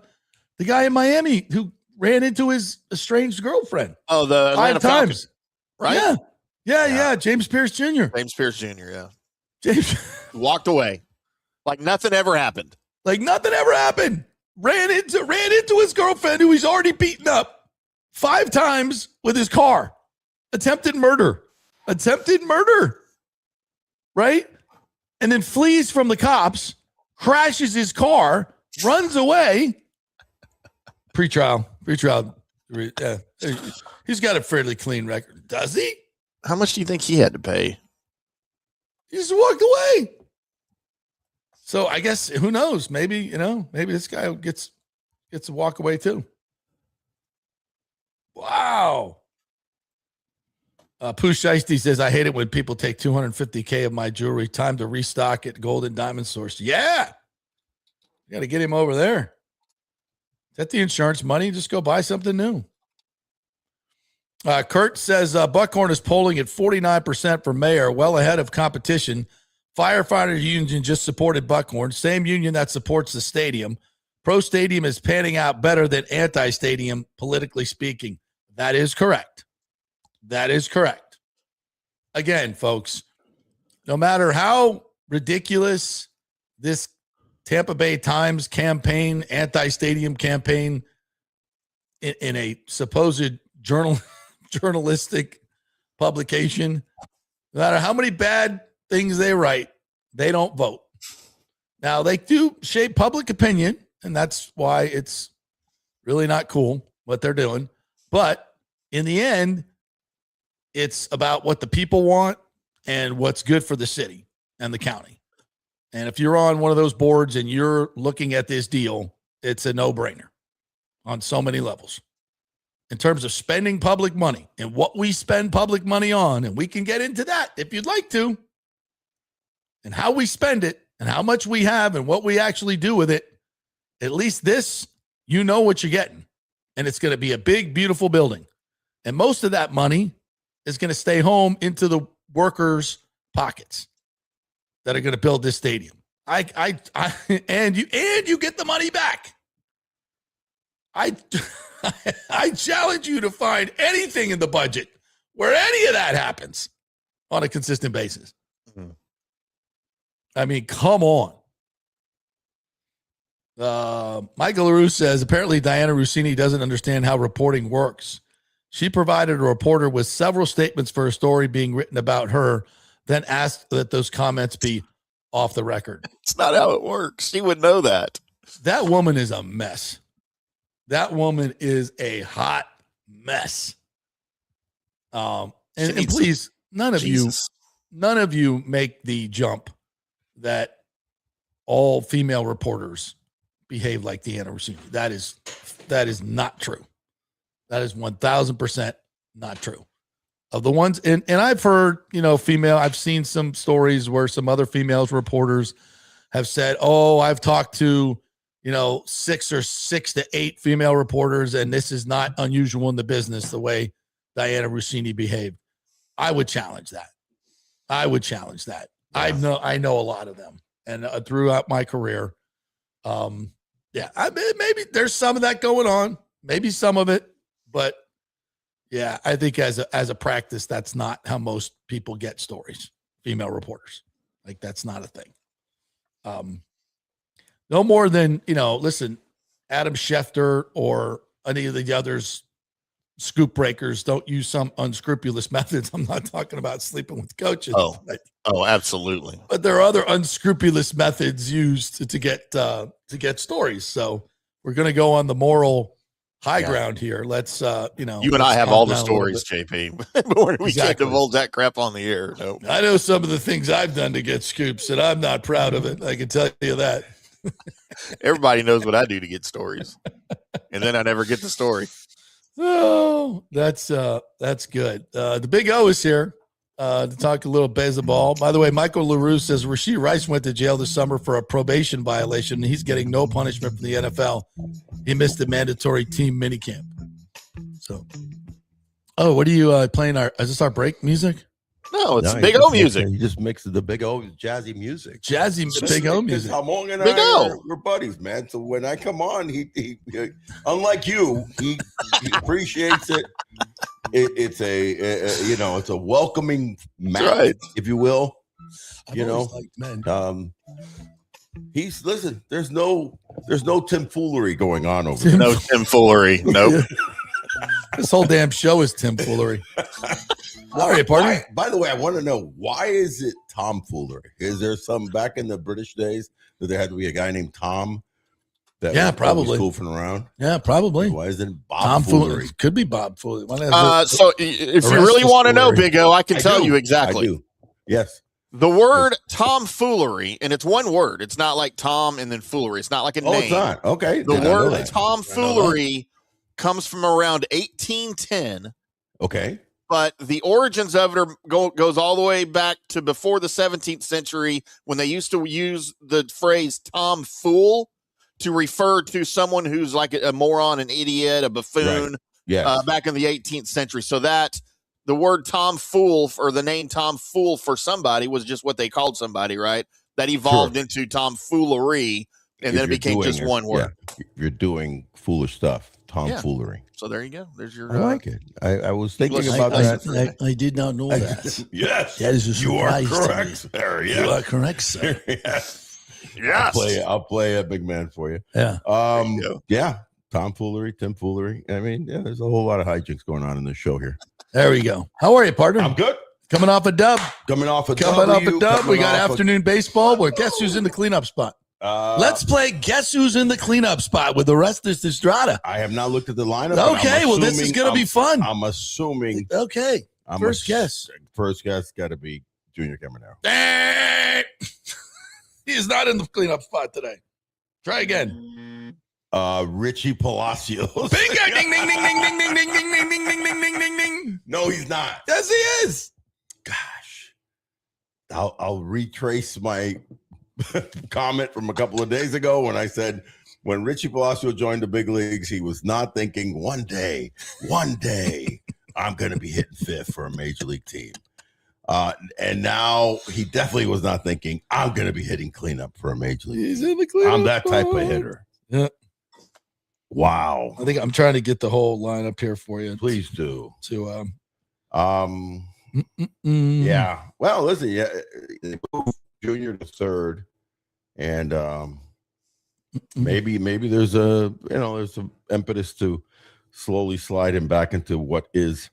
guy in Miami who ran into his estranged girlfriend. Oh, the Atlanta 5 times, right? Yeah. James Pierce Jr. Yeah. James walked away like nothing ever happened. Ran into his girlfriend who he's already beaten up 5 times with his car. Attempted murder. Right? And then flees from the cops. Crashes his car, runs away. Pretrial. Yeah. He's got a fairly clean record. Does he? How much do you think he had to pay? He just walked away. So I guess, who knows? Maybe this guy gets to walk away too. Wow. Pooh Shiesty says, I hate it when people take $250K of my jewelry. Time to restock at Gold and Diamond Source. Yeah. You got to get him over there. Is that the insurance money? Just go buy something new. Kurt says, Buckhorn is polling at 49% for mayor, well ahead of competition. Firefighter union just supported Buckhorn. Same union that supports the stadium. Pro stadium is panning out better than anti-stadium, politically speaking. That is correct. Again, folks, no matter how ridiculous this Tampa Bay Times campaign, anti-stadium campaign in a supposed journalistic publication, no matter how many bad things they write, they don't vote. Now, they do shape public opinion, and that's why it's really not cool what they're doing. But in the end, it's about what the people want and what's good for the city and the county. And if you're on one of those boards and you're looking at this deal, it's a no-brainer on so many levels. In terms of spending public money and what we spend public money on, and we can get into that if you'd like to, and how we spend it and how much we have and what we actually do with it, at least this, you know what you're getting. And it's going to be a big, beautiful building. And most of that money is going to stay home into the workers' pockets that are going to build this stadium. And you get the money back. I challenge you to find anything in the budget where any of that happens on a consistent basis. Mm-hmm. I mean, come on. Michael LaRue says, apparently Diana Rossini doesn't understand how reporting works. She provided a reporter with several statements for a story being written about her, then asked that those comments be off the record. It's not how it works. She would know that. That woman is a mess. That woman is a hot mess. And please, none of you make the jump that all female reporters behave like Deanna Rossini. That is not true. That is 1,000% not true. Of the ones, and I've heard, I've seen some stories where some other females reporters have said, oh, I've talked to, 6 to 8 female reporters, and this is not unusual in the business, the way Diana Rossini behaved. I would challenge that. Yeah. I know a lot of them, and throughout my career, maybe there's some of that going on, maybe some of it, but yeah, I think as a practice, that's not how most people get stories. Female reporters, like that's not a thing. No more than listen, Adam Schefter or any of the others, scoop breakers, don't use some unscrupulous methods. I'm not talking about sleeping with coaches. Oh, absolutely. But there are other unscrupulous methods used to get stories. So we're going to go on the moral high ground here. Let's you and I have all the stories, JP. We can't divulge that crap on the air. No. I know some of the things I've done to get scoops, and I'm not proud of it. I can tell you that. Everybody knows what I do to get stories, and then I never get the story. Oh, that's good. The Big O is here to talk a little baseball. By the way, Michael LaRue says Rashee Rice went to jail this summer for a probation violation, and he's getting no punishment from the NFL. He missed the mandatory team minicamp. So, what are you playing? Is this our break music? No, it's Big O music. You just mix the Big O jazzy music. Big O music. Hamon and Big O. We're buddies, man. So when I come on, he unlike you, he appreciates it. It's a welcoming magnet, if you will. Listen. There's no tomfoolery going on over there. No tomfoolery. Nope. This whole damn show is tomfoolery. All right, partner. By the way, I want to know, why is it tomfoolery? Is there some back in the British days that there had to be a guy named Tom? Probably goofing around. Yeah, probably. Why isn't it Bob Foolery? Could be Bob Foolery. So if you really want to know, Big O, I can tell you exactly. I do. Yes. The word tomfoolery, and it's one word. It's not like Tom and then foolery. It's not like a name. It's not. Okay. The word tomfoolery comes from around 1810. Okay. But the origins of it goes all the way back to before the 17th century, when they used to use the phrase Tom Fool to refer to someone who's like a moron, an idiot, a buffoon. Right. Yeah. Back in the 18th century. So that the word Tom Fool or the name Tom Fool for somebody was just what they called somebody, right? That evolved into tomfoolery, and then it became just one word. Yeah. You're doing foolish stuff. Tomfoolery. So there you go. There's your. I like it. I was thinking about that. I did not know that. Yes, that is a surprise. You are correct, sir. Yes. You are correct, sir. Yes. I'll play a big man for you. Yeah. Yeah. Tomfoolery, Timfoolery. I mean, there's a whole lot of hijinks going on in this show here. There we go. How are you, partner? I'm good. Coming off a dub. We got afternoon baseball. Well, guess who's in the cleanup spot? Let's play Guess Who's in the Cleanup Spot with Orestes Destrade. I have not looked at the lineup. Okay, well, this is going to be fun. I'm assuming. Okay, first guess. First guess got to be Junior Caminero. He is not in the cleanup spot today. Try again. Richie Palacios. Bingo! Ding, ding, ding, ding, ding, ding, ding, ding, ding, ding, ding, ding, ding, ding, ding. No, he's not. Yes, he is. Gosh. I'll retrace my comment from a couple of days ago when I said when Richie Palacios joined the big leagues, he was not thinking one day I'm going to be hitting fifth for a major league team. And now he definitely was not thinking I'm going to be hitting cleanup for a major league. He's in the cleanup. I'm that type of hitter. Yeah. Wow. I think I'm trying to get the whole lineup here for you. Please do. Yeah. Well, listen, Junior to third, and maybe there's there's some impetus to slowly slide him back into what is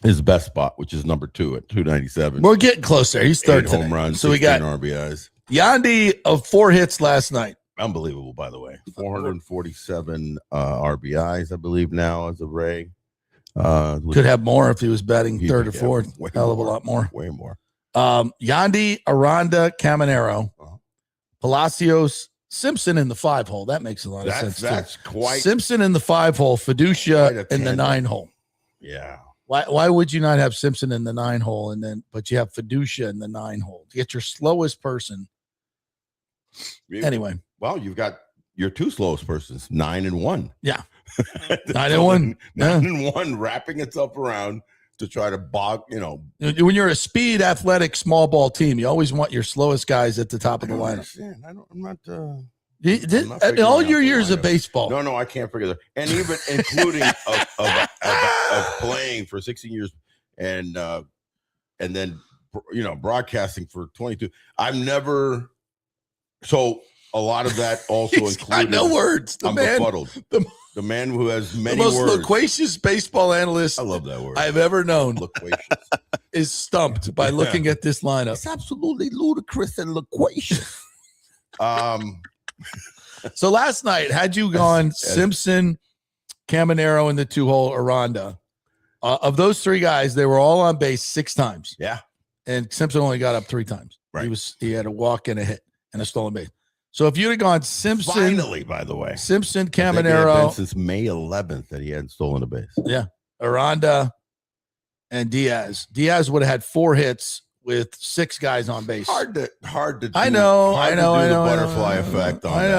his best spot, which is number 2 at 297. We're getting closer. He's third today. Home runs, so we got RBIs. Yandy of 4 hits last night. Unbelievable, by the way. 447 RBIs, I believe, now as a Ray. Could have more if he was batting third or fourth. Hell of a lot more. Way more. Yandy, Aranda, Caminero, Palacios, Simpson in the 5 hole. That makes a lot of sense. That's quite Simpson in the 5 hole, Fiducia in the 9 hole. Yeah. Why would you not have Simpson in the 9 hole but you have Fiducia in the 9 hole to get your slowest person? Anyway, well, you've got your 2 slowest persons, 9 and 1. Yeah, 9 and 1, 9 and 1, wrapping itself around to try to bog. When you're a speed, athletic, small ball team, you always want your slowest guys at the top of the lineup. I'm not. All your years of baseball. No, I can't figure that. And even including of playing for 16 years and then broadcasting for 22. I've never. So a lot of that also included. No words. I'm befuddled. The man who has many the most words. loquacious baseball analyst I love that word. I've ever known Loquacious. is stumped by looking at this lineup. It's absolutely ludicrous and loquacious. So last night, had you gone Simpson, Caminero in the 2 hole, Aranda, of those 3 guys, they were all on base 6 times. Yeah. And Simpson only got up 3 times. Right. He had a walk and a hit and a stolen base. So if you'd have gone Simpson, Finally, by the way, Simpson, I think it had Caminero, been since May 11th that he hadn't stolen a base. yeah, Aranda, and Diaz. Diaz would have had 4 hits with 6 guys on base. Hard to. Do, I know. The butterfly effect on I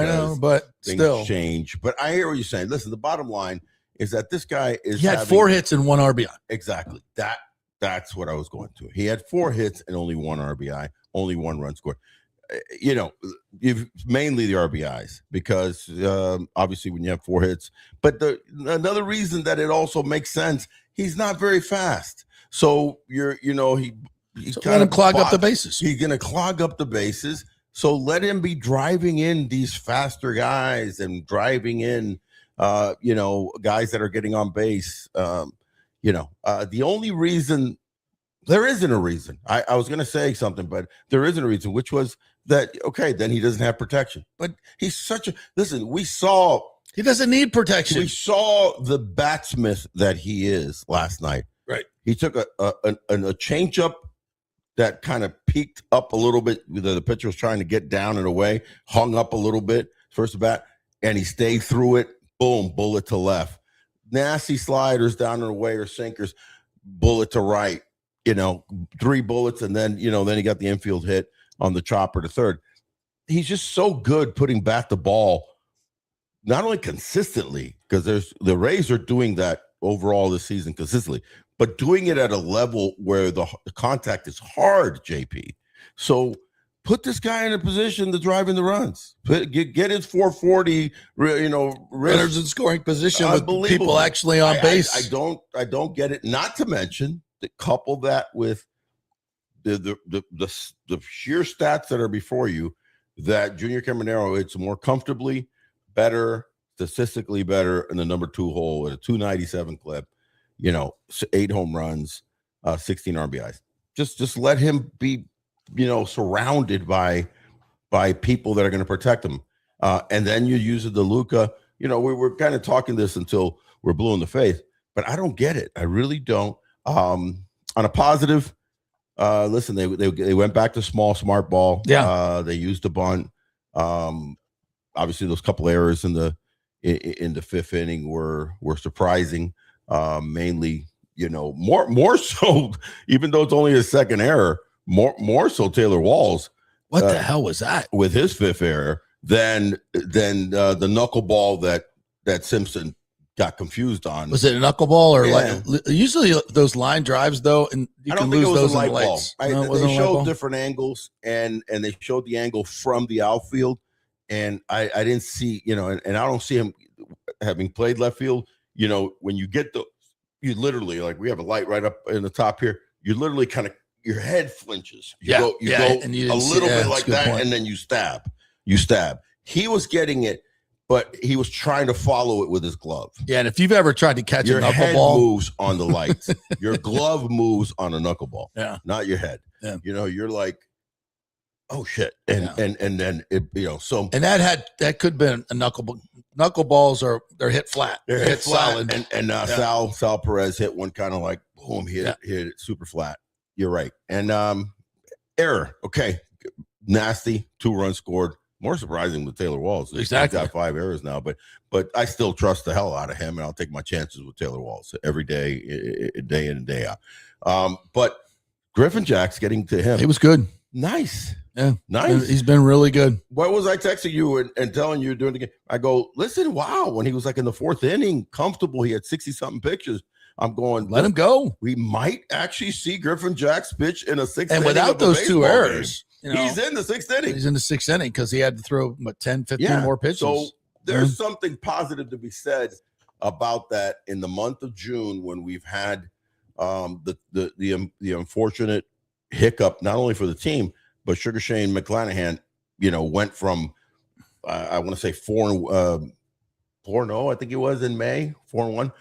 know, but things still change. But I hear what you're saying. Listen, the bottom line is that this guy is. He had 4 hits and 1 RBI. Exactly. That's what I was going to. He had 4 hits and only 1 RBI, only 1 run scored. You've mainly the RBIs because obviously when you have 4 hits, but another reason that it also makes sense, he's not very fast. So let him clog up the bases. He's going to clog up the bases. So let him be driving in these faster guys and driving in, guys that are getting on base. The only reason there isn't a reason. I was going to say something, but there isn't a reason, which was that, okay, then he doesn't have protection. But he's listen, he doesn't need protection. We saw the batsmith that he is last night. Right. He took a changeup that kind of peaked up a little bit. The pitcher was trying to get down and away, hung up a little bit, first bat, and he stayed through it. Boom, bullet to left. Nasty sliders down and away or sinkers, bullet to right. 3 bullets, and then he got the infield hit on the chopper to third. He's just so good putting back the ball, not only consistently, because the Rays are doing that overall this season consistently, but doing it at a level where the contact is hard, JP. So put this guy in a position to drive in the runs. Get his 440, runners in scoring position with people actually on base. I don't get it. Not to mention that couple that with the sheer stats that are before you, that Junior Caminero, it's more comfortably better, statistically better in the number 2 hole at a 297 clip, 8 home runs, 16 RBIs. Just let him be, surrounded by people that are going to protect him. And then you use the Luka. We were kind of talking this until we're blue in the face, but I don't get it. I really don't. On a positive, listen, they went back to small, smart ball. Yeah. They used a bunt. Obviously, those couple errors in the 5th inning were surprising. Mainly, more so, even though it's only his 2nd error, more so Taylor Walls. What the hell was that with his 5th error than the knuckleball that Simpson got confused on? Was it a knuckleball or usually those line drives though, and you can lose those in the lights. They showed different angles and they showed the angle from the outfield, and I didn't see, and I don't see him having played left field. When you get you literally, like, we have a light right up in the top here. You literally kind of, your head flinches. You go and a little bit like that, point. And then you stab. He was getting it, but he was trying to follow it with his glove. Yeah, and if you've ever tried to catch a knuckleball, your head moves on the lights. Your glove moves on a knuckleball. Yeah, not your head. Yeah, you're like, Oh shit! And then it, so and that could have been a knuckleballs are they're hit flat. They're hit flat. solid. And Sal Perez hit one kind of like boom, hit it super flat. You're right. And error. Okay, nasty 2 runs scored. More surprising with Taylor Walls. Exactly. He's got 5 errors now, but I still trust the hell out of him, and I'll take my chances with Taylor Walls every day, day in and day out. But Griffin Jack's getting to him. He was good. Nice. Yeah. Nice. He's been really good. What was I texting you and telling you during the game? I go, listen, wow. When he was like in the 4th inning, comfortable, he had 60-something pitches. I'm going, let him go. We might actually see Griffin Jack's pitch in a 6th inning. And without those 2 errors, he's in the 6th inning. He's in the 6th inning because he had to throw 10, 15 more pitches. So there's something positive to be said about that in the month of June when we've had the unfortunate hiccup, not only for the team, but Sugar Shane McClanahan, went from I want to say 4-0, I think it was in May, 4-1,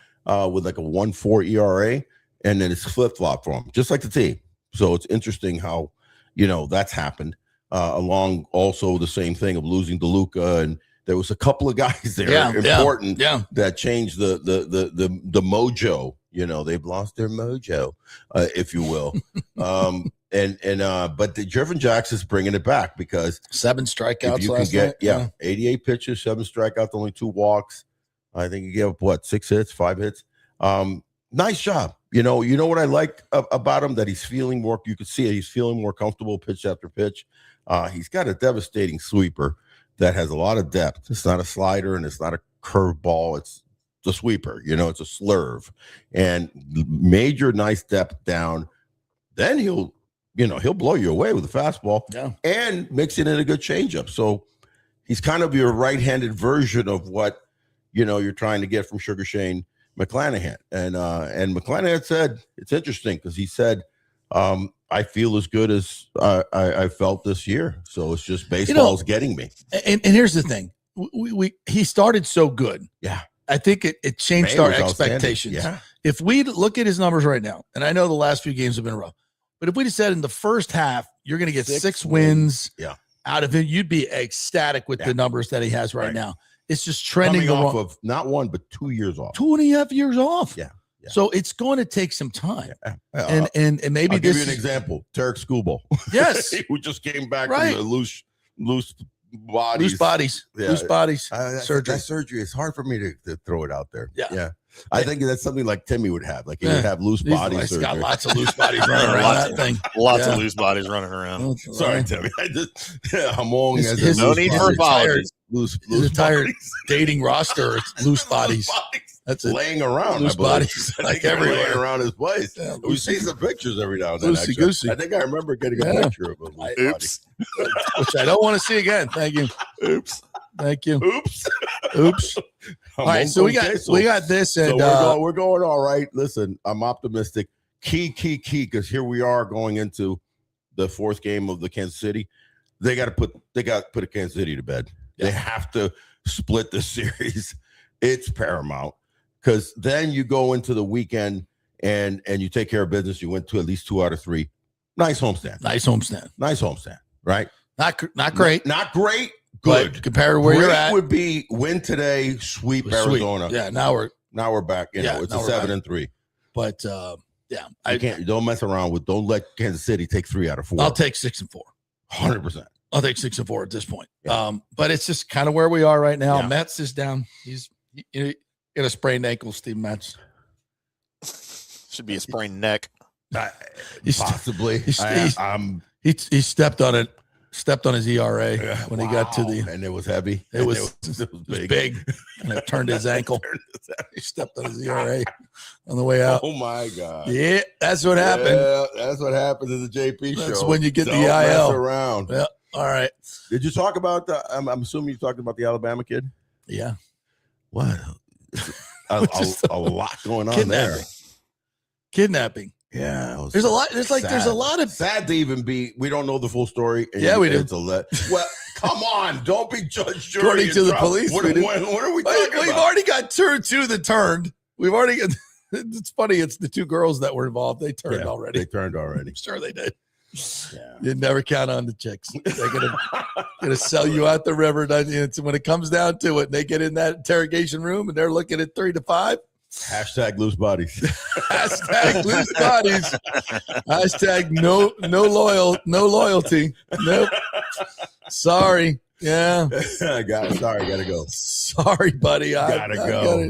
with like a 1.4 ERA, and then it's flip-flop for him, just like the team. So it's interesting how that's happened. Along also the same thing of losing DeLuca, and there was a couple of guys there important that changed the mojo. They've lost their mojo, if you will. But the Griffin Jackson is bringing it back because 7 strikeouts. If you can get 88 pitches, 7 strikeouts, only 2 walks. I think he gave up 6 hits, 5 hits. Nice job. You know what I like about him, that he's feeling more. You could see it. He's feeling more comfortable pitch after pitch. He's got a devastating sweeper that has a lot of depth. It's not a slider and it's not a curveball. It's the sweeper. It's a slurve, and major nice depth down. Then he'll blow you away with a fastball and mixing in a good changeup. So he's kind of your right-handed version of what you're trying to get from Sugar Shane McClanahan. And McClanahan said, it's interesting because he said, I feel as good as I felt this year. So it's just baseball's getting me. And here's the thing. He started so good. Yeah. I think it changed our expectations. Yeah. If we look at his numbers right now, and I know the last few games have been rough, but if we just said in the first half, you're going to get 6 wins out of it, you'd be ecstatic with the numbers that he has right now. It's just trending coming off of not 1, but 2 years off. 2.5 years off. Yeah. So it's going to take some time. And maybe I'll give you an example. Tarek Skubal. Yes. Who just came back from the loose bodies. Loose bodies. Surgery. That surgery. It's hard for me to throw it out there. Yeah. I think that's something like Timmy would have. Like he would have loose bodies. He's got lots of loose bodies running around that thing. Lots of loose bodies running around. Sorry, Timmy. I'm long as no need for apologies. Loose entire bodies. dating roster. It's loose bodies. That's laying around. Loose bodies like everywhere around his place. Yeah, we see some pictures every now and then. Loosey goosey. I think I remember getting a picture of him. Oops. Which I don't want to see again. Thank you. Oops. Thank you. Oops. All right, so we got this, and so we're going all right. Listen, I'm optimistic. Key, because here we are going into the 4th game of the Kansas City. They got to put a Kansas City to bed. Yeah. They have to split the series. It's paramount, because then you go into the weekend and you take care of business. You went to at least 2 out of 3. Nice homestand. Right? Not great. Not great. Good. But compared to where you're at, would be win today, sweep Arizona. Yeah, now we're back. It's a 7-3. But I can't. Don't mess around with. Don't let Kansas City take 3 out of 4. I'll take 6-4. 100%. I'll take 6-4 at this point. Yeah. But it's just kind of where we are right now. Yeah. Metz is down. He's got a sprained ankle. Steve Metz should be a sprained neck. Possibly. He stepped on it. Stepped on his ERA when he got to and it was heavy. It was big, and it turned his ankle. He stepped on his ERA on the way out. Oh my God! Yeah, that's what happened. Yeah, that's what happens in the JP show. That's when you get Don't the IL mess around. Yeah. All right. Did you talk about the? I'm assuming you talked about the Alabama kid. Yeah. What? a lot going on there. Kidnapping. Yeah, there's a lot. There's a lot of sad to even be. We don't know the full story. Yeah, we do. Well, come on, don't be judge, jury, according to the police. What are we talking about? We've already got two that turned. We've already. It's funny. It's the 2 girls that were involved. They turned already. They turned already. I'm sure they did. You never count on the chicks. They're gonna sell you out the river. When it comes down to it, they get in that interrogation room and they're looking at 3 to 5. Hashtag loose bodies. Hashtag loose bodies. Hashtag no loyalty. Nope. Sorry. Yeah. Sorry, gotta go. Sorry, buddy. Gotta go.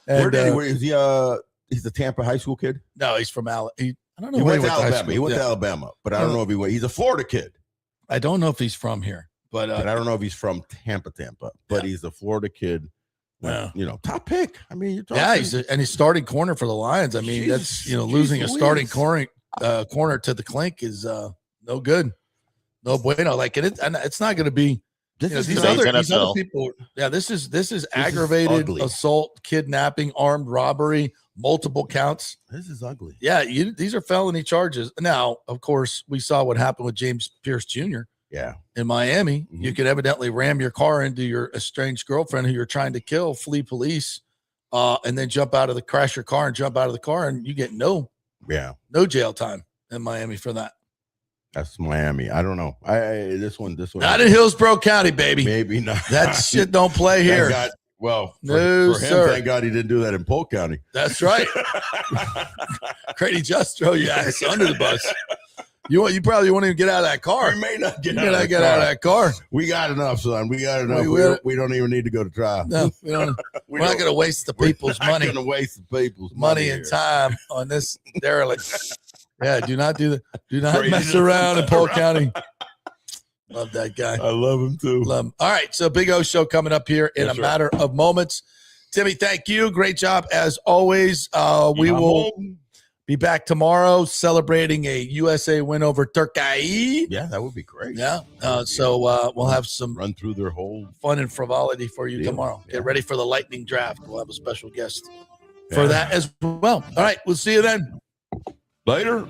And, Where did he? Is he? He's a Tampa high school kid. No, he's from Alabama. I don't know. He where went to high Alabama. school. He went to Alabama, but I don't know if he went. He's a Florida kid. I don't know if he's from here, but I don't know if he's from Tampa. But he's a Florida kid. Yeah. Top pick. I mean, you're talking. Yeah, he's starting corner for the Lions. I mean, that's losing a starting corner to the clink is no good, no bueno. Like it's not going to be. These other people. Yeah, this is aggravated assault, kidnapping, armed robbery, multiple counts. This is ugly. Yeah, these are felony charges. Now, of course, we saw what happened with James Pierce Jr. Yeah, in Miami, you could evidently ram your car into your estranged girlfriend who you're trying to kill, flee police, and then crash your car and jump out of the car, and you get no jail time in Miami for that. That's Miami. I don't know. This one. Not in Hillsborough County, baby. Maybe not. That shit don't play here. For no, him, sir. Thank God he didn't do that in Polk County. That's right. Grady just throw your ass under the bus. You probably won't even get out of that car. We may not get out of that car. We got enough, son. We got enough. We don't even need to go to trial. No, we don't. We're not going to waste the people's money. We're going to waste the people's money and time on this derelict. Yeah, do not do that. Do not mess around in Polk County. Love that guy. I love him too. Love him. All right, so Big O show coming up here in a matter of moments. Timmy, thank you. Great job as always. We will be back tomorrow celebrating a USA win over Turkey. Yeah, that would be great. Yeah. So we'll have some run through their whole fun and frivolity for you tomorrow. Get ready for the lightning draft. We'll have a special guest for that as well. All right, we'll see you then. Later.